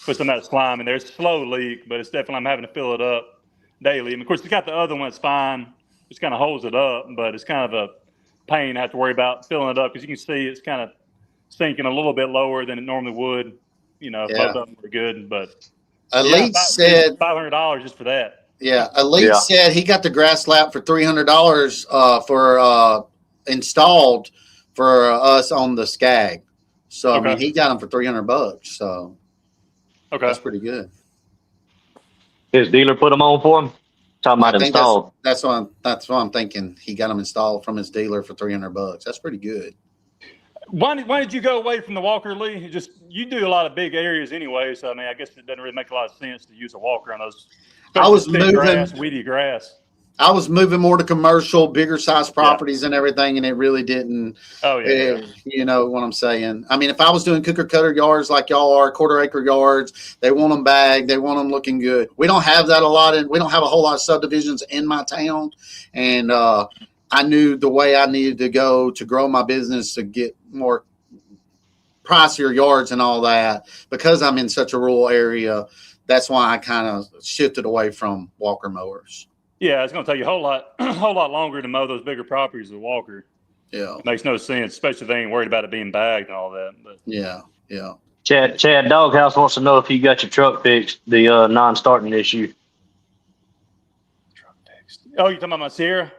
put some of that slime in there. It's a slow leak, but it's definitely, I'm having to fill it up daily. And of course, it's got the other one that's fine. Just kind of holds it up, but it's kind of a pain to have to worry about filling it up because you can see it's kind of sinking a little bit lower than it normally would. Both of them were good, but Elite said $500 just for that. Yeah, Elite said he got the grass lap for $300 for installed for us on the Skag. So I mean, he got them for $300. So that's pretty good. His dealer put them on for him. Talking about installed. That's what I'm thinking. He got them installed from his dealer for $300. That's pretty good. Why did you go away from the walker, Lee? You do a lot of big areas anyway, so I mean, I guess it doesn't really make a lot of sense to use a walker on those. I was moving moving weedy grass. I was moving more to commercial, bigger size properties and everything, and it really didn't. Oh yeah, you know what I'm saying. I mean, if I was doing cooker cutter yards like y'all are, quarter acre yards, they want them bagged, they want them looking good. We don't have that a lot, and we don't have a whole lot of subdivisions in my town. And I knew the way I needed to go to grow my business to get more pricier yards and all that, because I'm in such a rural area. That's why I kind of shifted away from walker mowers. Yeah, it's going to take you a whole lot longer to mow those bigger properties with a walker. Yeah, it makes no sense, especially if they ain't worried about it being bagged and all that. But yeah. Chad Doghouse wants to know if you got your truck fixed, the non-starting issue. Truck fixed. Oh, you talking about my Sierra?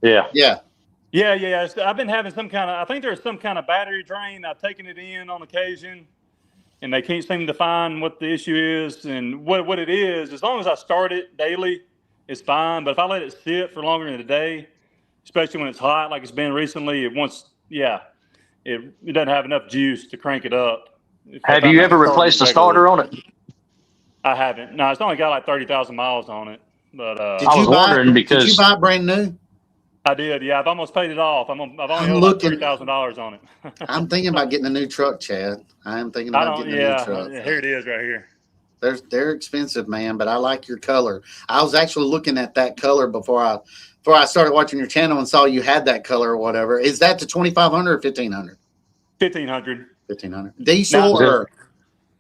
Yeah. Yeah. I've been having I think there's some kind of battery drain. I've taken it in on occasion, and they can't seem to find what the issue is. And what it is, as long as I start it daily, it's fine. But if I let it sit for longer than a day, especially when it's hot like it's been recently, it doesn't have enough juice to crank it up. Have you ever replaced the starter on it? I haven't. No, it's only got like 30,000 miles on it. But Did you buy it brand new? I did, yeah. I've almost paid it off. I've only owed like $3,000 on it. I'm thinking about getting a new truck, Chad. I am thinking about getting a new truck. Here it is right here. They're expensive, man, but I like your color. I was actually looking at that color before I before I started watching your channel and saw you had that color or whatever. Is that the 2500 or 1500? 1500. 1500. Diesel Now, or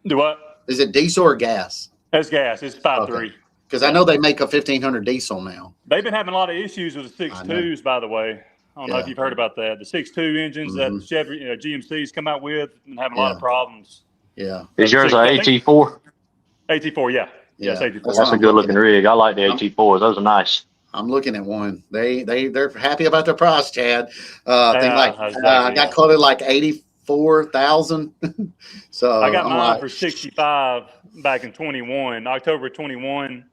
do what? is it diesel or gas? That's gas. It's 5.3. Because I know they make a 1500 diesel now. They've been having a lot of issues with the 6.2s, by the way. I don't know if you've heard about that. The 6.2 engines that Chevy, GMC's come out with and having a lot of problems. Yeah. Is yours an AT4? AT4, yeah. Yes, AT4. That's a good looking rig. I like the AT4s. Those are nice. I'm looking at one. They're happy about their price, Chad. I think I got quoted like 84,000. So I got mine for 65 back in 21, October 21,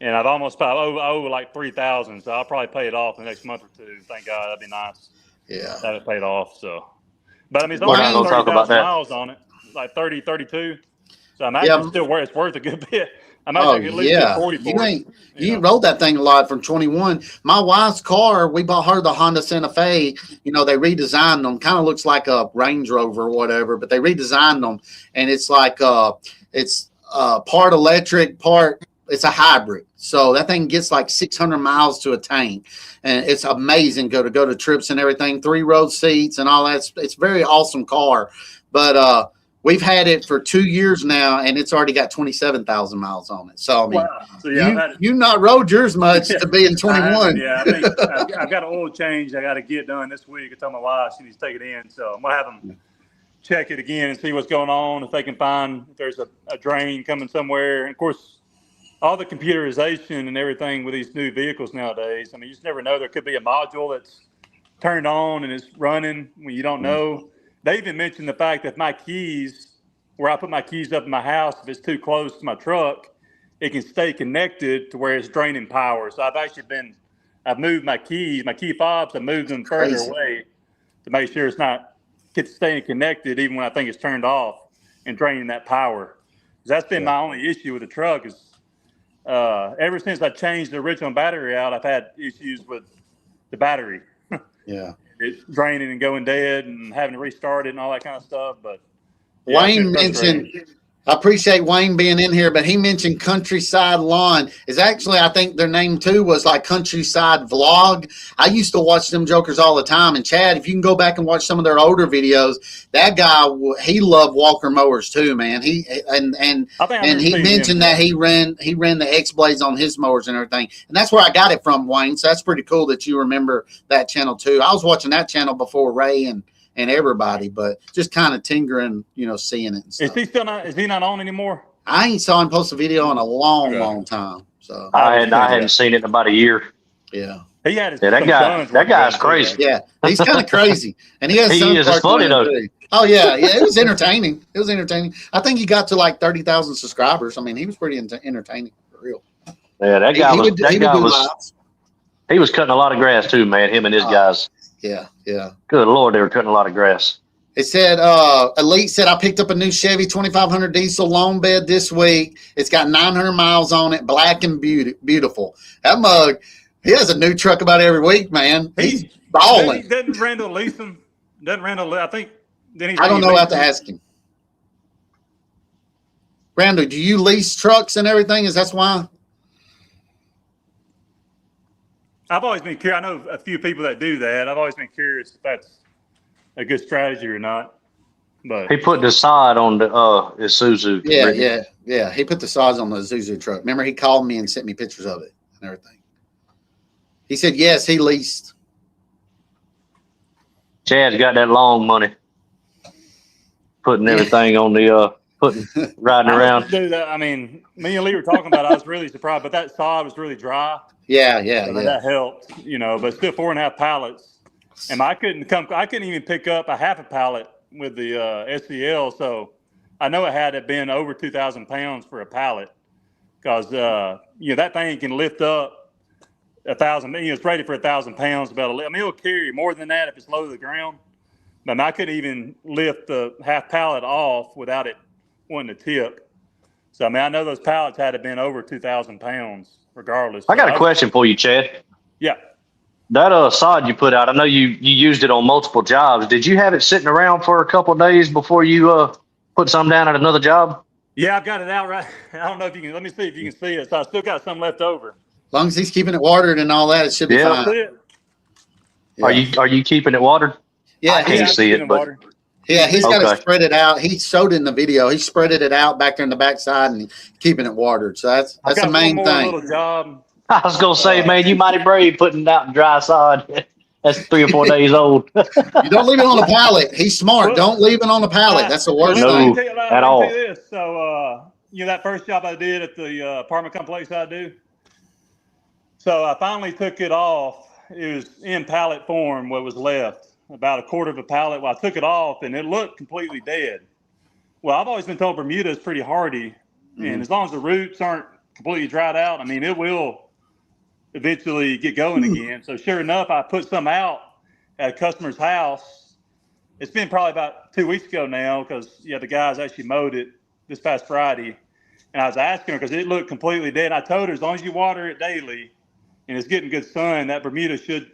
and I owe like 3,000. So I'll probably pay it off in the next month or two. Thank God, that'd be nice. Yeah, that it paid off. So, but I mean, it's We're only not gonna talk about 30,000 that. miles on it, like 30, 32. So I'm actually still worth. It's worth a good bit. I'm actually at least get 40 for it. You rode that thing a lot from 21. My wife's car, we bought her the Honda Santa Fe. You know, they redesigned them. Kind of looks like a Range Rover or whatever, but they redesigned them, and it's like it's part electric, part it's a hybrid. So that thing gets like 600 miles to a tank, and it's amazing. Go to trips and everything, 3-row seats and all that. It's a very awesome car, but we've had it for 2 years now, and it's already got 27,000 miles on it. So I mean, So, yeah, you not rode yours much to be in 21. Yeah, I think I've got an oil change I got to get done this week. I told my wife she needs to take it in, so I'm gonna have them check it again and see what's going on. If they can find if there's a drain coming somewhere. And of course, all the computerization and everything with these new vehicles nowadays. I mean, you just never know. There could be a module that's turned on and it's running when you don't know. They even mentioned the fact that my keys, where I put my keys up in my house, if it's too close to my truck, it can stay connected to where it's draining power. So I've moved my keys, my key fobs, I moved them further away to make sure it's not staying connected even when I think it's turned off and draining that power. That's been my only issue with the truck is ever since I changed the original battery out, I've had issues with the battery. Yeah. It's draining and going dead and having to restart it and all that kind of stuff. But Wayne mentioned, I appreciate Wayne being in here, but he mentioned Countryside Lawn. Is actually, I think their name too was like Countryside Vlog. I used to watch them jokers all the time. And Chad, if you can go back and watch some of their older videos, that guy, he loved Walker mowers too, man. He mentioned that he ran the X Blades on his mowers and everything. And that's where I got it from, Wayne. So that's pretty cool that you remember that channel too. I was watching that channel before Ray and everybody, but just kind of tinkering, seeing it and stuff. Is he not on anymore? I ain't saw him post a video in a long time. So I hadn't seen it in about a year. Yeah. He had that guy's crazy. Yeah. He's kind of crazy. And he has it's funny though. Oh yeah. Yeah. It was entertaining. I think he got to like 30,000 subscribers. I mean, he was pretty entertaining for real. Yeah. He was cutting a lot of grass too, man. Him and his guys. Yeah, yeah. Good Lord, they were cutting a lot of grass. It said, Elite said, I picked up a new Chevy 2500 diesel long bed this week. It's got 900 miles on it, black and beautiful. That mug, he has a new truck about every week, man. He's balling. Doesn't Randall lease him? I think. I don't know. I have to ask him. Randall, do you lease trucks and everything? That's why? I've always been curious. I know a few people that do that. I've always been curious if that's a good strategy or not. But he put the sod on the Isuzu. Yeah. He put the sods on the Isuzu truck. Remember, he called me and sent me pictures of it and everything. He said yes, he leased. Chad's got that long money. Putting everything on the riding around. I mean, me and Lee were talking about it. I was really surprised, but that sod was really dry. Yeah. That helped, but still 4.5 pallets. And I couldn't even pick up a half a pallet with the SCL. So I know it had to have been over 2,000 pounds for a pallet because, that thing can lift up 1,000. It's rated for 1,000 pounds. It'll carry more than that if it's low to the ground. But I couldn't even lift the half pallet off without it wanting to tip. So, I know those pallets had to have been over 2,000 pounds. Regardless. I got a question for you, Chad. Yeah. That sod you put out, I know you used it on multiple jobs. Did you have it sitting around for a couple of days before you put some down at another job? Yeah, I've got it out right. I don't know if you can. Let me see if you can see it. So I still got some left over. long as he's keeping it watered and all that, it should be Yeah. That's fine. it. Yeah. Are you keeping it watered? Yeah, I can't he's, see keeping it, but water. yeah, he's got Okay. to spread it out. He showed in the video. He spreaded it out back there in the backside and keeping it watered. So that's I've the got main one more thing. little job. I was gonna say, man, you mighty brave putting it out in dry sod. That's 3 or 4 days old. You don't leave it on the pallet. He's smart. Don't leave it on the pallet. That's the worst No. thing. at all. Let me tell you this. So, that first job I did at the apartment complex I do. So I finally took it off. It was in pallet form, what was left, about a quarter of a pallet. Well, I took it off, and it looked completely dead. Well, I've always been told Bermuda is pretty hardy, and as long as the roots aren't completely dried out, I mean, it will eventually get going again. So sure enough, I put some out at a customer's house. It's been probably about 2 weeks ago now because, the guys actually mowed it this past Friday. And I was asking her because it looked completely dead. And I told her as long as you water it daily and it's getting good sun, that Bermuda should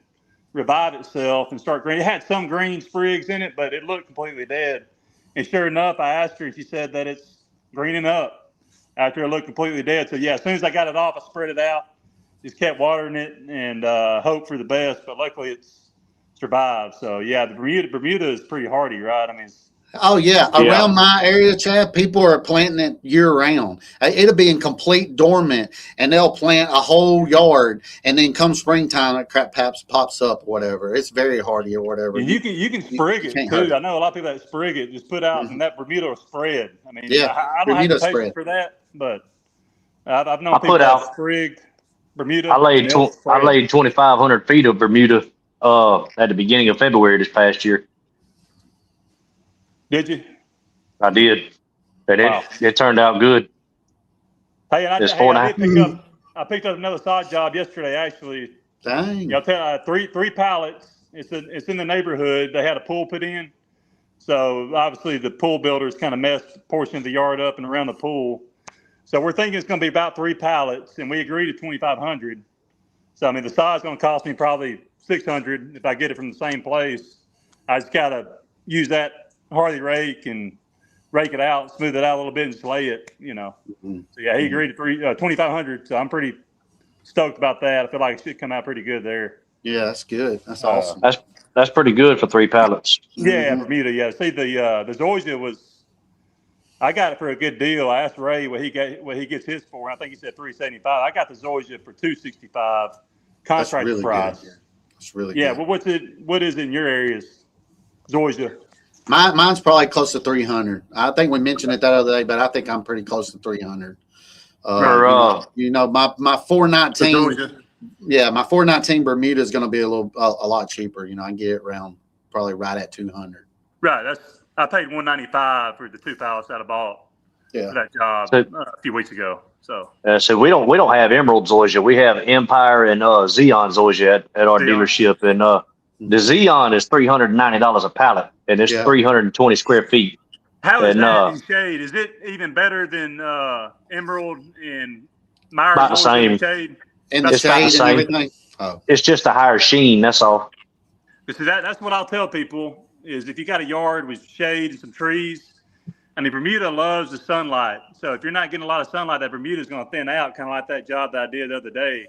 revive itself and start green. It had some green sprigs in it, but it looked completely dead. And sure enough, I asked her and she said that it's greening up after it looked completely dead. So as soon as I got it off, I spread it out, just kept watering it and hope for the best. But luckily it's survived. So the Bermuda is pretty hardy, right? I mean, Oh yeah, around my area, Chad, people are planting it year round. It'll be in complete dormant, and they'll plant a whole yard, and then come springtime, it pops up, or whatever. It's very hardy or whatever. You can sprig it can't hurt too. it. I know a lot of people that sprig it, just put out, and that Bermuda will spread. I mean, Yeah, I don't Bermuda have the patience spread. for that, but I've known I people put that out- sprigged Bermuda. I laid and they'll spread. 2,500 feet of Bermuda at the beginning of February this past year. Did you? I did, and Wow. it turned out good. Hey, and It's 4.5. I picked up another side job yesterday. Actually, Dang. I'll tell you, three pallets. It's in the neighborhood. They had a pool put in, so obviously the pool builders kind of messed a portion of the yard up and around the pool. So we're thinking it's going to be about 3 pallets, and we agreed to 2,500. So I mean, the side's going to cost me probably 600 if I get it from the same place. I just gotta use that Harley rake and rake it out, smooth it out a little bit, and slay it. Mhm. So he agreed to 2,500. So I'm pretty stoked about that. I feel like it should come out pretty good there. Yeah, that's good. That's awesome. That's pretty good for 3 pallets. Yeah, Mhm. Bermuda. Yeah. See, the Zoysia was. I got it for a good deal. I asked Ray what he gets his for, and I think he said 375. I got the Zoysia for 265 That's contract really price. good. That's really Yeah. good. Well, what is it in your areas? Zoysia. Mine's probably close to 300. I think we mentioned it that other day, but I think I'm pretty close to 300. My 419. Yeah, my 419 Bermuda is going to be a lot cheaper. I can get it around probably right at 200. Right. I paid $195 for the 2 pallets that I bought for that job a few weeks ago. So we don't have Emerald Zoysia. We have Empire and Xeon Zoysia at our Xeon. dealership, and the Xeon is $390 a pallet, and it's 320 square feet. how is And, that in shade? Is it even better than Emerald and Myers About the Zoysia same. in shade? And the It's about the shade and same. everything. Oh, It's just a higher sheen. That's all. Because that's what I'll tell people is if you got a yard with shade and some trees, I mean, Bermuda loves the sunlight. So if you're not getting a lot of sunlight, that Bermuda is going to thin out, kind of like that job that I did the other day.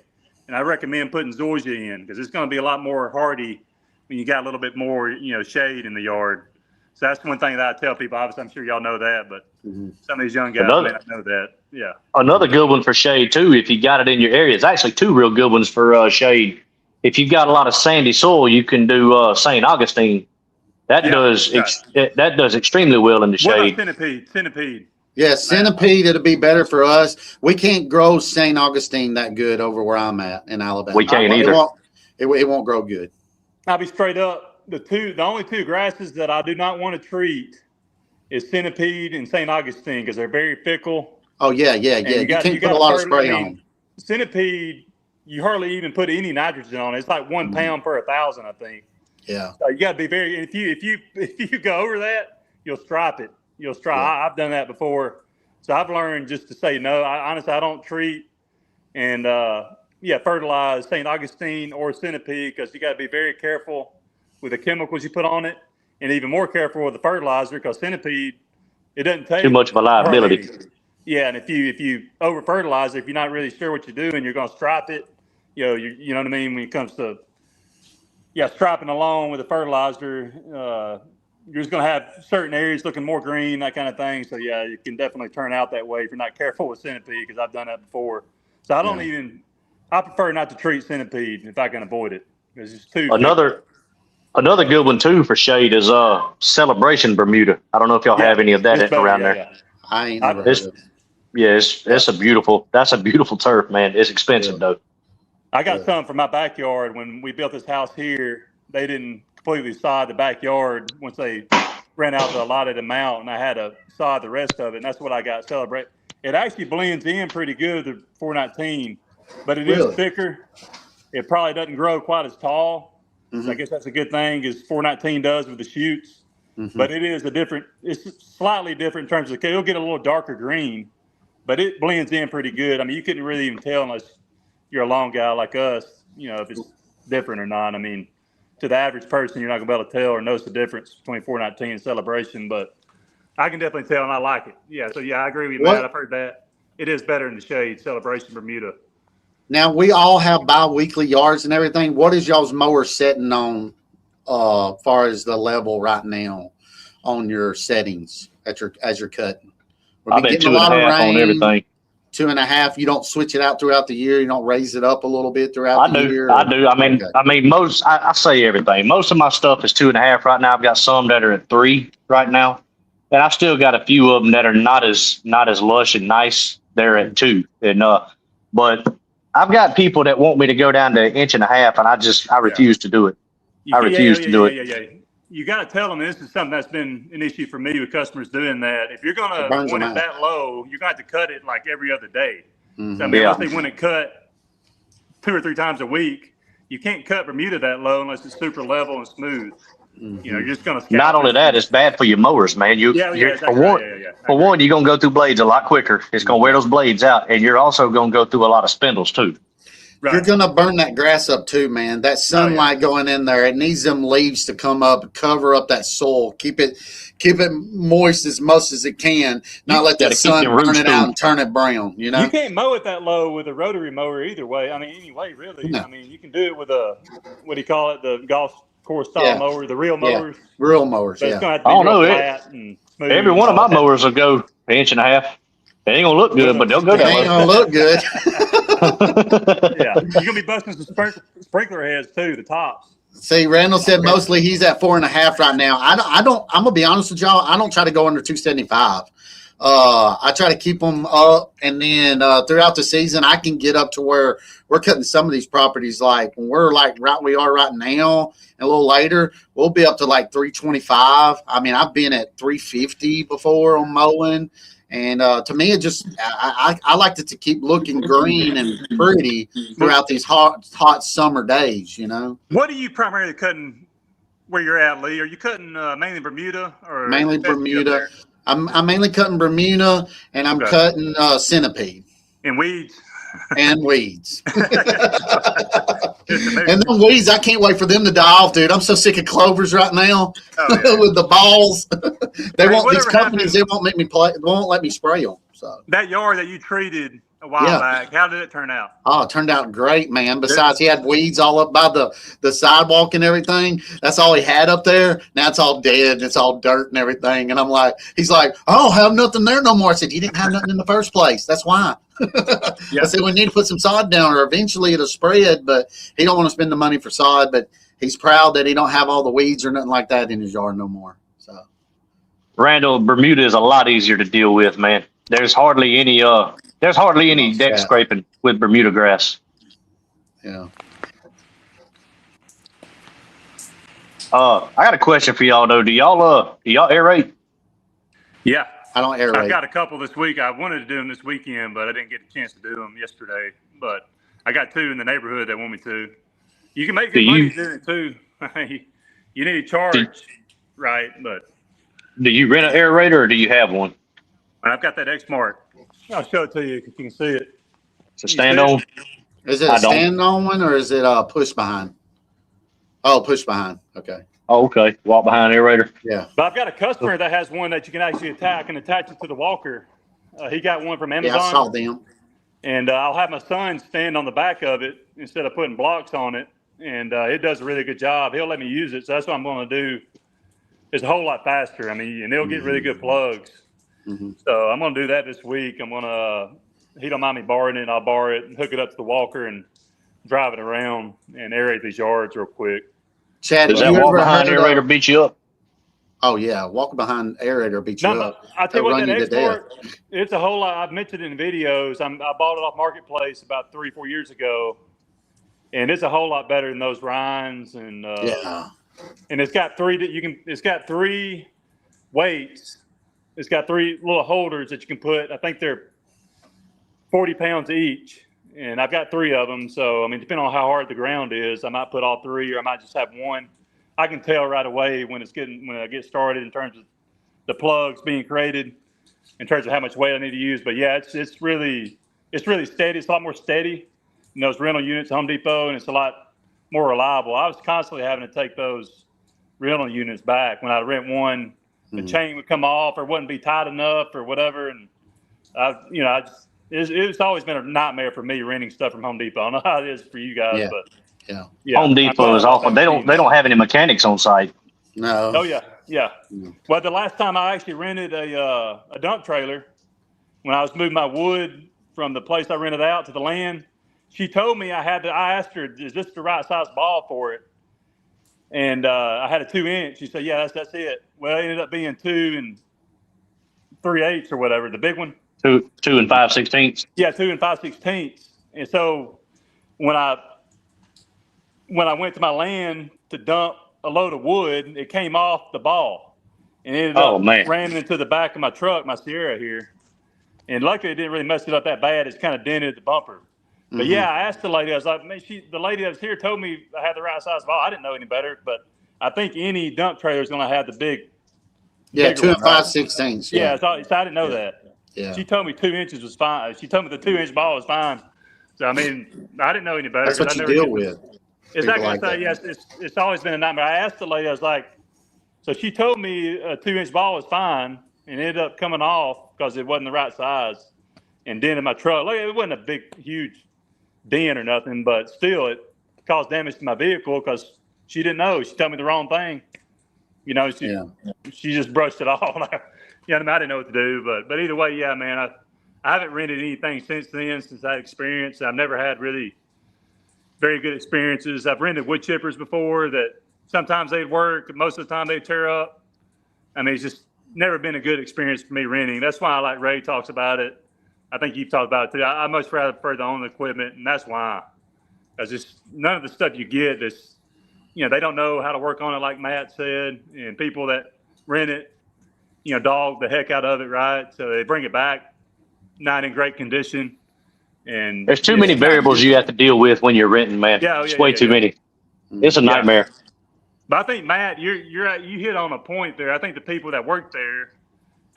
And I recommend putting Zoysia in because it's going to be a lot more hardy when you got a little bit more, shade in the yard. So that's one thing that I tell people. Obviously, I'm sure y'all know that, but some of these young guys may not know that. Yeah. Another good one for shade too, if you got it in your area. It's actually 2 real good ones for shade. If you've got a lot of sandy soil, you can do St. Augustine. That does extremely well in the What shade. about Centipede? Centipede. yeah, Centipede, it'll be better for us. We can't grow St. Augustine that good over where I'm at in Alabama. We can't It either. won't grow good. I'll be straight up. The only 2 grasses that I do not want to treat is Centipede and St. Augustine because they're very fickle. Oh, yeah. And You can't put a lot of spray on them. Centipede, you hardly even put any nitrogen on it. It's like 1 pound per 1,000, I think. Yeah. So you got to be very. If you go over that, you'll stripe it. You'll stripe. Yeah. I've done that before, so I've learned just to say no. Honestly, I don't treat and fertilize St. Augustine or Centipede because you got to be very careful with the chemicals you put on it, and even more careful with the fertilizer because Centipede, it doesn't take Too much of a liability. hardly. Yeah, and if you over fertilize it, if you're not really sure what you're doing, you're going to stripe it. you know what I mean? When it comes to, striping along with the fertilizer, you're just going to have certain areas looking more green, that kind of thing. So yeah, you can definitely turn out that way if you're not careful with centipede, because I've done that before. So I prefer not to treat centipede if I can avoid it, because it's too Another good one too for shade is Celebration Bermuda. I don't know if y'all have any of that around there. Yeah. I ain't never heard of it. Yeah, that's a beautiful turf, man. It's expensive though. I got some for my backyard. When we built this house here, they didn't completely sod the backyard once they ran out the allotted amount, and I had to sod the rest of it, and that's what I got Celebrate. It actually blends in pretty good, the 419, but it is thicker. It probably doesn't grow quite as tall. So I guess that's a good thing, as 419 does with the shoots. But it's slightly different in terms of, it'll get a little darker green, but it blends in pretty good. I mean, you couldn't really even tell unless you're a lawn guy like us, if it's different or not. I mean, to the average person, you're not going to be able to tell or notice the difference between 419 and Celebration, but I can definitely tell, and I like it. Yeah, so I agree with you, Matt. I've heard that. It is better in the shade, Celebration Bermuda. Now, we all have bi-weekly yards and everything. What is y'all's mower setting on far as the level right now on your settings as you're cutting? I bet 2.5 on everything. 2.5. You don't switch it out throughout the year. You don't raise it up a little bit throughout the year. I do. I mean, I say everything. Most of my stuff is 2.5 right now. I've got some that are at 3 right now, and I've still got a few of them that are not as lush and nice. They're at 2, and but I've got people that want me to go down to 1.5 inches, and I refuse to do it. I refuse to do it. Yeah. You got to tell them, this is something that's been an issue for me with customers doing that. If you're going to want it that low, you're going to have to cut it like every other day. So, I mean, unless they want it cut 2 or 3 times a week, you can't cut Bermuda that low unless it's super level and smooth. You're just going to. Not only that, it's bad for your mowers, man. For one, you're going to go through blades a lot quicker. It's going to wear those blades out, and you're also going to go through a lot of spindles too. Right. You're going to burn that grass up too, man. That sunlight going in there, it needs them leaves to come up, cover up that soil, keep it moist as much as it can. Not let that sun burn it out and turn it brown. You can't mow it that low with a rotary mower either way. I mean, anyway, really. No. I mean, you can do it with a what do you call it? The golf course style mower, the real mowers. Real mowers. But it's going to have to be flat and smooth. Every one of my mowers will go 1.5 inches. It ain't gonna look good, but they'll go down. It ain't gonna look good. Yeah, you're gonna be busting some sprinkler heads too, the tops. See, Randall said mostly he's at 4.5 right now. I don't. I'm gonna be honest with y'all. I don't try to go under 275. I try to keep them up, and then throughout the season, I can get up to where we're cutting some of these properties. Like when we're like we are right now, and a little later, we'll be up to like 325. I mean, I've been at 350 before on mowing. And to me, it just I liked it to keep looking green and pretty throughout these hot summer days. What are you primarily cutting where you're at, Lee? Are you cutting mainly Bermuda or mainly Bermuda? I'm mainly cutting Bermuda, and I'm cutting centipede and weeds. And weeds. And them weeds, I can't wait for them to die off, dude. I'm so sick of clovers right now with the balls. These companies, they won't let me spray them. So that yard that you treated a while back, how did it turn out? Oh, it turned out great, man. Besides, he had weeds all up by the sidewalk and everything. That's all he had up there. Now it's all dead and it's all dirt and everything. And I'm like, he's like, I don't have nothing there no more. I said, you didn't have nothing in the first place. That's why. I said, we need to put some sod down or eventually it'll spread, but he don't want to spend the money for sod, but he's proud that he don't have all the weeds or nothing like that in his yard no more. So Randall, Bermuda is a lot easier to deal with, man. There's hardly any deck scraping with Bermuda grass. Yeah. I got a question for y'all though. Do y'all aerate? Yeah. I don't aerate. I've got a couple this week. I wanted to do them this weekend, but I didn't get a chance to do them yesterday. But I got 2 in the neighborhood that want me to. You can make good money doing it too. You need to charge, right? But do you rent an aerator or do you have one? I've got that X-Mark. I'll show it to you if you can see it. It's a stand-on? Is it a stand-on one or is it a push-behind? Oh, push-behind. Okay. Oh, okay. Walk behind aerator. Yeah. But I've got a customer that has one that you can actually attach it to the walker. He got one from Amazon. Yeah, I saw them. And I'll have my son stand on the back of it instead of putting blocks on it. And it does a really good job. He'll let me use it. So that's what I'm going to do. It's a whole lot faster. I mean, and it'll get really good plugs. Mhm. So I'm going to do that this week. I'm going to, he don't mind me borrowing it. I'll borrow it and hook it up to the walker and drive it around and aerate these yards real quick. Chad, Does have that you walk ever behind heard aerator of, beat you up? oh yeah, walk behind aerator beat you No, up. I tell you They'll what, run that you to death. export, it's a whole lot. I've mentioned it in videos. I bought it off Marketplace about 3-4 years ago, and it's a whole lot better than those Rhines. And Yeah. and it's got it's got 3 weights. It's got 3 little holders that you can put. I think they're 40 pounds each, and I've got 3 of them. So I mean, depending on how hard the ground is, I might put all 3, or I might just have one. I can tell right away when I get started in terms of the plugs being created, in terms of how much weight I need to use. But yeah, it's really steady. It's a lot more steady than those rental units at Home Depot, and it's a lot more reliable. I was constantly having to take those rental units back when I rent one. The chain would come off or wouldn't be tight enough or whatever, and it's always been a nightmare for me renting stuff from Home Depot. I don't know how it is for you guys, Yeah. but Yeah. Home I'm Depot glad is I bought awful. that They machine. don't have any mechanics on site. No. Oh yeah. Mm. Well, the last time I actually rented a dump trailer, when I was moving my wood from the place I rented out to the land, she told me I asked her, is this the right size ball for it? And I had a 2-inch. She said, yeah, that's it. Well, it ended up being 2 3/8 or whatever, the big one. 2 5/16. Yeah, 2 5/16. And so when I went to my land to dump a load of wood, it came off the ball and ended up ramming into the back of my truck, my Sierra here. And luckily, it didn't really mess it up that bad. It's kind of dented the bumper. But yeah, I asked the lady. I was like, man, the lady that was here told me I had the right size ball. I didn't know any better, but I think any dump trailer is going to have the big. Yeah, 2 one, 5/16. Yeah, so I didn't know that. Yeah. She told me 2 inches was fine. She told me the 2-inch ball was fine. So I mean, I didn't know any better. That's what you deal with. Exactly. like that. Yes, it's always been a nightmare. I asked the lady. I was like, so she told me a 2-inch ball was fine, and it ended up coming off because it wasn't the right size, and dented my truck. Like, it wasn't a big, huge dent or nothing, but still, it caused damage to my vehicle because she didn't know. She told me the wrong thing. You know, she just brushed it off. I didn't know what to do, but either way, yeah, man, I haven't rented anything since then, since that experience. I've never had really very good experiences. I've rented wood chippers before that sometimes they'd work, but most of the time they'd tear up. I mean, it's just never been a good experience for me renting. That's why I like Ray talks about it. I think you've talked about it too. I much rather prefer to own the equipment, and that's why. Because just none of the stuff you get is, they don't know how to work on it, like Matt said, and people that rent it, dog the heck out of it, right? So they bring it back, not in great condition. And there's too many variables you have to deal with when you're renting, man. It's way too many. It's a nightmare. But I think, Matt, you hit on a point there. I think the people that work there,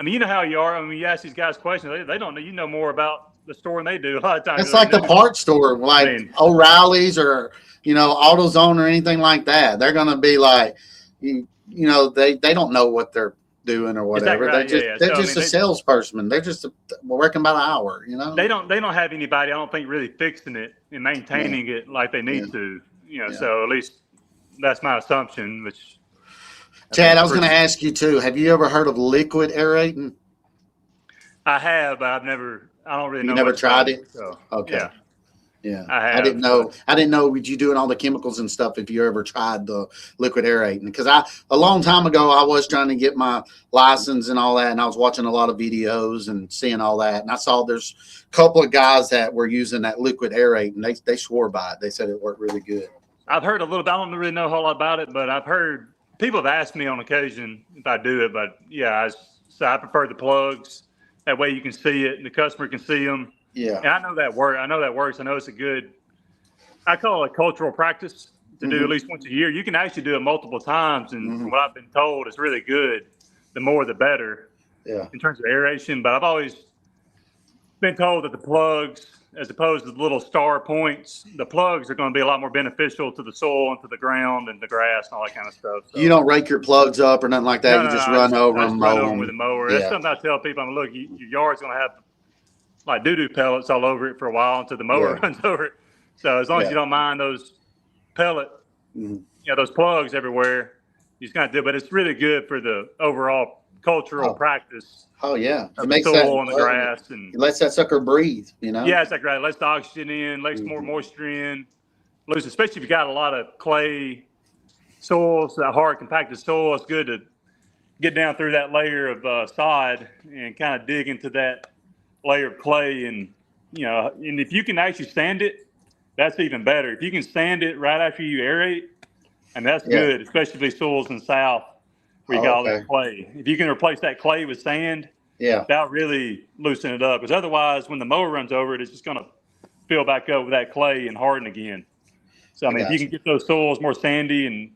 I mean, you know how you are. I mean, you ask these guys questions, they don't know. You know more about the store than they do a lot of times. It's like the parts store, like O'Reilly's or AutoZone or anything like that. They're gonna be like, they don't know what they're doing or whatever. Exactly right. They're just a salesperson. They're just working by the hour. They don't have anybody, I don't think, really fixing it and maintaining it like they need to. So at least that's my assumption. Which Chad, I was going to ask you too. Have you ever heard of liquid aerating? I have, but I don't really know. You never tried it? So, okay. Yeah. I didn't know would you doing all the chemicals and stuff if you ever tried the liquid aerating, because a long time ago I was trying to get my license and all that, and I was watching a lot of videos and seeing all that, and I saw there's a couple of guys that were using that liquid aerating. They swore by it. They said it worked really good. I've heard a little bit. I don't really know a whole lot about it, but I've heard people have asked me on occasion if I do it. But yeah, I prefer the plugs. That way you can see it and the customer can see them. Yeah. And I know that works. I know it's a good, I call it a cultural practice to do at least once a year. You can actually do it multiple times. And from what I've been told, it's really good. The more, the better. Yeah. In terms of aeration. But I've always been told that the plugs, as opposed to the little star points, the plugs are going to be a lot more beneficial to the soil and to the ground and the grass and all that kind of stuff. So, you don't rake your plugs up or nothing like that. You just run over them. Run over with a mower. Yeah. That's something I tell people. Look, your yard's going to have like doo-doo pellets all over it for a while until the mower Yeah. runs over it. So as long as Yeah. you don't mind those pellet, Mhm. those plugs everywhere, you just got to do it. But it's really good for the overall cultural Oh. practice Oh yeah, of it the makes soil and the that. grass. And It lets that sucker breathe. You know. yeah, it's like right. Lets the oxygen in, lets more Mhm. moisture in, loose, especially if you got a lot of clay soils, that hard compacted soil. It's good to get down through that layer of sod and kind of dig into that layer of clay. And and if you can actually sand it, that's even better. If you can sand it right after you aerate, and that's Yeah. good, especially if these soils in the south where you Oh, got all okay. that clay. If you can replace that clay with sand, Yeah. that'll really loosen it up. Because otherwise, when the mower runs over it, it's just going to fill back up with that clay and harden again. So, I mean, if you gotcha. can get those soils more sandy and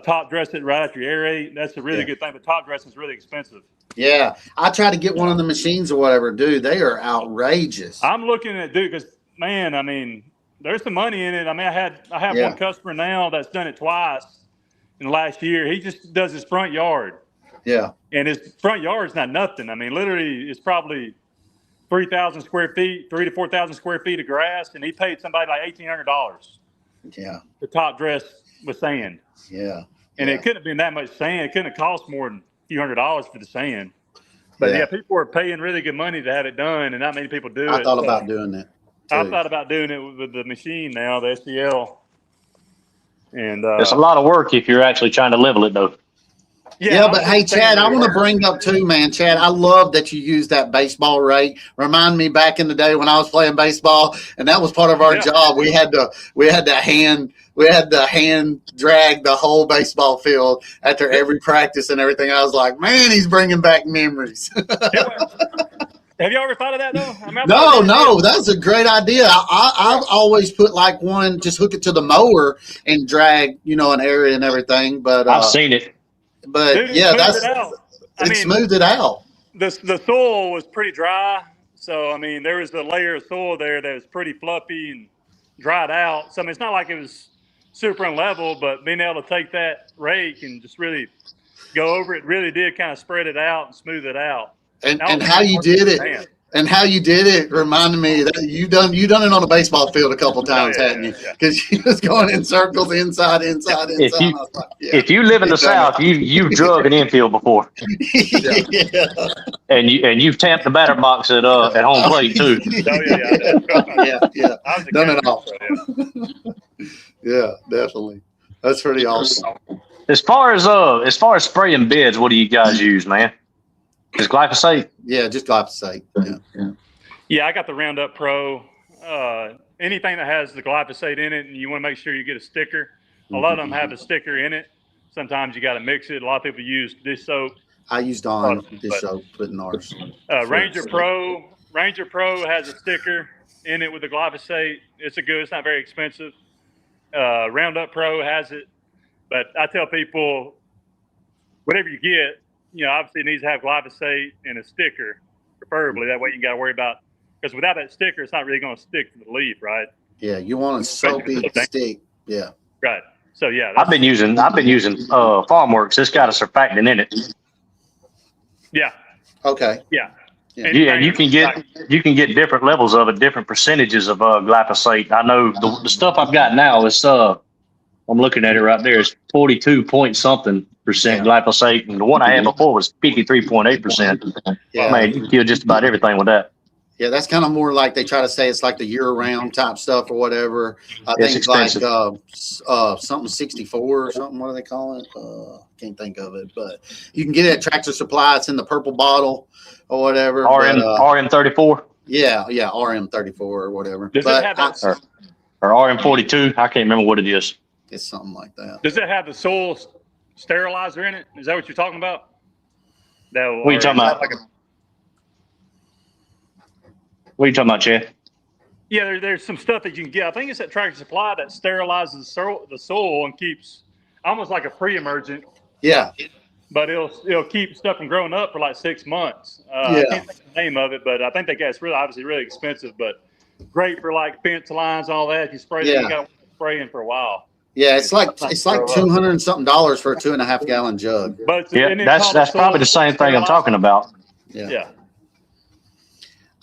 top dress it right after you aerate, that's a really Yeah. good thing. But top dressing is really expensive. Yeah. I try to get one of the machines or whatever, dude. They are outrageous. I'm looking at because man, I mean, there's some money in it. I mean, I have Yeah. one customer now that's done it twice in the last year. He just does his front yard, Yeah. and his front yard is not nothing. I mean, literally, it's probably 3,000 square feet, 3 to 4,000 square feet of grass, and he paid somebody like $1,800 Yeah. to top dress with sand. Yeah. And Yeah. it couldn't have been that much sand. It couldn't have cost more than a few $100s for the sand. But Yeah. yeah, people are paying really good money to have it done, and not many people do I it. thought So about doing that. I too. thought about doing it with the machine now, the SCL. And It's a lot of work if you're actually trying to level it, though. Yeah, but hey, I'm saying Chad, I really want to works. bring up too, man. Chad, I love that you use that baseball rake. Remind me back in the day when I was playing baseball, and that was part of our Yeah. job. We had to hand drag the whole baseball field after every practice and everything. I was like, man, he's bringing back memories. Have you ever thought of that though? I mean, I No, thought no, that's a great idea. I've always put like one, just hook it to the mower and drag, an area and everything. But I've seen it. Dude, yeah, it that's smoothed it out. I it mean, smoothed it out. the soil was pretty dry, so I mean, there was a layer of soil there that was pretty fluffy and dried out. So I mean, it's not like it was super unlevel, but being able to take that rake and just really go over it really did kind of spread it out and smooth it out. And That was how you did it. man. And how you did it reminded me that you done it on a baseball field a couple times, yeah, hadn't you? yeah. Because you was going in circles, inside. If I was like, yeah. If you live in the You've done South, you've drug an infield before, yeah. and you've tamped the batter box at home plate too. Oh yeah. yeah. I was a Done it catcher, all. so, yeah. Yeah, definitely. That's pretty awesome. As far as spraying beds, what do you guys use, man? Is glyphosate? Yeah, just glyphosate. Yeah. Yeah, I got the Roundup Pro. Anything that has the glyphosate in it, and you want to make sure you get a sticker. A lot of them have a sticker in it. Sometimes you got to mix it. A lot of people use dish soap. I used on dish soap, putting ours. Ranger Pro has a sticker in it with the glyphosate. It's not very expensive. Roundup Pro has it, but I tell people, whatever you get, obviously it needs to have glyphosate and a sticker, preferably. That way you got to worry about, because without that sticker, it's not really going to stick to the leaf, right? Yeah, you want a soapy stick. Yeah. Right. So yeah, I've been using FarmWorks. It's got a surfactant in it. yeah, Okay. yeah. Yeah. Yeah, and you can get different levels of it, different percentages of glyphosate. I know the stuff I've got now is I'm looking at it right there. It's 42-point-something% glyphosate, and the one I had before was 53.8%. Yeah. Man, you can kill just about everything with that. Yeah, that's kind of more like they try to say it's like the year-round type stuff or whatever. I It's think it's like expensive. something 64 or something. What do they call it? Can't think of it, but you can get it at Tractor Supply. It's in the purple bottle or whatever. RM34 Yeah, RM34 or whatever. Does But it have that? or RM42. I can't remember what it is. it's something like that. Does it have the soil sterilizer in it? Is that what you're talking about? No. What are you talking about? What are you talking about, Chad? Yeah, there's some stuff that you can get. I think it's at Tractor Supply that sterilizes the soil and keeps almost like a pre-emergent, Yeah, but it'll keep stuff from growing up for like 6 months. Yeah. I can't think of the name of it, but I think it's obviously really expensive, but great for like fence lines and all that. If you spray Yeah. you got to spray in for a while. yeah. It's like $200 and something for a 2.5 gallon jug. But Yeah, that's probably the same thing I'm talking about. Yeah. Yeah.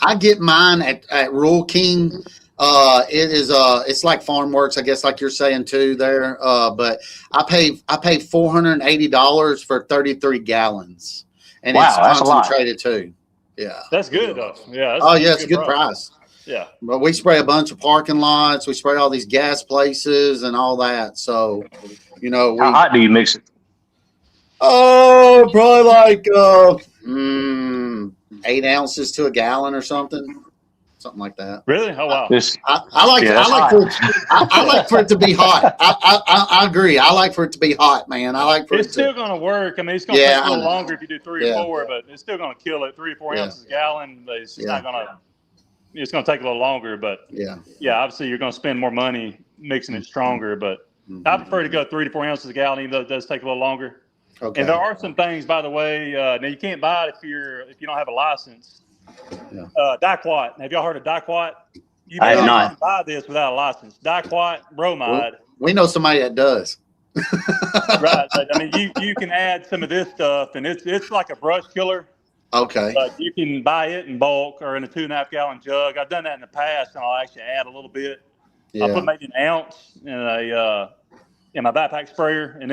I get mine at Rural King. It's like Farm Works, I guess, like you're saying too there. But I pay $480 for 33 gallons, and Wow, it's that's a lot. concentrated too. Yeah. That's good though. Yeah. Oh yeah, it's a good price. Yeah. But we spray a bunch of parking lots. We spray all these gas places and all that. So, How hot do you mix it? Oh, probably like 8 ounces to a gallon or something like that. Really? Oh wow. I like for it to be hot. I agree. I like for it to be hot, man. I like for It's it still to. going to work. I mean, it's going to Yeah, take a I little know. longer if you do 3 Yeah. or 4, but it's still going to kill it. 3 or 4 Yeah. ounces a gallon. But it's just Yeah. not going to. It's going to take a little longer, but Yeah. yeah, obviously you're going to spend more money mixing it stronger. But Mhm. I prefer to go 3 to 4 ounces a gallon, even though it does take a little longer. Okay. And there are some things, by the way. Now you can't buy it if you don't have a license. Yeah. Diquat. Have y'all heard of Diquat? You I have may not. buy this without a license. Diquat bromide. We know somebody that does. Right. But, I mean, you can add some of this stuff, and it's like a brush killer. Okay. But you can buy it in bulk or in a 2.5 gallon jug. I've done that in the past, and I'll actually add a little bit. I'll Yeah. put maybe an ounce in my backpack sprayer, and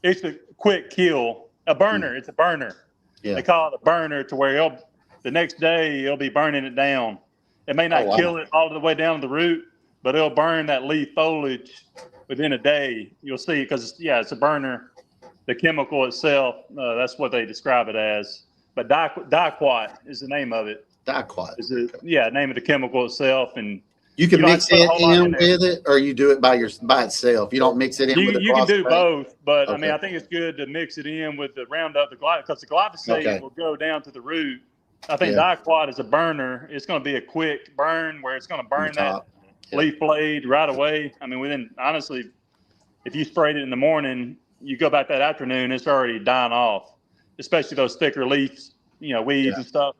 it's a quick kill. A burner. It's a burner. Yeah. They call it a burner to where the next day it'll be burning it down. It may not Oh, wow. kill it all the way down to the root, but it'll burn that leaf foliage within a day. You'll see, because it's a burner. The chemical itself, that's what they describe it as. But Diquat is the name of it. Diquat. Name of the chemical itself, and You can you don't mix have to it put a whole lot in in there. with it, or you do it by itself. You don't mix it in with the you can do crossbred? both. But I Okay. mean, I think it's good to mix it in with the Roundup, because the glyphosate Okay. will go down to the root. I think Yeah. Diquat is a burner. It's going to be a quick burn where it's going to burn that top. Yeah. leaf blade right away. I mean, honestly, if you sprayed it in the morning, you go back that afternoon, it's already dying off, especially those thicker leaves, weeds Yeah. and stuff.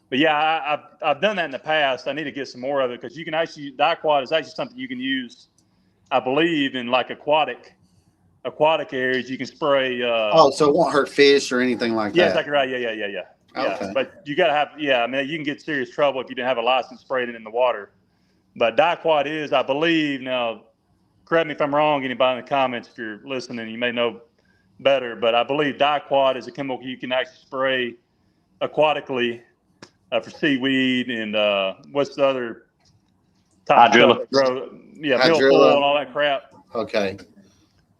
But yeah, I've done that in the past. I need to get some more of it, because you can actually, Diquat is actually something you can use, I believe, in like aquatic areas. You can spray. So it won't hurt fish or anything like yeah, that. exactly right. Yeah. Okay. But you got to have, I mean, you can get serious trouble if you didn't have a license spraying it in the water. But Diquat is, I believe, now, correct me if I'm wrong, anybody in the comments, if you're listening, you may know better, but I believe Diquat is a chemical you can actually spray aquatically for seaweed and what's the other type Hydrilla. of stuff that grow? Yeah, Hydrilla. milfoil and all that crap. Okay.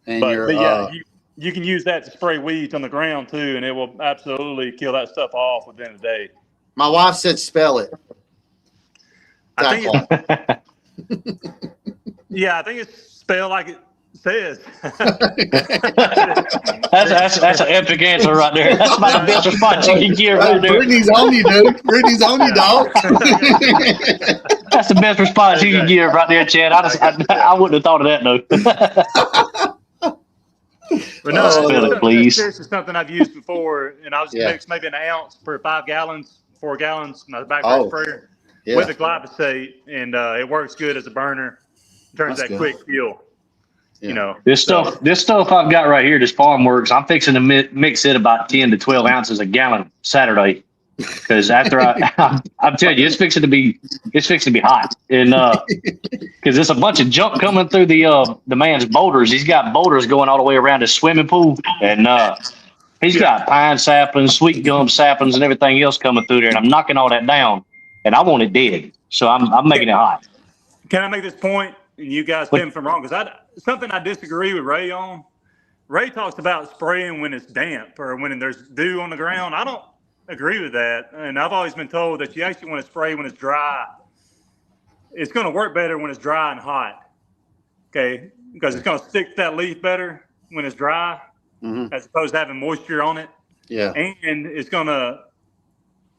And But yeah, you can use that to spray weeds on the ground too, and it will absolutely kill that stuff off within a day. my wife said spell it. I think Diquat. I think it's spelled like it says. That's an epic answer right there. That's about the best response you can give right there. Brittany's on you, dude. Brittany's on you, dog. That's the best response you can give right there, Chad. I wouldn't have thought of that though. But no, Spell it, please. This is something I've used before, and I was Yeah. mix maybe an ounce per 5 gallons, 4 gallons, my backpack sprayer Yeah. with the glyphosate, and it works good as a burner. Turns That's that good. quick fuel. Yeah. This stuff I've got right here, this Farm Works, I'm fixing to mix it about 10 to 12 ounces a gallon Saturday. Because after I'm telling you, it's fixing to be hot, and because there's a bunch of junk coming through the man's boulders. He's got boulders going all the way around his swimming pool, and he's got pine saplings, sweet gum saplings, and everything else coming through there. And I'm knocking all that down, and I want it dead, so I'm making it hot. Can I make this point? And you guys tell me if I'm wrong, because something I disagree with Ray on. Ray talks about spraying when it's damp or when there's dew on the ground. I don't agree with that, and I've always been told that you actually want to spray when it's dry. It's going to work better when it's dry and hot, okay? Because it's going to stick to that leaf better when it's dry, as opposed to having moisture on it. Yeah. And it's going to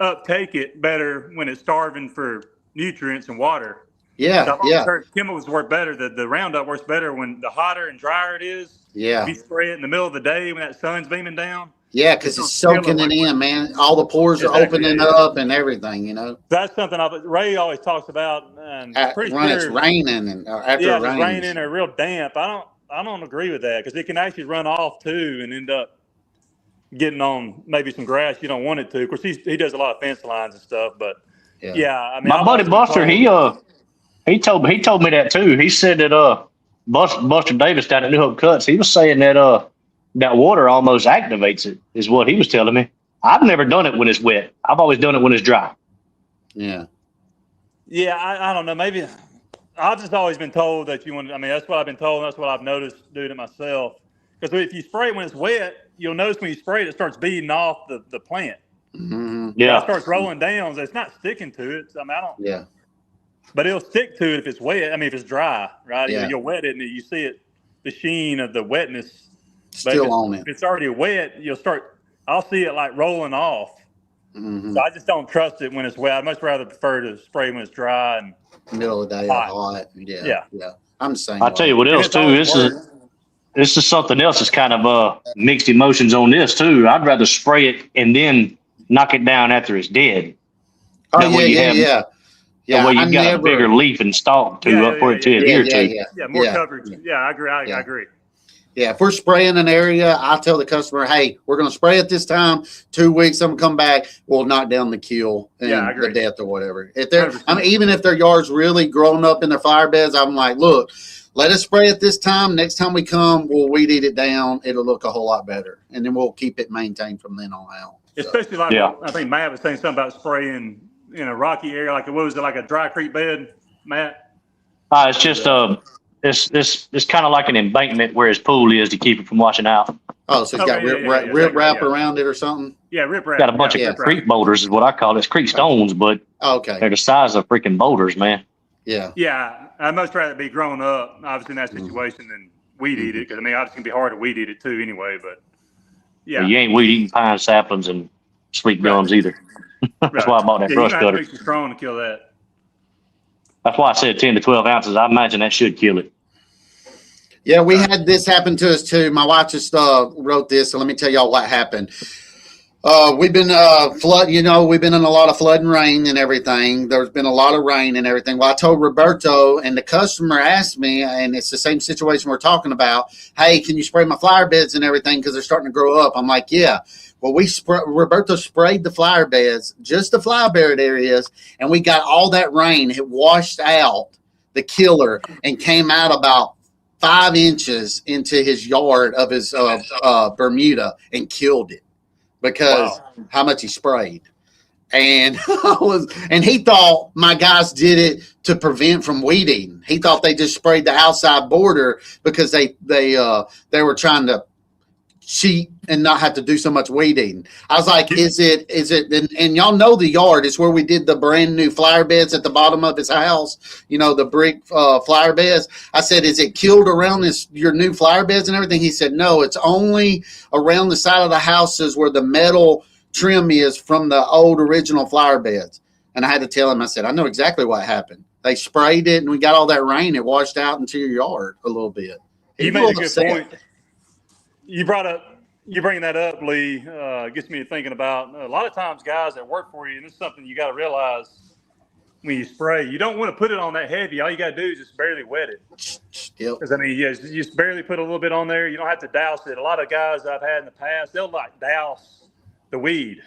uptake it better when it's starving for nutrients and water. Yeah. So I've always Yeah. heard chemicals work better. The Roundup works better when the hotter and drier it is. Yeah. If you spray it in the middle of the day when that sun's beaming down. Yeah, because it's soaking it in, man. All the pores are Exactly, opening yeah. up and everything, you know. That's something Ray always talks about. And pretty When it's sure, raining and after yeah, it if it's rains. raining or real damp. I don't agree with that, because it can actually run off too and end up getting on maybe some grass you don't want it to. Of course, he does a lot of fence lines and stuff, but Yeah, I mean, My I've buddy also been Buster, told- he told me that too. He said that Buster Davis down at New Hope Cuts, he was saying that that water almost activates it, is what he was telling me. I've never done it when it's wet. I've always done it when it's dry. Yeah. Yeah, I don't know. Maybe I've just always been told that you want. I mean, that's what I've been told. And that's what I've noticed doing it myself. Because if you spray it when it's wet, you'll notice when you spray it, it starts beating off the plant. Mm-hmm. Yeah. It starts rolling down. So it's not sticking to it. I mean, I don't. Yeah. But it'll stick to it if it's wet. I mean, if it's dry, right? Yeah. You'll wet it and you see it, the sheen of the wetness. But Still on it. If it's already wet, I'll see it like rolling off. Mm-hmm. So I just don't trust it when it's wet. I'd much rather prefer to spray when it's dry and Middle of the day, hot. Yeah. I'm the same. I'll tell you what else it's too. always This is something else that's kind of mixed emotions on this too. I'd rather spray it and then knock it down after it's dead. Oh That way you have- yeah. That way I you've got a bigger leaf and stalk to up for it to adhere to. Yeah, more Yeah. coverage. Yeah, I agree. I agree. Yeah, if we're spraying an area, I tell the customer, hey, we're going to spray it this time. 2 weeks, I'm going to come back. We'll knock down the kill and Yeah, I agree. the death or whatever. If they're, 100%. even if their yard's really grown up in their fire beds, I'm like, look, let us spray it this time. Next time we come, we'll weed eat it down. It'll look a whole lot better. And then we'll keep it maintained from then on out. So, Especially like I think Matt was saying something about spraying in a rocky area, like what was it, like a dry creek bed, Matt? It's just it's kind of like an embankment where his pool is to keep it from washing out. oh, so it's got rip wrap around it or something? Yeah, rip wrap. Got a bunch of creek boulders is what I call it. It's creek stones, but Okay. they're the size of freaking boulders, man. Yeah. Yeah, I'd much rather be grown up, obviously, in that situation than weed eat it. Because, I mean, obviously, it can be hard to weed eat it, too, anyway. But, yeah. You ain't weed eating pine saplings and sweet gums either. That's why I bought that brush you cutter. have to be strong to kill that. That's why I said 10 to 12 ounces. I imagine that should kill it. Yeah, we had this happen to us too. My wife just wrote this, so let me tell y'all what happened. We've been we've been in a lot of flood and rain and everything. There's been a lot of rain and everything. Well, I told Roberto, and the customer asked me, and it's the same situation we're talking about. Hey, can you spray my flower beds and everything because they're starting to grow up? I'm like, yeah. Well, Roberto sprayed the flower beds, just the flower bed areas, and we got all that rain. It washed out the killer and came out about 5 inches into his yard of his Bermuda and killed it because how much he sprayed. And he thought my guys did it to prevent from weed eating. He thought they just sprayed the outside border because they were trying to cheat and not have to do so much weed eating. I was like, is it, and y'all know the yard is where we did the brand new flower beds at the bottom of his house, the brick flower beds. I said, is it killed around your new flower beds and everything? He said, no, it's only around the side of the houses where the metal trim is from the old original flower beds. And I had to tell him, I said, I know exactly what happened. They sprayed it and we got all that rain. It washed out into your yard a little bit. You made a good point. You bring that up, Lee, gets me thinking about a lot of times guys that work for you, and this is something you got to realize when you spray, you don't want to put it on that heavy. All you got to do is just barely wet it. Because, I mean, you just barely put a little bit on there. You don't have to douse it. A lot of guys I've had in the past, they'll like douse the weed,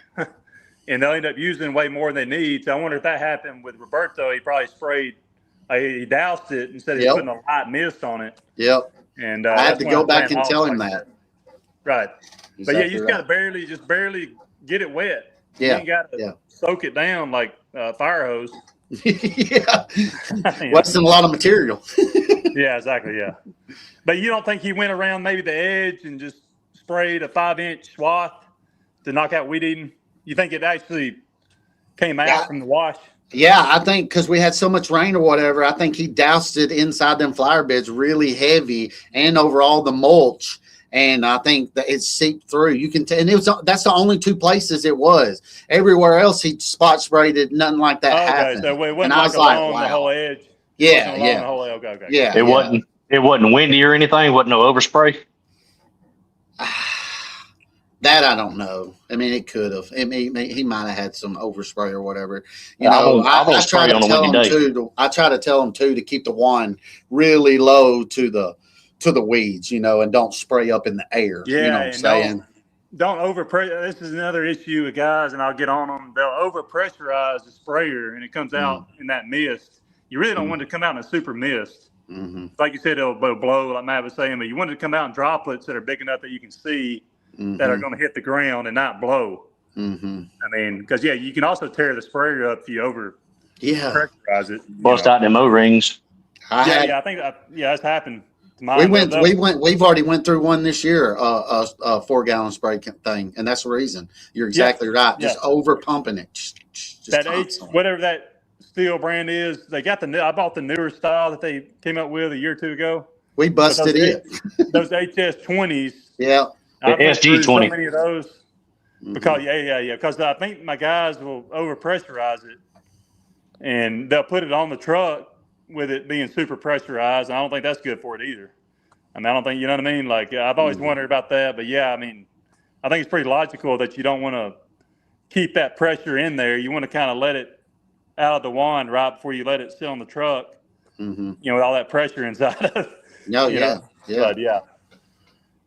and they'll end up using way more than they need. So I wonder if that happened with Roberto. He probably sprayed, he doused it instead of putting a light mist on it. Yep. And I had to go back and tell him that. Right. Exactly, but yeah, you just got to barely get it wet. Yeah. You ain't got to soak it down like fire hose. Yeah. Wasting a lot of material. Yeah, exactly. Yeah. But you don't think he went around maybe the edge and just sprayed a 5-inch swath to knock out weed eating? You think it actually came out from the wash? Yeah, I think because we had so much rain or whatever, I think he doused it inside them flower beds really heavy and over all the mulch. And I think that it seeped through. You can tell, and that's the only 2 places it was. Everywhere else, he spot sprayed it. Nothing like that happened. So it wasn't and I was along like, the whole edge. Yeah, The whole edge. Okay. Yeah, It wasn't windy or anything. Wasn't no overspray. That I don't know. I mean, it could have. He might have had some overspray or whatever. I try to tell him too. I try to tell him too to keep the wand really low to the weeds, and don't spray up in the air. Yeah, you know what I'm saying? don't overpressure. This is another issue with guys, and I'll get on them. They'll overpressurize the sprayer, and it comes out in that mist. You really don't want it to come out in a super mist. Mm-hmm. Like you said, it'll blow, like Matt was saying, but you want it to come out in droplets that are big enough that you can see that are going to hit the ground and not blow. Mm-hmm. I mean, because, you can also tear the sprayer up if you pressurize it. Bust out them O-rings. I think that's happened to mine. We've already went through one this year, a 4-gallon spray thing, and that's the reason. You're exactly right. Just over pumping it. Just that whatever that steel brand is, I bought the newer style that they came up with a year or two ago. We busted it. Those HS20s. Yeah. The SG20. So many of those. Because because I think my guys will overpressurize it, and they'll put it on the truck with it being super pressurized. I don't think that's good for it either. I mean, I don't think, you know what I mean? Like, I've always wondered about that, but I mean, I think it's pretty logical that you don't want to keep that pressure in there. You want to kind of let it out of the wand right before you let it sit on the truck, with all that pressure inside of it. No, But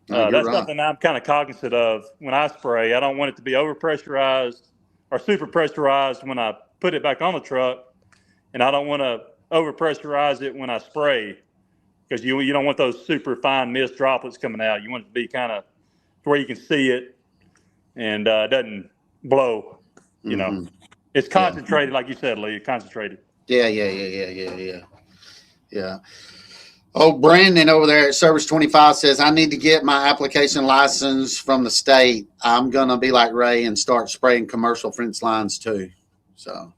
no, that's right. something I'm kind of cognizant of when I spray. I don't want it to be overpressurized or super pressurized when I put it back on the truck, and I don't want to overpressurize it when I spray, because you don't want those super fine mist droplets coming out. You want it to be kind of to where you can see it and it doesn't blow. It's concentrated, like you said, Lee. Concentrated. Yeah. Oh, Brandon over there at Service 25 says, I need to get my application license from the state. I'm going to be like Ray and start spraying commercial fence lines too. So,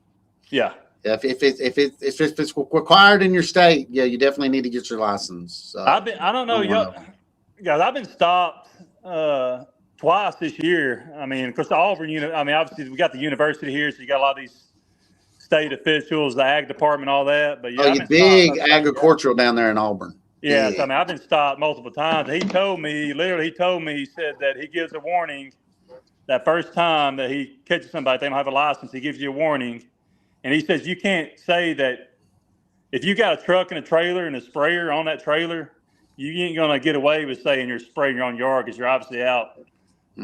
yeah. If it's required in your state, you definitely need to get your license. So, I don't know, guys. I've been stopped twice this year. I mean, of course, Auburn. Obviously, we got the university here, so you got a lot of these state officials, the ag department, all that. But you big agricultural down there in Auburn. Yeah, so, I mean, I've been stopped multiple times. He told me, he said that he gives a warning that first time that he catches somebody, they don't have a license, he gives you a warning. And he says you can't say that if you got a truck and a trailer and a sprayer on that trailer, you ain't going to get away with saying you're spraying your own yard because you're obviously out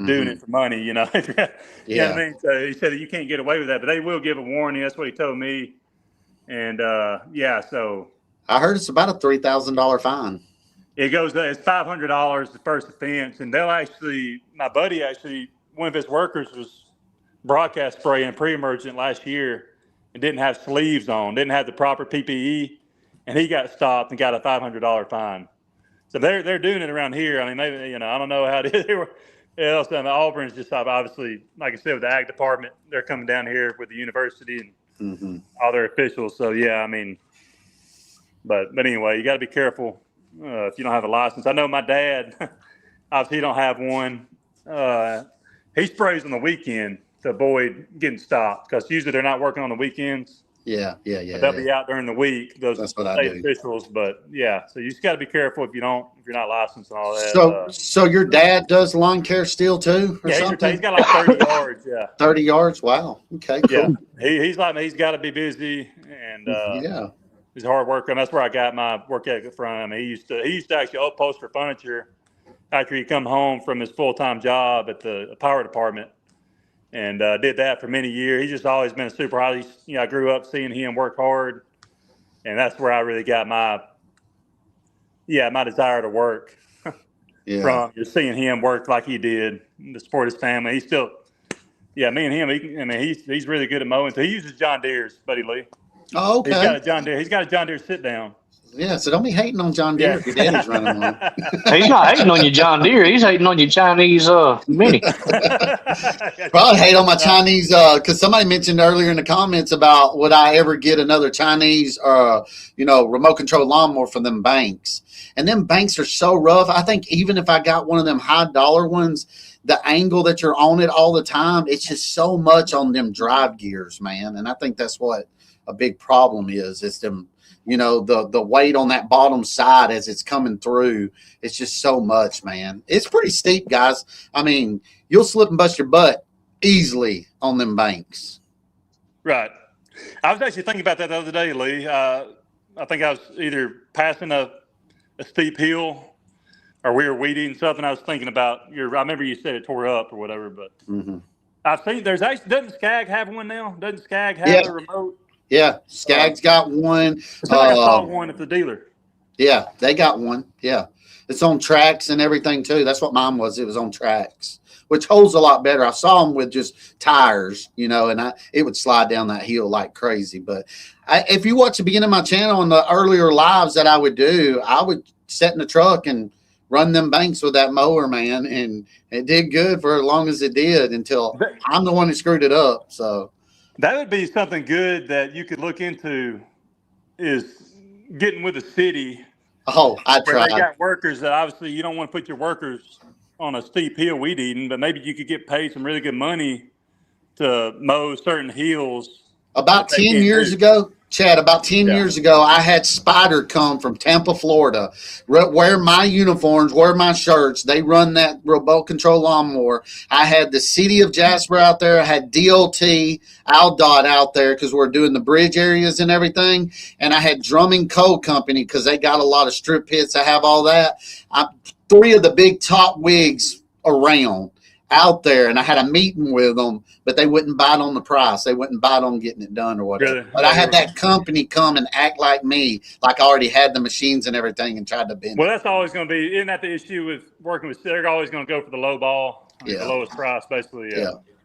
doing it for money, You know what I mean? So he said that you can't get away with that, but they will give a warning. That's what he told me. And, so. I heard it's about a $3,000 fine. It goes, it's $500 the first offense. And my buddy one of his workers was broadcast spraying pre-emergent last year and didn't have sleeves on, didn't have the proper PPE, and he got stopped and got a $500 fine. So they're doing it around here. I mean, maybe, I don't know how it is. Auburn's just obviously, like I said, with the ag department, they're coming down here with the university and all their officials. So I mean, but anyway, you got to be careful if you don't have a license. I know my dad, obviously, he don't have one. He sprays on the weekend to avoid getting stopped because usually they're not working on the weekends. Yeah. But they'll be out during the week. Those state officials. But so you just got to be careful if you're not licensed and all that. So your dad does lawn care still too, or something? He's got like 30 yards. Yeah. 30 yards. Wow. Okay. Cool. Yeah. He's like me. He's got to be busy and he's a hard worker. And that's where I got my work ethic from. He used to actually upholster furniture after he come home from his full-time job at the power department. And did that for many years. He's just always been a super high. I grew up seeing him work hard, and that's where I really got my desire to work from. Just seeing him work like he did to support his family. He's still, me and him. He's really good at mowing. So he uses John Deere's, Buddy Lee. Oh, okay. He's got a John Deere sit down. Yeah, so don't be hating on John Deere if your daddy's running one. He's not hating on your John Deere. He's hating on your Chinese Mini. Probably hate on my Chinese because somebody mentioned earlier in the comments about would I ever get another Chinese remote control lawnmower from them banks. And them banks are so rough. I think even if I got one of them high dollar ones, the angle that you're on it all the time, it's just so much on them drive gears, man. And I think that's what a big problem is them. The weight on that bottom side as it's coming through, it's just so much, man. It's pretty steep, guys. I mean, you'll slip and bust your butt easily on them banks. Right. I was actually thinking about that the other day, Lee. I think I was either passing a steep hill or we were weed eating something. I was thinking about I remember you said it tore up or whatever, but Mm-hmm. I've seen there's actually, doesn't Skag have one now? Doesn't Skag have Yeah. a remote? Yeah, Skag's got one. It sounds like I saw one at the dealer. Yeah, they got one. Yeah, it's on tracks and everything too. That's what mine was. It was on tracks, which holds a lot better. I saw them with just tires, you know, and it would slide down that hill like crazy. But if you watch the beginning of my channel and the earlier lives that I would do, I would sit in the truck and run them banks with that mower, man, and it did good for as long as it did until I'm the one who screwed it up. So that would be something good that you could look into, is getting with the city. Oh, I where tried. they got workers that obviously you don't want to put your workers on a steep hill weed eating, but maybe you could get paid some really good money to mow certain hills. About 10 years ago, Chad, about 10 years ago, I had Spider come from Tampa, Florida, wear my uniforms, wear my shirts. They run that remote control lawnmower. I had the city of Jasper out there. I had DOT, Aldot out there because we're doing the bridge areas and everything. And I had Drumming Coal Company because they got a lot of strip pits. I have all that. 3 of the big top wigs around out there, and I had a meeting with them, but they wouldn't bite on the price. They wouldn't bite on getting it done or whatever. Really? But I had that company come and act like me, like I already had the machines and everything, and tried to bend. Well, that's always going to be, isn't that the issue with working with? They're always going to go for the low ball, Yeah. the lowest price, basically.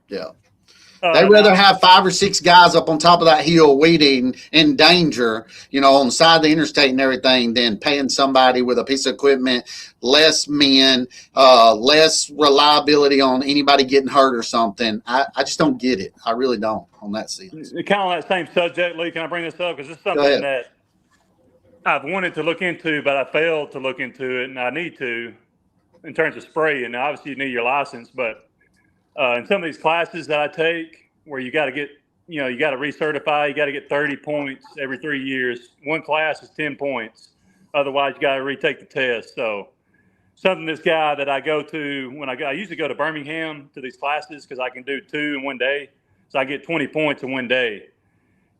Yeah. They'd rather have 5 or 6 guys up on top of that hill weeding in danger, you know, on the side of the interstate and everything, than paying somebody with a piece of equipment, less men, less reliability on anybody getting hurt or something. I just don't get it. I really don't on that sense. Kind of on that same subject, Lee, can I bring this up? Because it's something that I've wanted to look into, but I failed to look into it, and I need to in terms of spraying. Now, obviously, you need your license, but in some of these classes that I take where you got to get, you know, you got to recertify, you got to get 30 points every 3 years. One class is 10 points. Otherwise, you got to retake the test. So something this guy that I go to when I usually go to Birmingham to these classes because I can do 2 in one day. So I get 20 points in one day.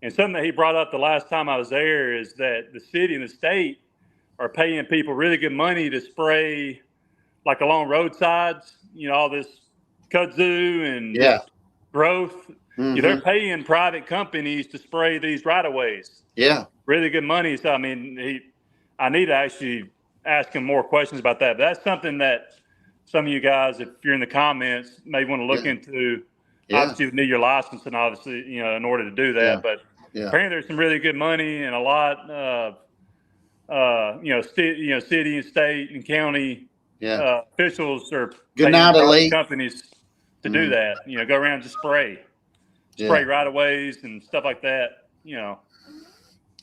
And something that he brought up the last time I was there is that the city and the state are paying people really good money to spray like along roadsides, you know, all this kudzu and growth. Mm-hmm. They're paying private companies to spray these right-of-ways. Yeah. Really good money. So, I mean, I need to actually ask him more questions about that. But that's something that some of you guys, if you're in the comments, may want to look into. Obviously, you need your license, and obviously, you know, in order to do that. But apparently, there's some really good money and a lot of, city and state and county officials or paying companies to do that. You know, go around and just spray right-of-ways and stuff like that. You know.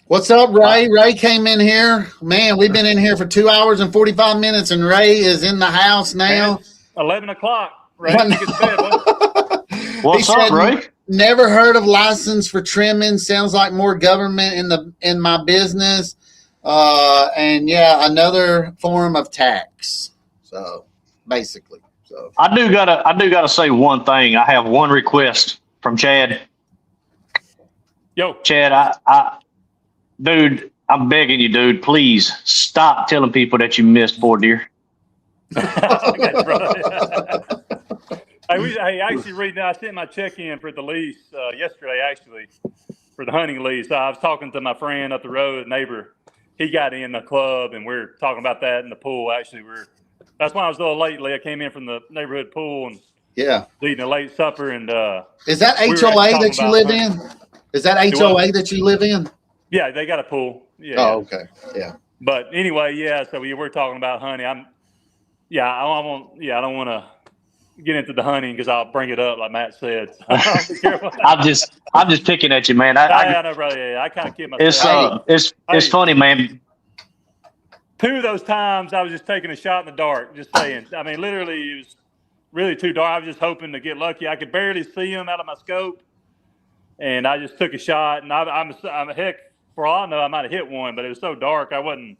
What's up, Ray? Ray came in here. Man, we've been in here for 2 hours and 45 minutes, and Ray is in the house now. Man, 11 o'clock. Ray, you get to bed, What's up, Ray? Never heard of license for trimming. Sounds like more government in my business. And another form of tax. So basically. So I do gotta say one thing. I have one request from Chad. Yo. Chad, dude, I'm begging you, dude, please stop telling people that you missed 4 deer. Hey, actually, I sent my check-in for the lease yesterday, actually, for the hunting lease. I was talking to my friend up the road, neighbor. He got in the club, and we're talking about that in the pool. Actually, that's why I was a little late. I came in from the neighborhood pool and eating a late supper. And is that HOA that you live in? Is that HOA that you live in? Yeah, they got a pool. Yeah. Oh, okay. Yeah. But anyway, so we're talking about hunting. I don't want to get into the hunting because I'll bring it up like Matt said. So I'm just picking at you, man. I know, brother. Yeah, I kind of kid myself. It's funny, man. 2 of those times I was just taking a shot in the dark, just saying. I mean, literally, it was really too dark. I was just hoping to get lucky. I could barely see them out of my scope, and I just took a shot. And I'm a heck, for all I know, I might have hit one, but it was so dark I wasn't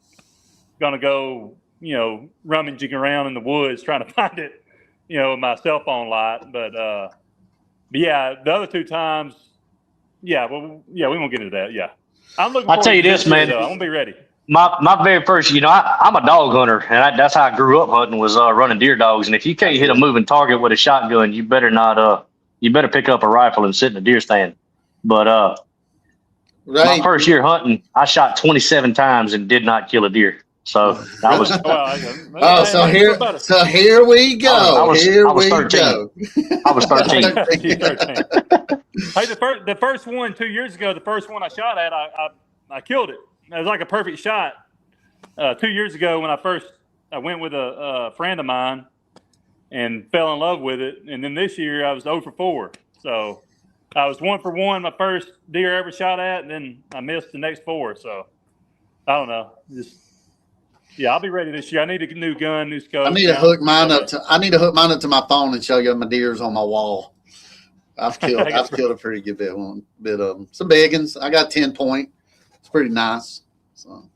gonna go, you know, rummaging around in the woods trying to find it, you know, with my cell phone light. But the other 2 times, we won't get into that. Yeah, I'm looking. I'll tell you this, man. I'm gonna be ready. my very first, I'm a dog hunter, and that's how I grew up hunting was running deer dogs. And if you can't hit a moving target with a shotgun, you better not. You better pick up a rifle and sit in a deer stand. But my first year hunting, I shot 27 times and did not kill a deer. So I was. So here we go. I was 13. Go. I was 13. Hey, the first one 2 years ago, the first one I shot at, I killed it. It was like a perfect shot. 2 years ago, when I went with a friend of mine and fell in love with it, and then this year I was 0 for 4. So I was 1 for 1 my first deer I ever shot at, and then I missed the next 4. So I don't know. I'll be ready this year. I need a new gun, new scope. I need to hook mine up to my phone and show you my deers on my wall. I've killed a pretty good bit of them. Some big ones. I got 10-point. It's pretty nice. So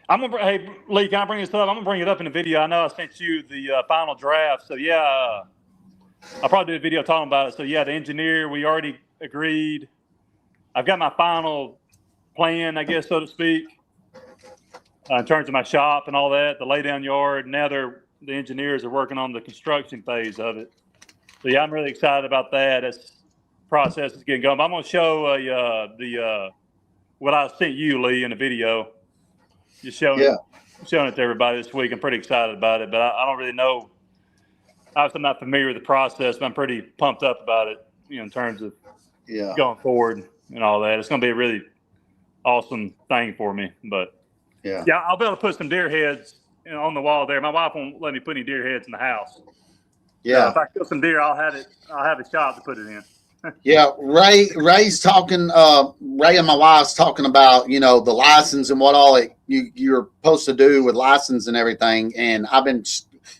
hey Lee, can I bring this up? I'm gonna bring it up in the video. I know I sent you the final draft. So I'll probably do a video talking about it. So the engineer, we already agreed. I've got my final plan, I guess, so to speak. In terms of my shop and all that, the laydown yard. Now the engineers are working on the construction phase of it. So I'm really excited about that. This process is getting going. I'm going to show what I sent you, Lee, in the video. Just showing it to everybody this week. I'm pretty excited about it, but I don't really know. Obviously, I'm not familiar with the process, but I'm pretty pumped up about it. In terms of going forward and all that. It's going to be a really awesome thing for me, but. Yeah, I'll be able to put some deer heads on the wall there. My wife won't let me put any deer heads in the house. Yeah. So if I kill some deer, I'll have a shop to put it in. Yeah, Ray's talking. Ray and my wife's talking about the license and what all you're supposed to do with license and everything. And I've been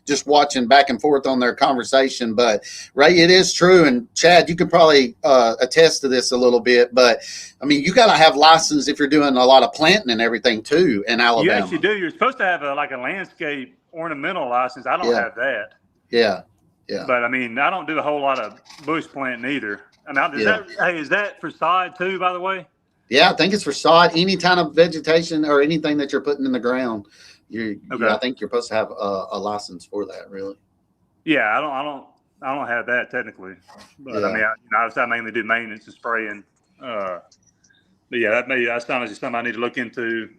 just watching back and forth on their conversation. But Ray, it is true, and Chad, you could probably attest to this a little bit. But I mean, you got to have license if you're doing a lot of planting and everything too in Alabama. You actually do. You're supposed to have a landscape ornamental license. I don't have that. Yeah. But I mean, I don't do a whole lot of bush planting either. I mean, is that for sod too, by the way? Yeah, I think it's for sod. Any kind of vegetation or anything that you're putting in the ground, I think you're supposed to have a license for that. Really? Yeah, I don't have that technically, but I mean, I mainly do maintenance and spraying. But that's something I need to look into.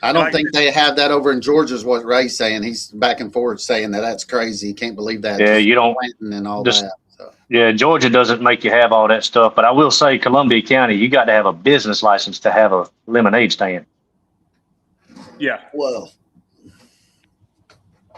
I don't think they have that over in Georgia is what Ray's saying. He's back and forth saying that's crazy. He can't believe that. Yeah, you don't planting and all that. So. Yeah, Georgia doesn't make you have all that stuff. But I will say Columbia County, you got to have a business license to have a lemonade stand. Yeah. Well.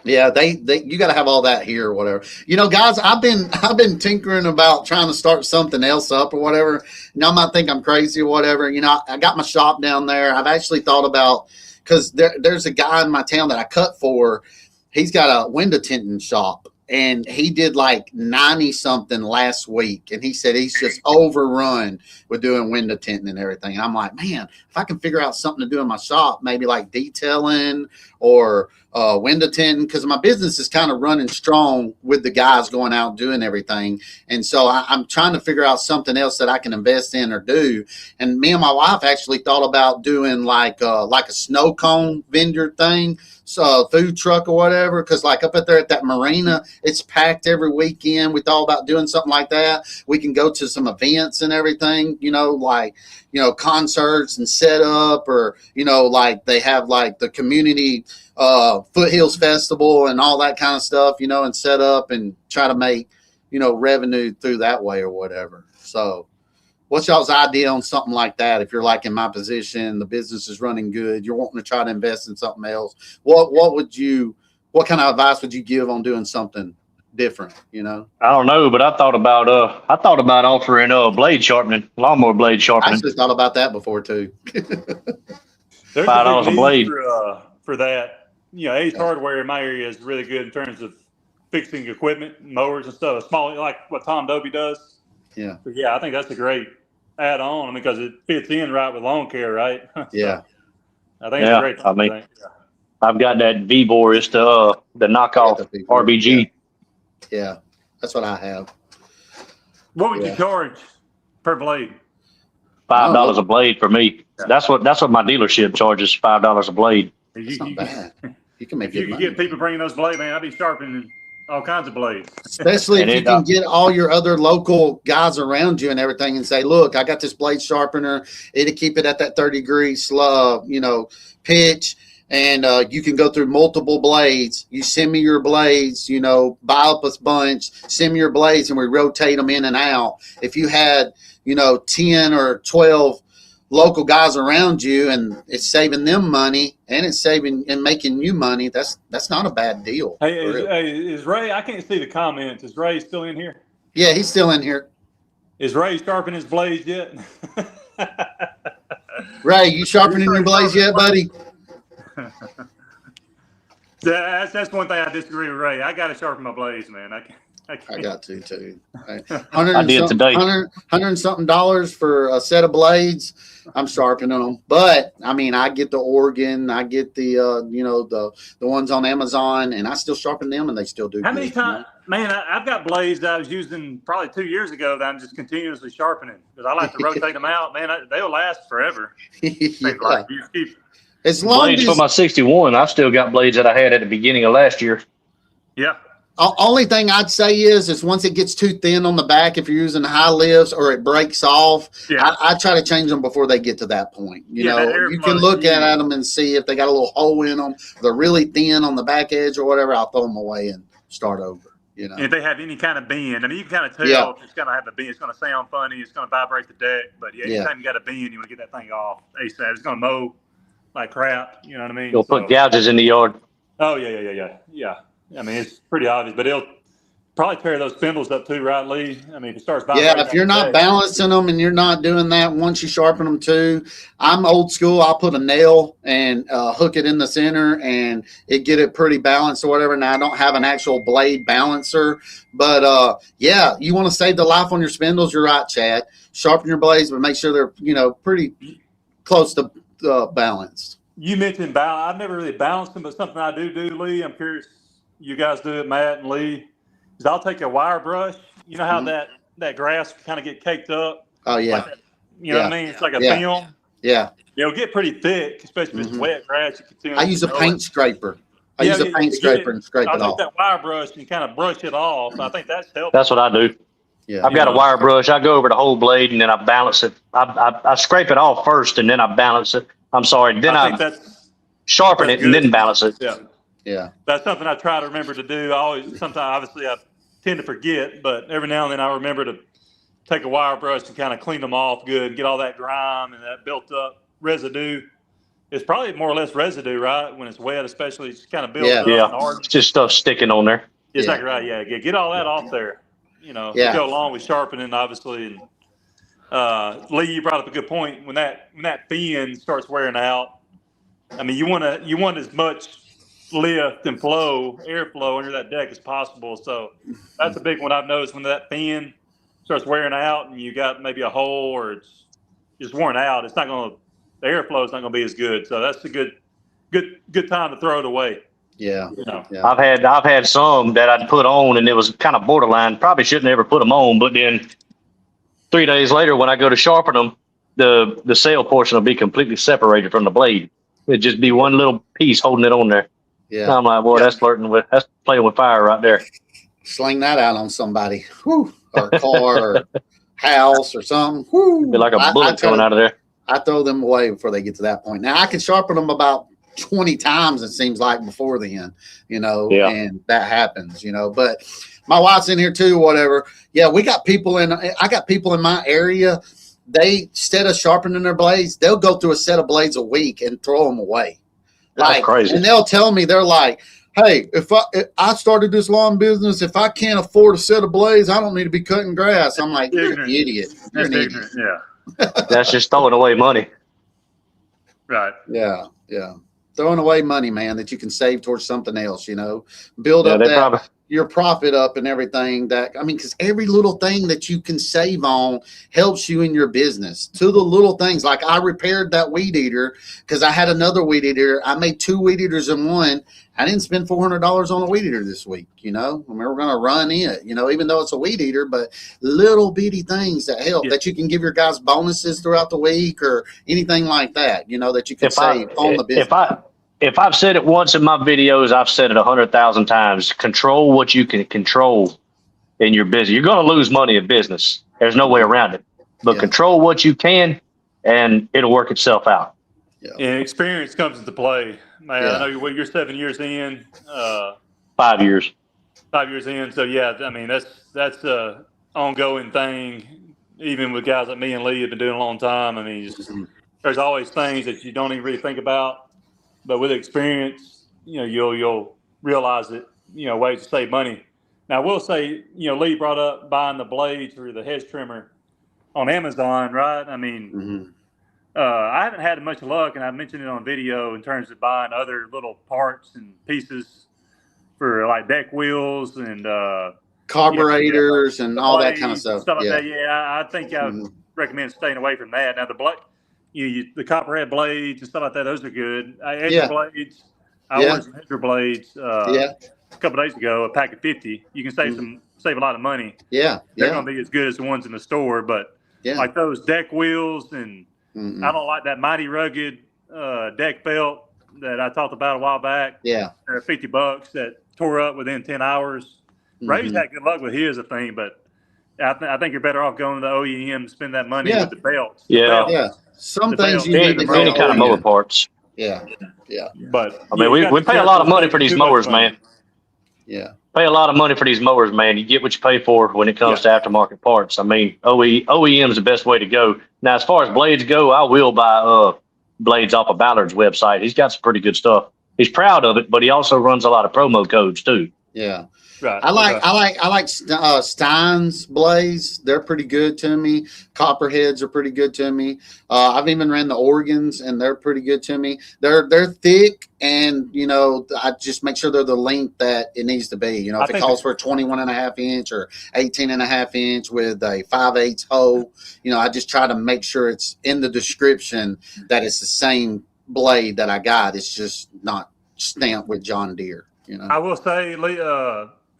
Yeah, you got to have all that here or whatever. Guys, I've been tinkering about trying to start something else up or whatever. Y'all might think I'm crazy or whatever. I got my shop down there. I've actually thought about because there's a guy in my town that I cut for. He's got a window tinting shop, and he did like 90 something last week, and he said he's just overrun with doing window tinting and everything. And I'm like, man, if I can figure out something to do in my shop, maybe like detailing or window tinting, because my business is kind of running strong with the guys going out doing everything. And so I'm trying to figure out something else that I can invest in or do. And me and my wife actually thought about doing like a snow cone vendor thing. So food truck or whatever, because like up there at that marina, it's packed every weekend. We thought about doing something like that. We can go to some events and everything, concerts and set up, or like they have like the community Foothills Festival and all that kind of stuff, and set up and try to make revenue through that way or whatever. So what's y'all's idea on something like that? If you're like in my position, the business is running good, you're wanting to try to invest in something else, what kind of advice would you give on doing something different? I don't know, but I thought about offering blade sharpening, lawnmower blade sharpening. I actually thought about that before too. There's $5 a blade for that. Ace Hardware in my area is really good in terms of fixing equipment, mowers and stuff. Small, like what Tom Dobie does. Yeah. But I think that's a great add-on because it fits in right with lawn care, right? Yeah. I think it's a great. I've got that V-bore. It's the knockoff RBG. Yeah, that's what I have. What would you charge per blade? $5 a blade for me. Yeah. That's what my dealership charges, $5 a blade. It's not bad. You can make If you good can money. get people bringing those blades, man, I'd be sharpening all kinds of blades. Especially if And you can get all your other local guys around you and everything and say, look, I got this blade sharpener. It'll keep it at that 30-degree pitch. And you can go through multiple blades. You send me your blades, buy up a bunch, send me your blades, and we rotate them in and out. If you had, 10 or 12 local guys around you and it's saving them money and it's saving and making you money, that's not a bad deal. Hey, is Ray, I can't see the comments. Is Ray still in here? Yeah, he's still in here. Is Ray sharpening his blades yet? Ray, you sharpening your blades yet, buddy? That's one thing I disagree with Ray. I got to sharpen my blades, man. I can't. I got to too. I did today. $100 and something for a set of blades. I'm sharpening them, but I mean, I get the Oregon, I get the the ones on Amazon, and I still sharpen them, and they still do. How many times, man? I've got blades that I was using probably 2 years ago that I'm just continuously sharpening because I like to rotate them out. Man, they'll last forever. Yeah. Like, you keep, As long Blades as for my 61. I've still got blades that I had at the beginning of last year. yeah. only thing I'd say is once it gets too thin on the back, if you're using high lifts or it breaks off, Yeah. I try to change them before they get to that point. You Yeah, that know, airflow you can is look huge. at them and see if they got a little hole in them. If they're really thin on the back edge or whatever, I'll throw them away and start over. You know, And if they have any kind of bend, I mean, you can kind of tell Yeah. if it's going to have a bend. It's going to sound funny. It's going to vibrate the deck. But yeah, Yeah. anytime you got a bend, you want to get that thing off ASAP. It's going to mow like crap. You know what I mean? You'll put So- gouges in the yard. Oh, yeah. I mean, it's pretty obvious, but it'll probably tear those spindles up too, right, Lee? I mean, if it starts vibrating. yeah, if you're on the not deck- balancing them and you're not doing that once you sharpen them too, I'm old school. I'll put a nail and hook it in the center and it get it pretty balanced or whatever. Now I don't have an actual blade balancer, but yeah, you want to save the life on your spindles. You're right, Chad. Sharpen your blades, but make sure they're pretty close to balanced. You mentioned balance. I've never really balanced them, but something I do, Lee. I'm curious. You guys do it, Matt and Lee. Is I'll take a wire brush. You know how Mhm. that grass kind of get caked up. Oh yeah, Like that, you know what I mean? It's like a Yeah. film. yeah. It'll get pretty thick, especially if it's Mhm. wet grass. You can see I use a paint scraper. I Yeah, use a you- paint you scraper and scrape I'll it take off. that wire brush and kind of brush it off. I think that's helpful. That's what I do. Yeah. I've got a wire brush. I go over the whole blade and then I balance it. I scrape it off first and then I balance it. I'm sorry. Then I I think that's sharpen it that's and good. then balance it. yeah. Yeah. That's something I try to remember to do. I always, sometimes, obviously, I tend to forget, but every now and then I remember to take a wire brush and kind of clean them off good, get all that grime and that built up residue. It's probably more or less residue, right? When it's wet, especially, it's kind of built Yeah. up and Yeah. hard. It's just stuff sticking on there. Exactly right. Yeah. Get all that off there. You know, Yeah. go along with sharpening, obviously. And Lee, you brought up a good point. When that fin starts wearing out, I mean, you want as much lift and airflow under that deck as possible. So that's a big one I've noticed. When that fin starts wearing out and you got maybe a hole or it's just worn out, the airflow is not going to be as good. So that's a good time to throw it away. Yeah. You know. Yeah. I've had some that I'd put on and it was kind of borderline. Probably shouldn't ever put them on, but then 3 days later when I go to sharpen them, the sail portion will be completely separated from the blade. It'd just be one little piece holding it on there. Yeah. I'm like, boy, that's playing with fire right there. Sling that out on somebody. Whew. Or a car or house or something. Whew. Be like a bullet coming out of there. I throw them away before they get to that point. Now I can sharpen them about 20 times, it seems like, before then, Yeah. and that happens, but my wife's in here too, whatever. Yeah, I got people in my area. They, instead of sharpening their blades, they'll go through a set of blades a week and throw them away. That's crazy. And they'll tell me, they're like, hey, if I started this lawn business, if I can't afford a set of blades, I don't need to be cutting grass. I'm like, you're an idiot. You're an idiot. Yeah. That's just throwing away money. Right. Yeah, yeah. Throwing away money, man, that you can save towards something else, build Yeah, up they that, probably your profit up and everything because every little thing that you can save on helps you in your business. To the little things, like I repaired that weed eater because I had another weed eater. I made 2 weed eaters in one. I didn't spend $400 on a weed eater this week, and we were going to run it, even though it's a weed eater, but little bitty things that help that you can give your guys bonuses throughout the week or anything like that, that you can save on the business. if I've said it once in my videos, I've said it 100,000 times. Control what you can control in your business. You're going to lose money in business. There's no way around it. But Yeah. control what you can, and it'll work itself out. And experience comes into play, man. Yeah. I know you're 7 years in, 5 years. 5 years in. So yeah, I mean that's a ongoing thing. Even with guys like me and Lee have been doing a long time. I mean, there's always things that you don't even really think about, but with experience, you'll realize that ways to save money. Now I will say, Lee brought up buying the blades or the hedge trimmer on Amazon, right? I mean. Mm-hmm. I haven't had much luck, and I mentioned it on video in terms of buying other little parts and pieces for like deck wheels and Carburetors and all that kind of stuff. Like Yeah. that. Yeah, I think I would recommend staying away from that. Now the copperhead blades and stuff like that, those are good. Edger blades. I ordered some Edger blades a couple of days ago, a pack of 50. You can save a lot of money. Yeah. They're going to be as good as the ones in the store, but like those deck wheels and. Mm-mm. I don't like that Mighty Rugged deck belt that I talked about a while back. Yeah. They're $50 that tore up within 10 hours. Ray's had good luck with his, I think, but I think you're better off going to the OEM, spend that money with the belts. Yeah. Some The things belt. you need to go Any kind of mower parts. Yeah. But I mean, we pay a lot of money for these mowers, man. Yeah. Pay a lot of money for these mowers, man. You get what you pay for when it comes to aftermarket parts. I mean, OEM is the best way to go. Now, as far as blades go, I will buy blades off of Ballard's website. He's got some pretty good stuff. He's proud of it, but he also runs a lot of promo codes too. Yeah. Right. I like Stein's blades. They're pretty good to me. Copperheads are pretty good to me. I've even ran the Oregons, and they're pretty good to me. They're thick, and I just make sure they're the length that it needs to be. If it calls for a 21.5 inch or 18.5 inch with a 5/8 hole, I just try to make sure it's in the description that it's the same blade that I got. It's just not stamped with John Deere. I will say, Lee,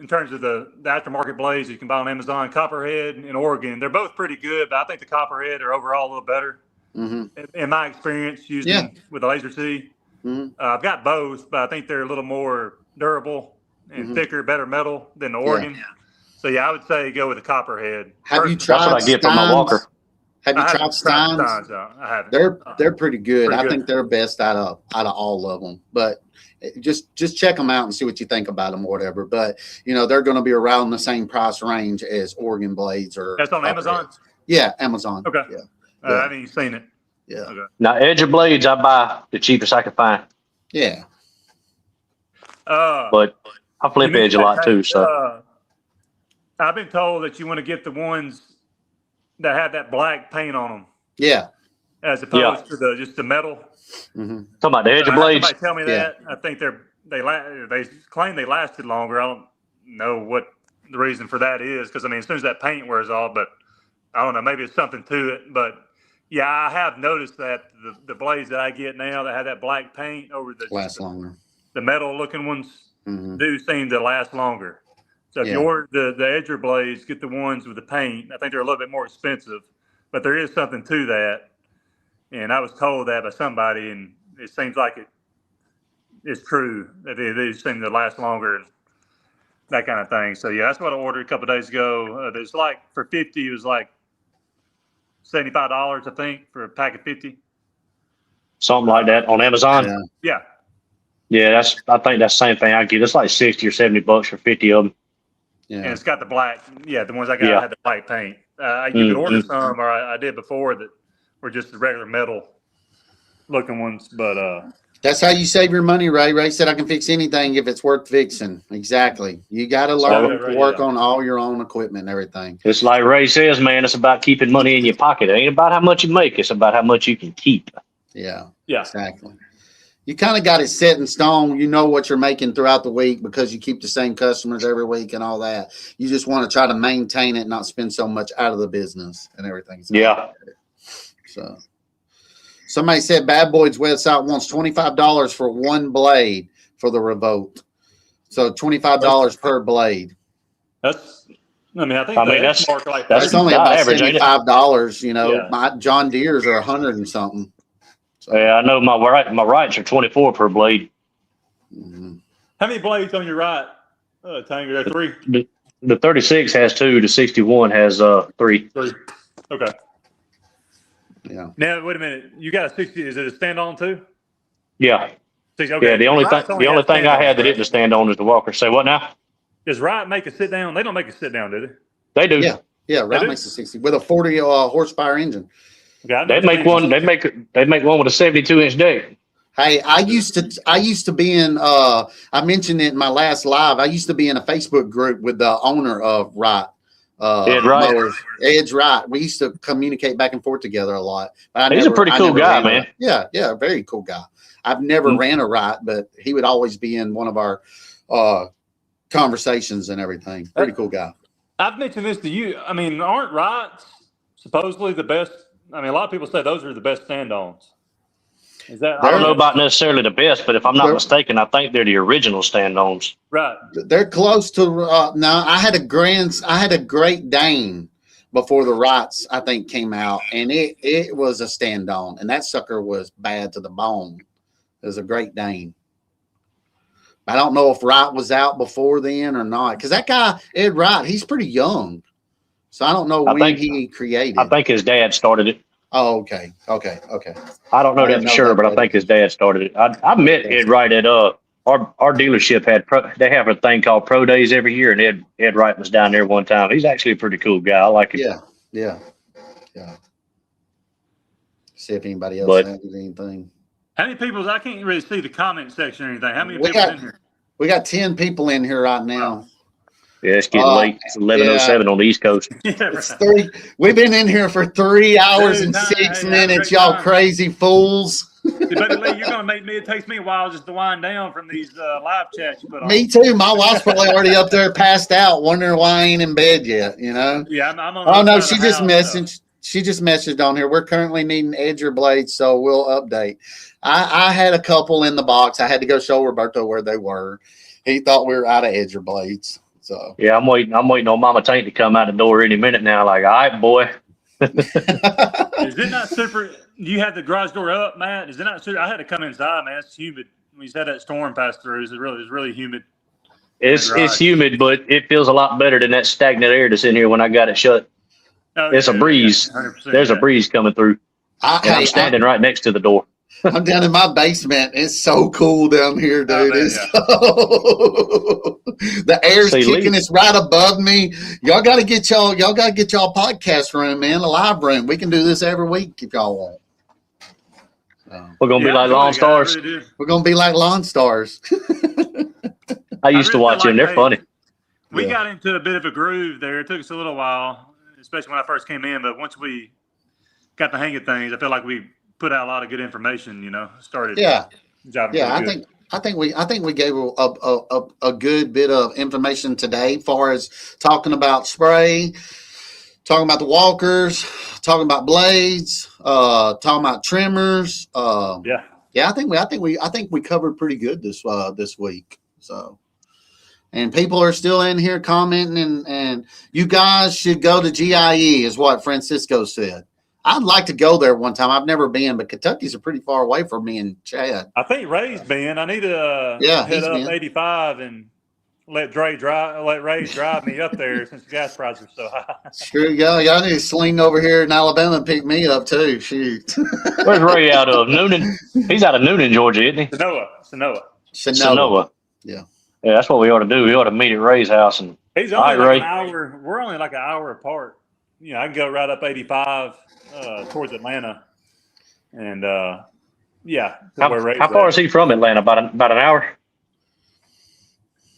in terms of the aftermarket blades you can buy on Amazon, Copperhead and Oregon, they're both pretty good, but I think the Copperhead are overall a little better. Mm-hmm. In my experience using them with the Laser C. Mm-hmm. I've got both, but I think they're a little more durable and thicker, better metal than the Oregon. Yeah. So I would say go with the Copperhead. Have you tried? That's what I get from my walker. Have you tried Steins? I haven't. They're pretty good. I good. think they're best out of all of them. But just check them out and see what you think about them or whatever. But they're going to be around the same price range as Oregon blades or. That's on Amazon. Yeah, Amazon. Okay. Yeah. I haven't even seen it. Yeah. Okay. Now, Edger blades, I buy the cheapest I can find. Yeah. But I flip edge a lot too. So I've been told that you want to get the ones that have that black paint on them. Yeah. As opposed to just the metal. Mm-hmm. Talking about the Edger blades. Somebody tell me that. I think they claim they lasted longer. I don't know what the reason for that is, because as soon as that paint wears off, but I don't know, maybe it's something to it. But I have noticed that the blades that I get now that have that black paint over last longer. The metal looking ones do seem to last longer. So if you order the Edger blades, get the ones with the paint. I think they're a little bit more expensive, but there is something to that. And I was told that by somebody, and it seems like it's true that they do seem to last longer and that kind of thing. So that's what I ordered a couple of days ago. There's for 50, it was like $75, I think, for a pack of 50. Something like that on Amazon. Yeah. Yeah, I think that's the same thing I get. It's like $60 or $70 for 50 of them. Yeah. And it's got the black. Yeah, the ones I got had the black paint. You could order some, or I did before, that were just the regular metal looking ones. But that's how you save your money, Ray. Ray said I can fix anything if it's worth fixing. Exactly. You got to learn to work on all your own equipment and everything. It's like Ray says, man, it's about keeping money in your pocket. It ain't about how much you make. It's about how much you can keep. Yeah. Yeah. Exactly. You kind of got it set in stone. You know what you're making throughout the week because you keep the same customers every week and all that. You just want to try to maintain it, not spend so much out of the business and everything. So somebody said Bad Boys website wants $25 for one blade for the Revolt. So $25 per blade. I think that's more like that's only about $75. average, My John Deere's are $100 and something. So, Yeah, I know my rights are 24 per blade. mhm. How many blades on your right, Tank? Are there three? The 36 has 2. The 61 has 3. Three. Okay. Yeah. Now, wait a minute. You got a 60. Is it a stand-on too? Yeah. 60, okay. Yeah. The only Rights thing I stand-ons, had that right? didn't stand on is the Walker. Say what now? Does Wright make a sit down? They don't make a sit down, do they? They do. Yeah. Yeah. Right do? makes a 60 with a 40 horsepower engine. Okay, I've They never make seen one. it. They make one with a 72-inch deck. Hey, I used to be in I mentioned it in my last live. I used to be in a Facebook group with the owner of Wright. Ed Wright. Mowers. Ed's Wright. We used to communicate back and forth together a lot. But He's a pretty cool guy, man. Yeah, very cool guy. I've never ran a Wright, but he would always be in one of our conversations and everything. Pretty cool guy. I've mentioned this to you. I mean, aren't Wrights supposedly the best? I mean, a lot of people say those are the best stand-ons. Is that? I don't know about necessarily the best, but if I'm not mistaken, I think they're the original stand-ons. Right. They're close to. No, I had a Great Dane before the Wrights, I think, came out, and it was a stand-on, and that sucker was bad to the bone. It was a Great Dane. I don't know if Wright was out before then or not, because that guy Ed Wright, he's pretty young, so I don't know when he created. I think his dad started it. Oh, okay. I don't know that for sure, but I think his dad started it. I met Ed Wright at our dealership they have a thing called Pro Days every year, and Ed Wright was down there one time. He's actually a pretty cool guy. I like him. Yeah. See if anybody else has anything. How many people? I can't really see the comment section or anything. How many people in here? We got 10 people in here right now. Yeah, it's getting late. It's 11:07 on the East Coast. It's 3. We've been in here for 3 hours and 6 minutes, y'all crazy fools. Buddy Lee, you're gonna make me. It takes me a while just to wind down from these live chats you put on. Me too. My wife's probably already up there, passed out, wondering why I ain't in bed yet. You know. Yeah, I'm on. Oh no, she just messaged. She just messaged on here. We're currently needing edger blades, so we'll update. I had a couple in the box. I had to go show Roberto where they were. He thought we were out of edger blades. So yeah, I'm waiting on Mama Tank to come out the door any minute now. Like, all right, boy. Is it not super? You had the garage door up, Matt. Is it not super? I had to come inside, man. It's humid. When you had that storm pass through, it's really humid. It's humid, but it feels a lot better than that stagnant air that's in here when I got it shut. Oh, it's a breeze. There's a breeze coming through. I'm standing right next to the door. I'm down in my basement. It's so cool down here, dude. The air's kicking. It's right above me. Y'all got to get y'all podcast room, man, a live room. We can do this every week if y'all want. We're gonna be like Lawn Stars. Really We're gonna be like Lawn Stars. I used to watch them. They're funny. We got into a bit of a groove there. It took us a little while, especially when I first came in. But once we got the hang of things, I feel like we put out a lot of good information. Started. Yeah. I think we gave a good bit of information today, as far as talking about spray, talking about the walkers, talking about blades, talking about trimmers. I think we covered pretty good this week. So, and people are still in here commenting, and you guys should go to GIE, is what Francisco said. I'd like to go there one time. I've never been, but Kentucky's pretty far away from me and Chad. I think Ray's been. I need to head up 85 and let Ray drive me up there since the gas prices are so high. Sure, y'all need to sling over here in Alabama and pick me up too. Shoot. Where's Ray out of? Noonan. He's out of Noonan, Georgia, isn't he? Sanoa. Yeah. Yeah, that's what we ought to do. We ought to meet at Ray's house and. He's only an hour. We're only like an hour apart. I can go right up 85 towards Atlanta, and how far is he from Atlanta? About an hour.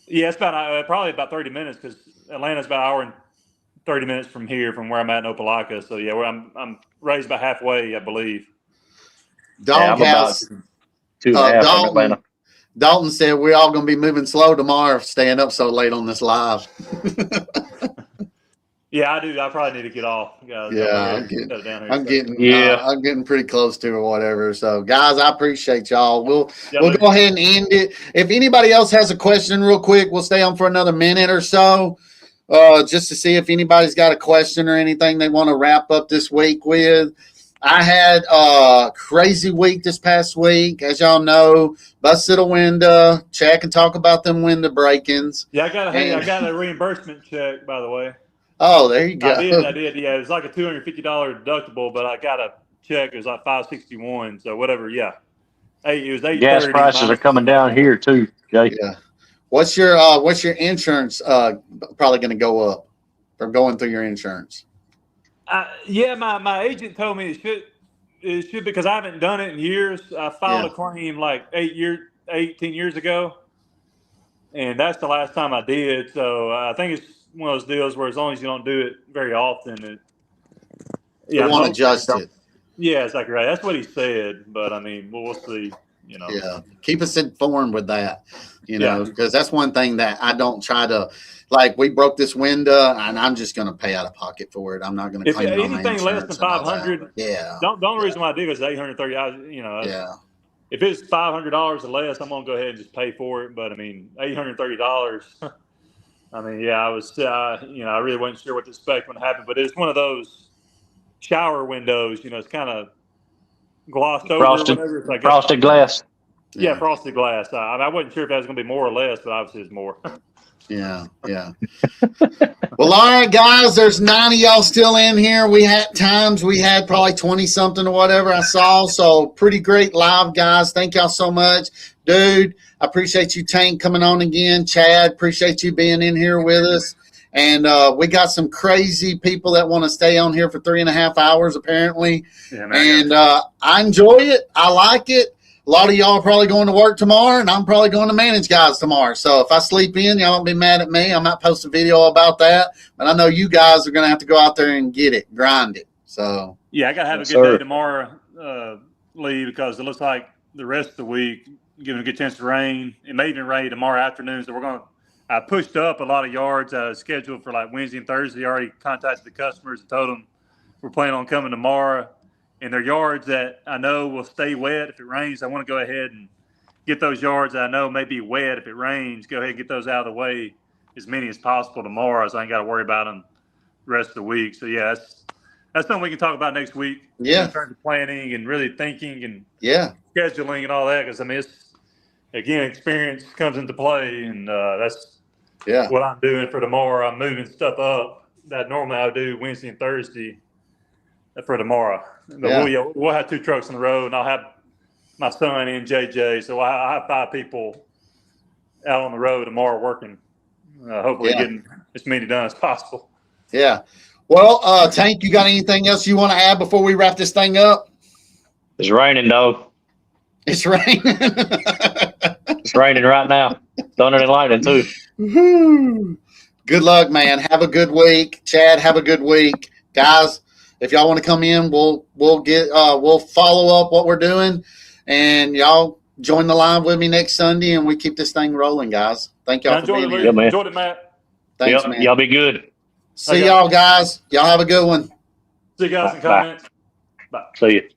Yeah, it's about probably about 30 minutes, because Atlanta's about an hour and 30 minutes from here, from where I'm at in Opelika. So yeah, I'm raised about halfway, I believe. Doghouse. 2.5 from Atlanta. Dalton said we're all going to be moving slow tomorrow, staying up so late on this live. Yeah, I do. I probably need to get off. I'm getting pretty close to or whatever. So, guys, I appreciate y'all. We'll go ahead and end it. If anybody else has a question, real quick, we'll stay on for another minute or so, just to see if anybody's got a question or anything they want to wrap up this week with. I had a crazy week this past week. As y'all know, busted a window. Chad can talk about them window break-ins. Yeah, I got a reimbursement check, by the way. Oh, there you go. I did. Yeah, it was like a $250 deductible, but I got a check. It was like $561. So whatever. Yeah, it was $830. Gas prices are coming down here too, Jay. Yeah. What's your insurance probably going to go up from going through your insurance? Yeah, my agent told me it should because I haven't done it in years. I filed a claim like 18 years ago, and that's the last time I did. So I think it's one of those deals where as long as you don't do it very often, You want to adjust it. Yeah, exactly right. That's what he said, but I mean, we'll see. You know. Yeah, keep us informed with that. You know, because that's one thing that I don't try to. Like, we broke this window, and I'm just going to pay out of pocket for it. I'm not going to claim it on my anything less insurance than and all that. 500. Yeah. The only reason why I did it is $830. You know. Yeah. If it's $500 or less, I'm gonna go ahead and just pay for it. But I mean, $830. I mean, yeah, I was, I really wasn't sure what to expect when it happened. But it's one of those shower windows. You know, it's kind of glossed over. Frosted, or whatever. frosted glass. Yeah, frosted glass. I wasn't sure if that was gonna be more or less, but obviously it's more. Yeah. Well, all right, guys, there's 9 of y'all still in here. We had probably 20 something or whatever I saw. So pretty great live, guys. Thank y'all so much. Dude, I appreciate you, Tank, coming on again. Chad, appreciate you being in here with us. And we got some crazy people that want to stay on here for 3.5 hours, apparently. Yeah, man. And I enjoy it. I like it. A lot of y'all are probably going to work tomorrow, and I'm probably going to manage guys tomorrow. So if I sleep in, y'all don't be mad at me. I might post a video about that. But I know you guys are going to have to go out there and get it, grind it. So yeah, I got to have a good day tomorrow, Lee, because it looks like the rest of the week, giving a good chance to rain. It may even rain tomorrow afternoon. So I pushed up a lot of yards scheduled for like Wednesday and Thursday. I already contacted the customers and told them we're planning on coming tomorrow. And they're yards that I know will stay wet if it rains. I want to go ahead and get those yards that I know may be wet if it rains. Go ahead and get those out of the way, as many as possible tomorrow, so I ain't got to worry about them the rest of the week. So, yeah, that's something we can talk about next week. Yeah. In terms of planning and really thinking and scheduling and all that. Because, I mean, experience comes into play. And that's what I'm doing for tomorrow. I'm moving stuff up that normally I would do Wednesday and Thursday for tomorrow. But we'll have 2 trucks on the road, and I'll have my son and JJ. So I have 5 people out on the road tomorrow working, hopefully getting as many done as possible. Yeah. Well, Tank, you got anything else you want to add before we wrap this thing up? It's raining, dog. It's raining. It's raining right now. Thunder and lightning, too. Woo-hoo. Good luck, man. Have a good week. Chad, have a good week. Guys, if y'all want to come in, we'll follow up what we're doing, and y'all join the live with me next Sunday, and we keep this thing rolling, guys. Thank y'all for being here. Yeah, man. Enjoyed it, Matt. Thanks, man. Y'all be good. See y'all, guys. Y'all have a good one. See you guys in comments. Bye. See you.